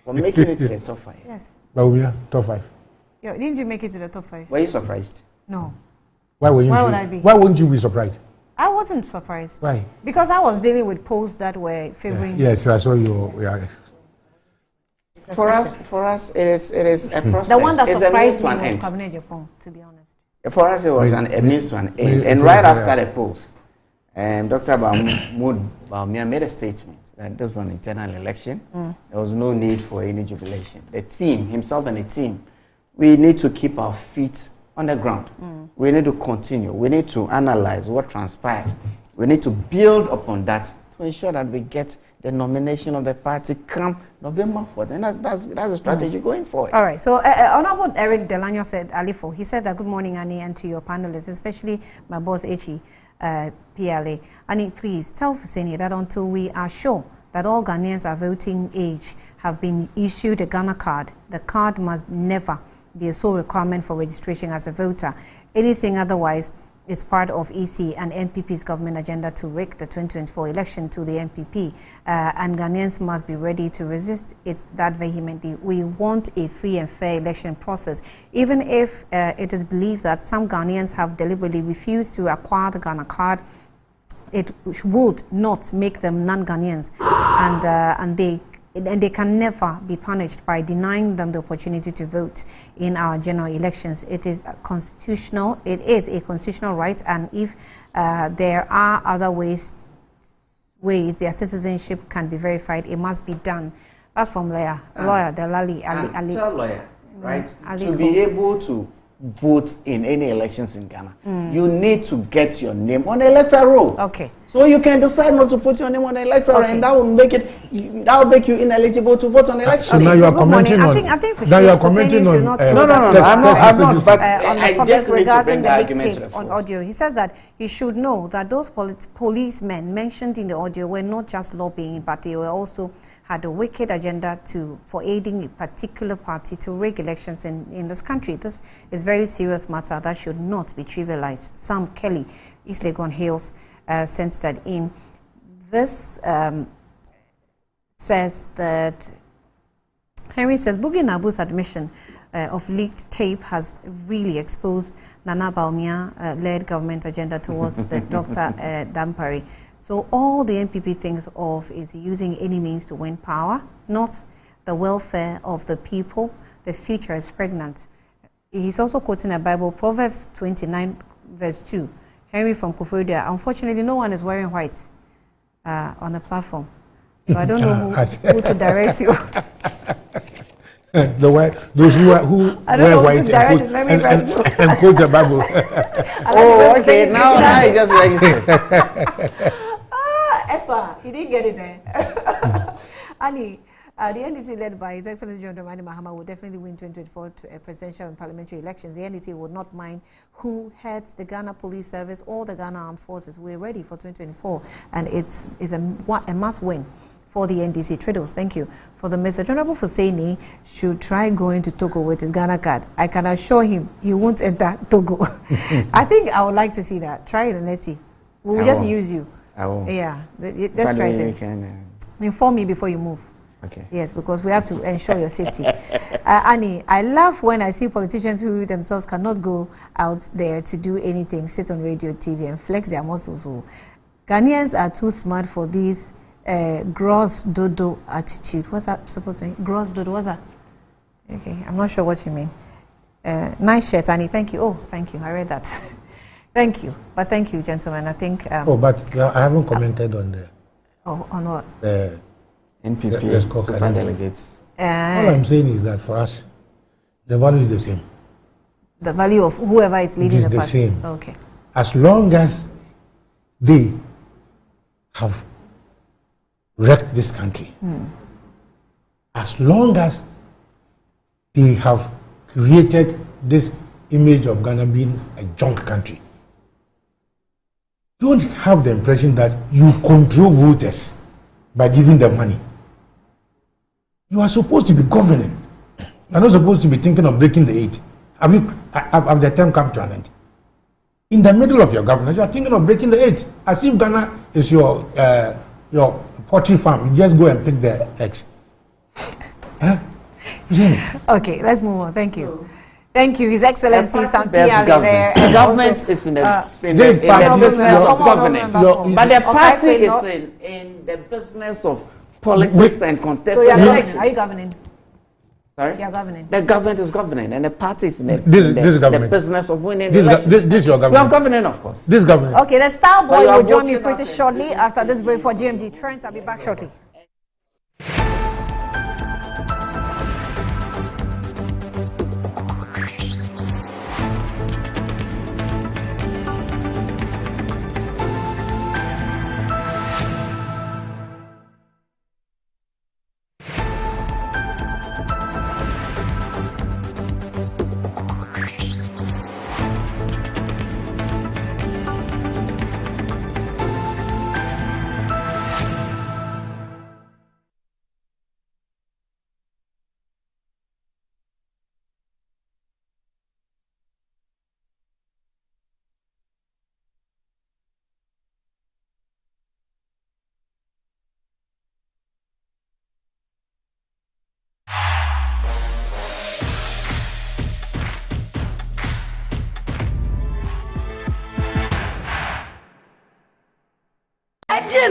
For making it to the top 5. Yes. But we are top 5. Yeah, didn't you make it to the top 5? Were you surprised? No. Why would I be? Why wouldn't you be surprised? I wasn't surprised. Why? Because I was dealing with polls that were favoring. Yes, I saw you. Yeah. For us, it is a process. The one that surprised me was Cabinet Japan, to be honest. For us, it was a mixed one. And right after the polls, Dr. Baumia made a statement that this is an internal election. There was no need for any jubilation. The team, himself and the team, we need to keep our feet on the ground. We need to continue. We need to analyze what transpired. We need to build upon that to ensure that we get the nomination of the party come November 4th. And that's a strategy going forward. All right. So Honorable Eric Delano said, Alifo, he said that good morning, Annie, and to your panelists, especially my boss, HE, PLA. Annie, please tell Fuseni that until we are sure that all Ghanaians are voting age have been issued a Ghana card, the card must never be a sole requirement for registration as a voter. Anything otherwise is part of EC and NPP's government agenda to rig the 2024 election to the NPP, and Ghanaians must be ready to resist it that vehemently. We want a free and fair election process, even if it is believed that some Ghanaians have deliberately refused to acquire the Ghana card. It would not make them non-Ghanaians, and they can never be punished by denying them the opportunity to vote in our general elections. It is constitutional. It is a constitutional right, and if there are other ways their citizenship can be verified, it must be done. That's from lawyer Delali Ali. Tell lawyer, right? To be able to vote in any elections in Ghana, you need to get your name on the electoral roll. Okay. So you can decide not to put your name on the electoral, and that will make you ineligible to vote on the election. So now you are commenting on. I think now you are commenting on. No, I'm not. But I just need to bring the leak argument to the tape floor. on audio. He says that he should know that those policemen mentioned in the audio were not just lobbying, but they were also had a wicked agenda for aiding a particular party to rig elections in this country. This is very serious matter that should not be trivialized. Sam Kelly, East Legon Hills, sent that in. This says that Henry says Bugi Nabu's admission of leaked tape has really exposed Nana Baumia led government agenda towards the Dr. Dampari. So all the NPP thinks of is using any means to win power, not the welfare of the people. The future is pregnant. He's also quoting a Bible, Proverbs 29 verse 2. Henry from Koforidua. Unfortunately, no one is wearing white on the platform. So I don't know who to direct you. Those who wear white and quote the Bible. Oh, okay. Now it just registers. Espa, you didn't get it there. Ali, the NDC led by His Excellency John Dramani Mahama will definitely win 2024 presidential and parliamentary elections. The NDC would not mind who heads the Ghana Police Service or the Ghana Armed Forces. We're ready for 2024, and it's a must win for the NDC. Triddles, thank you for the message. Honorable Hussaini should try going to Togo with his Ghana card. I can assure him he won't enter Togo. I think I would like to see that. Try it and let's see. We'll just use you. I will. Yeah, let's try it. Inform me before you move. Okay. Yes, because we have to ensure your safety. Annie, I love when I see politicians who themselves cannot go out there to do anything, sit on radio, TV, and flex their muscles. So, Ghanaians are too smart for these gross dodo attitude. What's that supposed to mean? Gross dodo, what's that? Okay, I'm not sure what you mean. Nice shirt, Annie. Thank you. Oh, thank you. I read that. Thank you. But thank you, gentlemen. I think... but I haven't commented on the... on what? NPP, super delegates. All I'm saying is that for us, the value is the same. The value of whoever is leading the party? It is the same. Okay. As long as they have wrecked this country, as long as they have created this image of Ghana being a junk country, don't have the impression that you control voters by giving them money. You are supposed to be governing. You are not supposed to be thinking of breaking the 8. Have the term come to an end? In the middle of your governance, you are thinking of breaking the 8, as if Ghana is your poultry farm. You just go and pick the eggs. Okay, let's move on. Thank you. Thank you, His Excellency Sampiale there. The government is in the business of governing, but the party is in the business of politics and contesting elections. Are you governing? Sorry? You are governing. The government is governing, and the party is in the business of winning elections. This your government. We are governing, of course. This government. Okay, the Star Boy will join me pretty shortly after this break for GMG Trent. I'll be back shortly.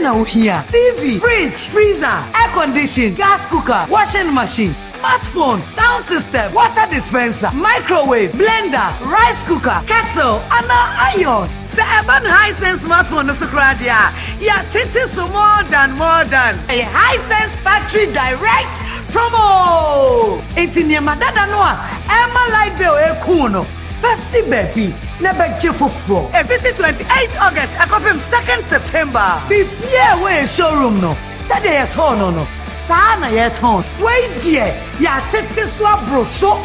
Now here, TV, fridge, freezer, air condition, gas cooker, washing machine, smartphone, sound system, water dispenser, microwave, blender, rice cooker, kettle, and iron. Seven Hisense smartphone no sukradia. Yeah, titis more than a Hisense factory direct promo. Etinia madada noa, Emma light bill kuno. Fasi baby, never jefofro. Everything 28 August, I copy 2nd September. Be way showroom no. Saturday at no. Sana yet on. Wait dear, ya tetiswa broso.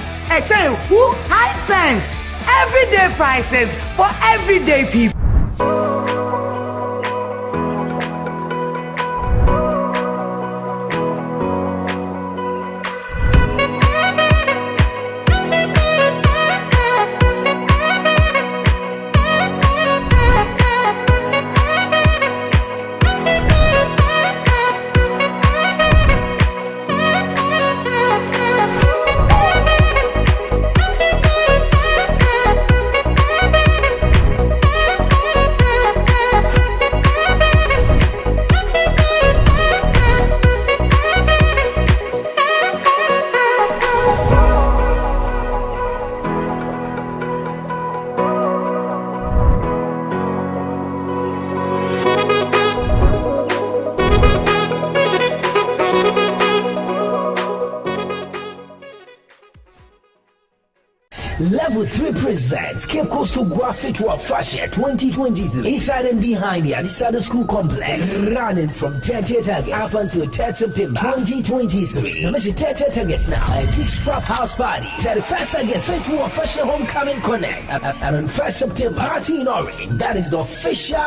Who? Hisense. Everyday prices for everyday people. Level 3 presents Cape Coastal Graphic Fashion 2023. Inside and behind the Adisado School Complex. Running from 30th August up until 10th September 2023. Now, Mr. 30th August now. A big strap house party. 31st August, Virtual Fashion Homecoming Connect. And on 1st September, Party in Orange. That is the official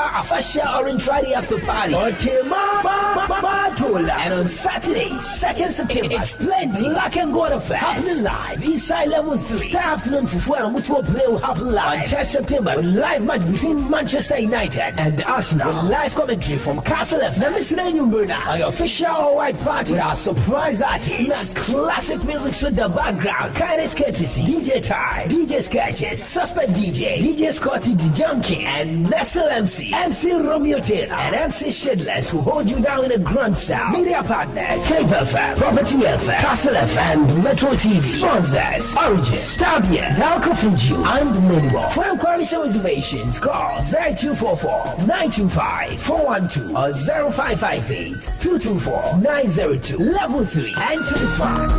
Orange Friday after party. Until Matola. And on Saturday, 2nd September, it's plenty. Black and Gold Affair. Happening live. Inside Level 3. Star afternoon for Fuera Mutual Play will happen live. On 10th September, with live match between Manchester United and Arsenal. With live commentary from Castle F. Now, Mr. Daniel Bruner. Our official all-white party with our surprise artists. Now, classic music with the background. Kindness courtesy. DJ Ty. DJ Sketches. Suspect DJ. DJ Scotty the Junkie. And Nestle MC. MC Romeo Taylor. And MC Shidless who hold you down in a grand style. Media partners. Cape FM. Property FM. Castle FM. And Metro TV. Sponsors. Origin. Stabia. Nalco Fuji. And many more. For inquiries and reservations, call 0244-925-412 or 0558-224-902. Level 3. Enter the fun.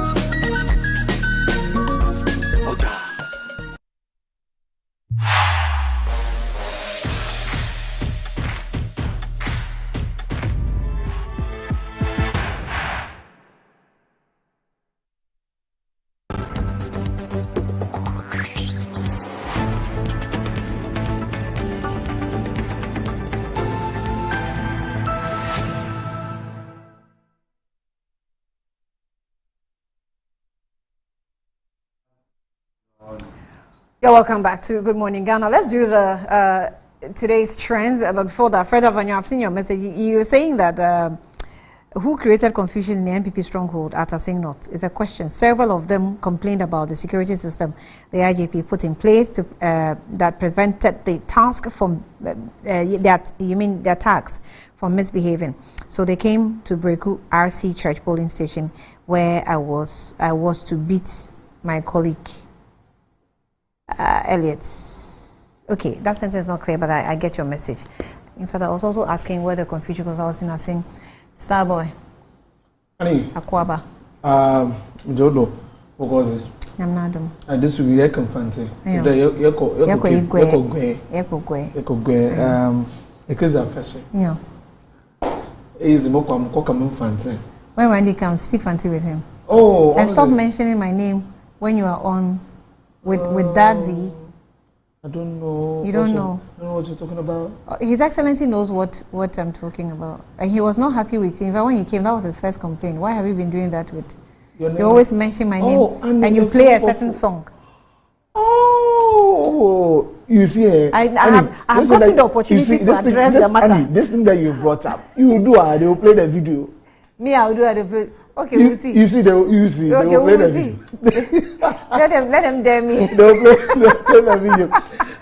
You're welcome back to Good Morning Ghana. Let's do the today's trends. But before that, Fred Avanyo, I've seen your message. You're saying that who created confusion in the NPP stronghold at Asing North is a question. Several of them complained about the security system the IGP put in place to that prevented the task from the attacks from misbehaving. So they came to Breku RC Church polling station where I was to beat my colleague. Elliot. Okay, that sentence is not clear, but I get your message. In fact, I was also asking where the confusion was. I was in asking, Starboy. Honey. Akwaba. Don't know. What was it? I'm not done. This will be a confante. Because I'm fashion. Yeah. Is the book I'm cooking fancy. When Randy comes, speak fancy with him. Oh, and stop mentioning my name when you are on. With Dadzi. I don't know. You don't know? I don't know what you're talking about. His Excellency knows what I'm talking about. And he was not happy with you. In fact, when he came, that was his first complaint. Why have you been doing that with? You always mention my name and you play a certain song. Oh, you see, I have gotten the opportunity to address the matter. This thing that you brought up, you do they will play the video. Me, I will do it. Okay, we'll see. You see, they will play the video. let them dare me. They'll play the video.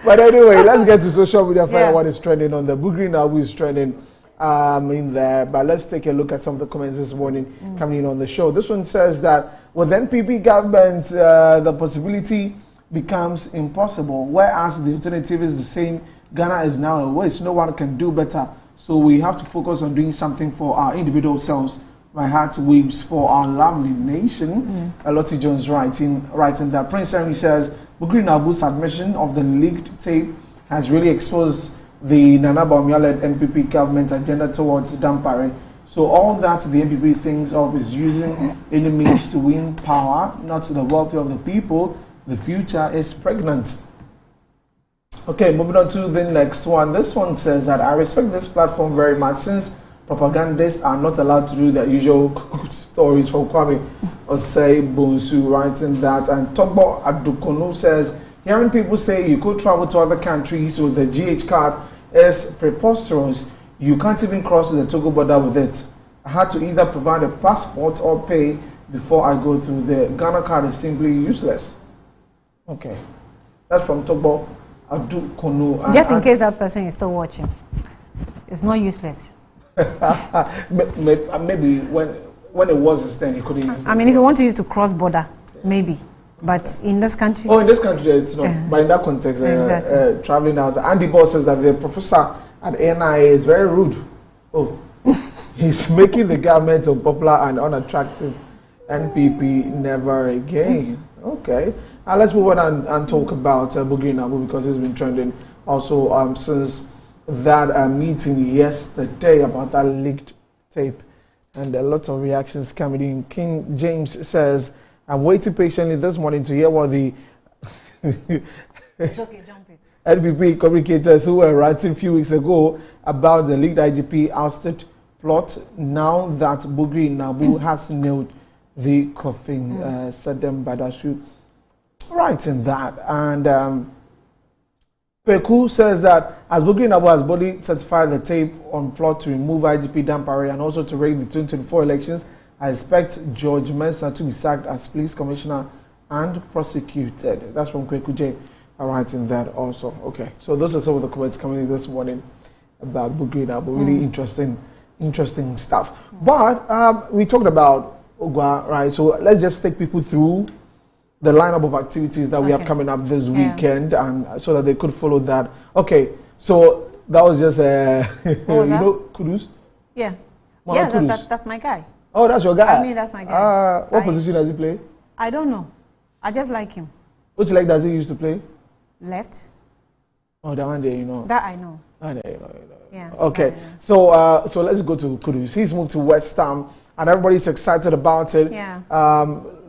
But anyway, let's get to social media. Find out what is trending on the Bugri now. Who is trending in there? But let's take a look at some of the comments this morning coming in on the show. This one says that with NPP government, the possibility becomes impossible, whereas the alternative is the same. Ghana is now a waste. No one can do better. So we have to focus on doing something for our individual selves. My heart weeps for our lovely nation. Lottie Jones writing that. Prince Henry says, Bugri Nabu's admission of the leaked tape has really exposed the Nana Bawumia-led NPP government agenda towards dampering. So all that the NPP thinks of is using any means to win power, not the welfare of the people. The future is pregnant. Okay, moving on to the next one. This one says that I respect this platform very much since propagandists are not allowed to do their usual stories from Kwame Osei Bonsu writing that. And Togbo Adukono says, hearing people say you could travel to other countries with the GH card is preposterous. You can't even cross the Togo border with it. I had to either provide a passport or pay before I go through. The Ghana card is simply useless. Okay. That's from Togbo Adukono. Just in case that person is still watching. It's not useless. Maybe when it was his turn, he couldn't use it. I mean, if you want to use to cross border, maybe. But in this country... Oh, in this country, it's not. But in that context, exactly. Traveling as Andy Ball says that the professor at NIA is very rude. Oh, he's making the government unpopular and unattractive. NPP never again. Okay. Let's move on and talk about Bugri Nabu, because it's been trending also since that meeting yesterday about that leaked tape, and a lot of reactions coming in. King James says, I'm waiting patiently this morning to hear what the It's okay, jump it. NPP communicators who were writing a few weeks ago about the leaked IGP ousted plot, now that Bugri Nabu has nailed the coffin, said them Badashu writing that. And Peku says that as Bugri Nabu has boldly certified the tape on plot to remove IGP Dampare and also to rig the 2024 elections, I expect George Mensah to be sacked as police commissioner and prosecuted. That's from Kweku J. Writing that also. Okay, so those are some of the comments coming in this morning about Bugri Nabu. Really interesting stuff. But we talked about Ogwa, right? So let's just take people through the lineup of activities that we have coming up this weekend, and so that they could follow that. Okay, so that was just you know Kudus? Yeah. Kudus. That's my guy. Oh, that's your guy? I mean, that's my guy. What position does he play? I don't know. I just like him. Which leg does he used to play? Left. Oh, that one there, you know. That I know. Yeah. Okay, so so let's go to Kudus. He's moved to West Ham, and everybody's excited about it. Yeah.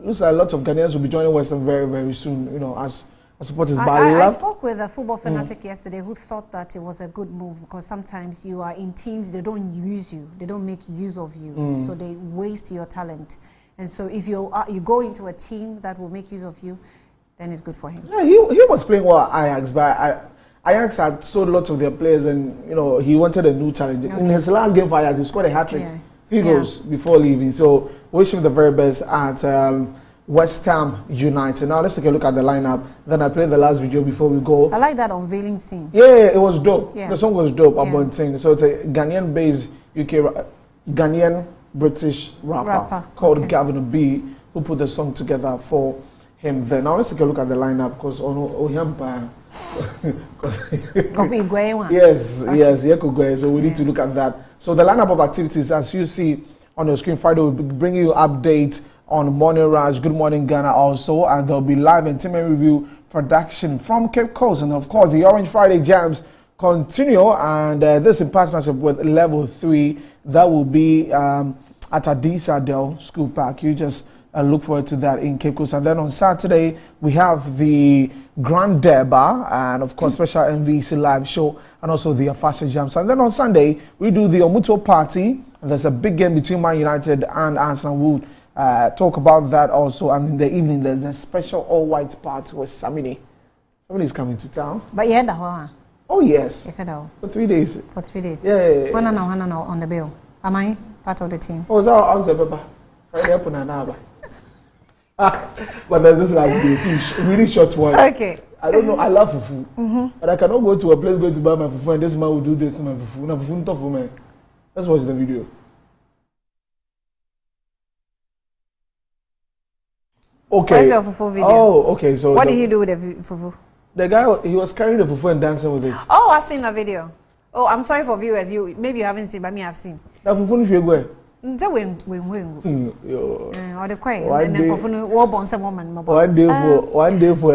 Looks like a lot of Ghanaians will be joining West Ham very, very soon. You know, as supporters. I spoke with a football fanatic yesterday who thought that it was a good move, because sometimes you are in teams, they don't use you, they don't make use of you, so they waste your talent. And so if you go into a team that will make use of you, then it's good for him. Yeah, he was playing well at Ajax, but Ajax had sold lots of their players, and you know he wanted a new challenge. Okay. In his last game for Ajax, he scored a hat-trick, 3 goals before leaving. So wish him the very best at West Ham United. Now let's take a look at the lineup. Then I played the last video before we go. I like that unveiling scene. Yeah, it was dope. Yeah. The song was dope about thing. So it's a Ghanaian-based Ghanaian British rapper called Gavin B, who put the song together for him. Then now let's take a look at the lineup, because yes, so we need to look at that. So the lineup of activities, as you see on your screen, Friday will be bringing you updates on Morning Rush, Good Morning Ghana also, and there'll be live entertainment review production from Cape Coast, and of course the Orange Friday Jams continue, and this in partnership with Level 3 that will be at Adisa Del School Park. You just look forward to that in Cape Coast. And then on Saturday we have the Grand Derba, and of course special MVC live show, and also the Fashion Jams. And then on Sunday we do the Omuto party, and there's a big game between Man United and Arsenal. We'll talk about that also. And in the evening there's the special all-white party with Samini. Somebody's coming to town. But yeah, the oh yes, for 3 days. For 3 days. Yeah. When on the bill. Am I part of the team? Oh, so I was a baby. Friday up on an hour. But there's this last day, really short one. Okay. I don't know. I love fufu, but I cannot go to a place going to buy my fufu, and this man will do this to my fufu. Na fufu tough for me. Let's watch the video. Okay. Where's your fufu video? Oh, okay. So what did he do with the fufu? The guy, he was carrying the fufu and dancing with it. Oh, I've seen the video. Oh, I'm sorry for viewers. Maybe you haven't seen, but me I've seen. The fufu is where? Or the quiet. One day for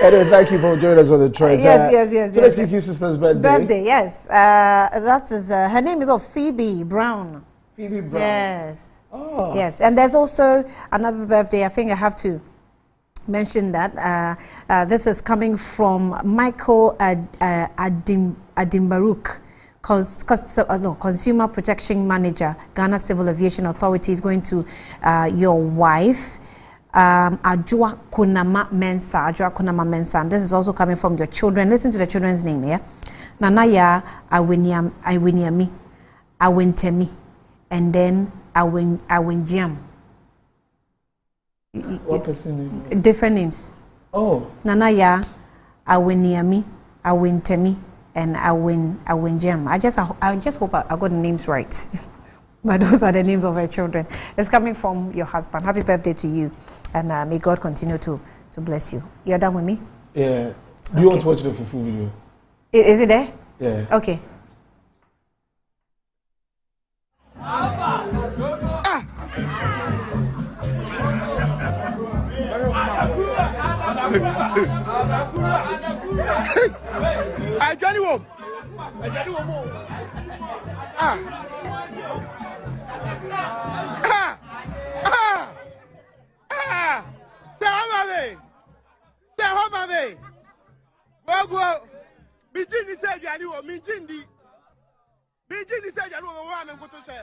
Anyway, thank you for joining us on the trend. Yes. So let's make your sister's birthday. Yes. That is her name is Phoebe Brown. Phoebe Brown. Yes. Oh. Yes, and there's also another birthday. I think I have to mention that. This is coming from Michael Adimbaruk. Consumer Protection Manager, Ghana Civil Aviation Authority, is going to your wife, Ajua Kunama Mensa, and this is also coming from your children. Listen to the children's name here. Nanaya Awiniami, Awintemi, and then Awinjiam. What person name? Different names. Oh. Nanaya Awiniami, Awintemi, and Awinjiam. I just hope I got the names right. But those are the names of our children. It's coming from your husband. Happy birthday to you, and may God continue to bless you. You're done with me? Yeah. Do you want to watch the fufu video? Is it there? Yeah. Okay. Johnny Wom. Say how me. Go. Mijini say Johnny Wom. Mijini say Johnny Wom. One and go to say.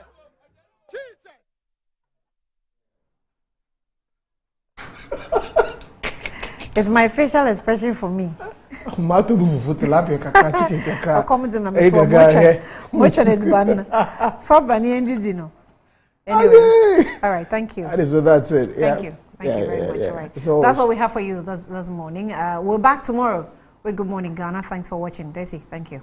It's my facial expression for me. Mato do tilapia kakra chicken kakra. I'll come to them much on it ban. For Bani and Dino. Anyway, all right, thank you. So that's it. Thank you very much. All right, that's what we have for you this morning. We're back tomorrow with Good Morning Ghana. Thanks for watching, Desi. Thank you.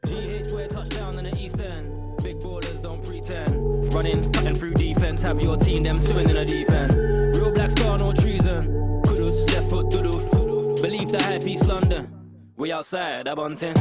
GH where touchdown in the East End. Big ballers don't pretend. Running, cutting through defense. Have your team them swimming in the deep end. Real black star, no treason. Kudus, left foot, dudoof. Believe the hype, East London. We outside, Abontin.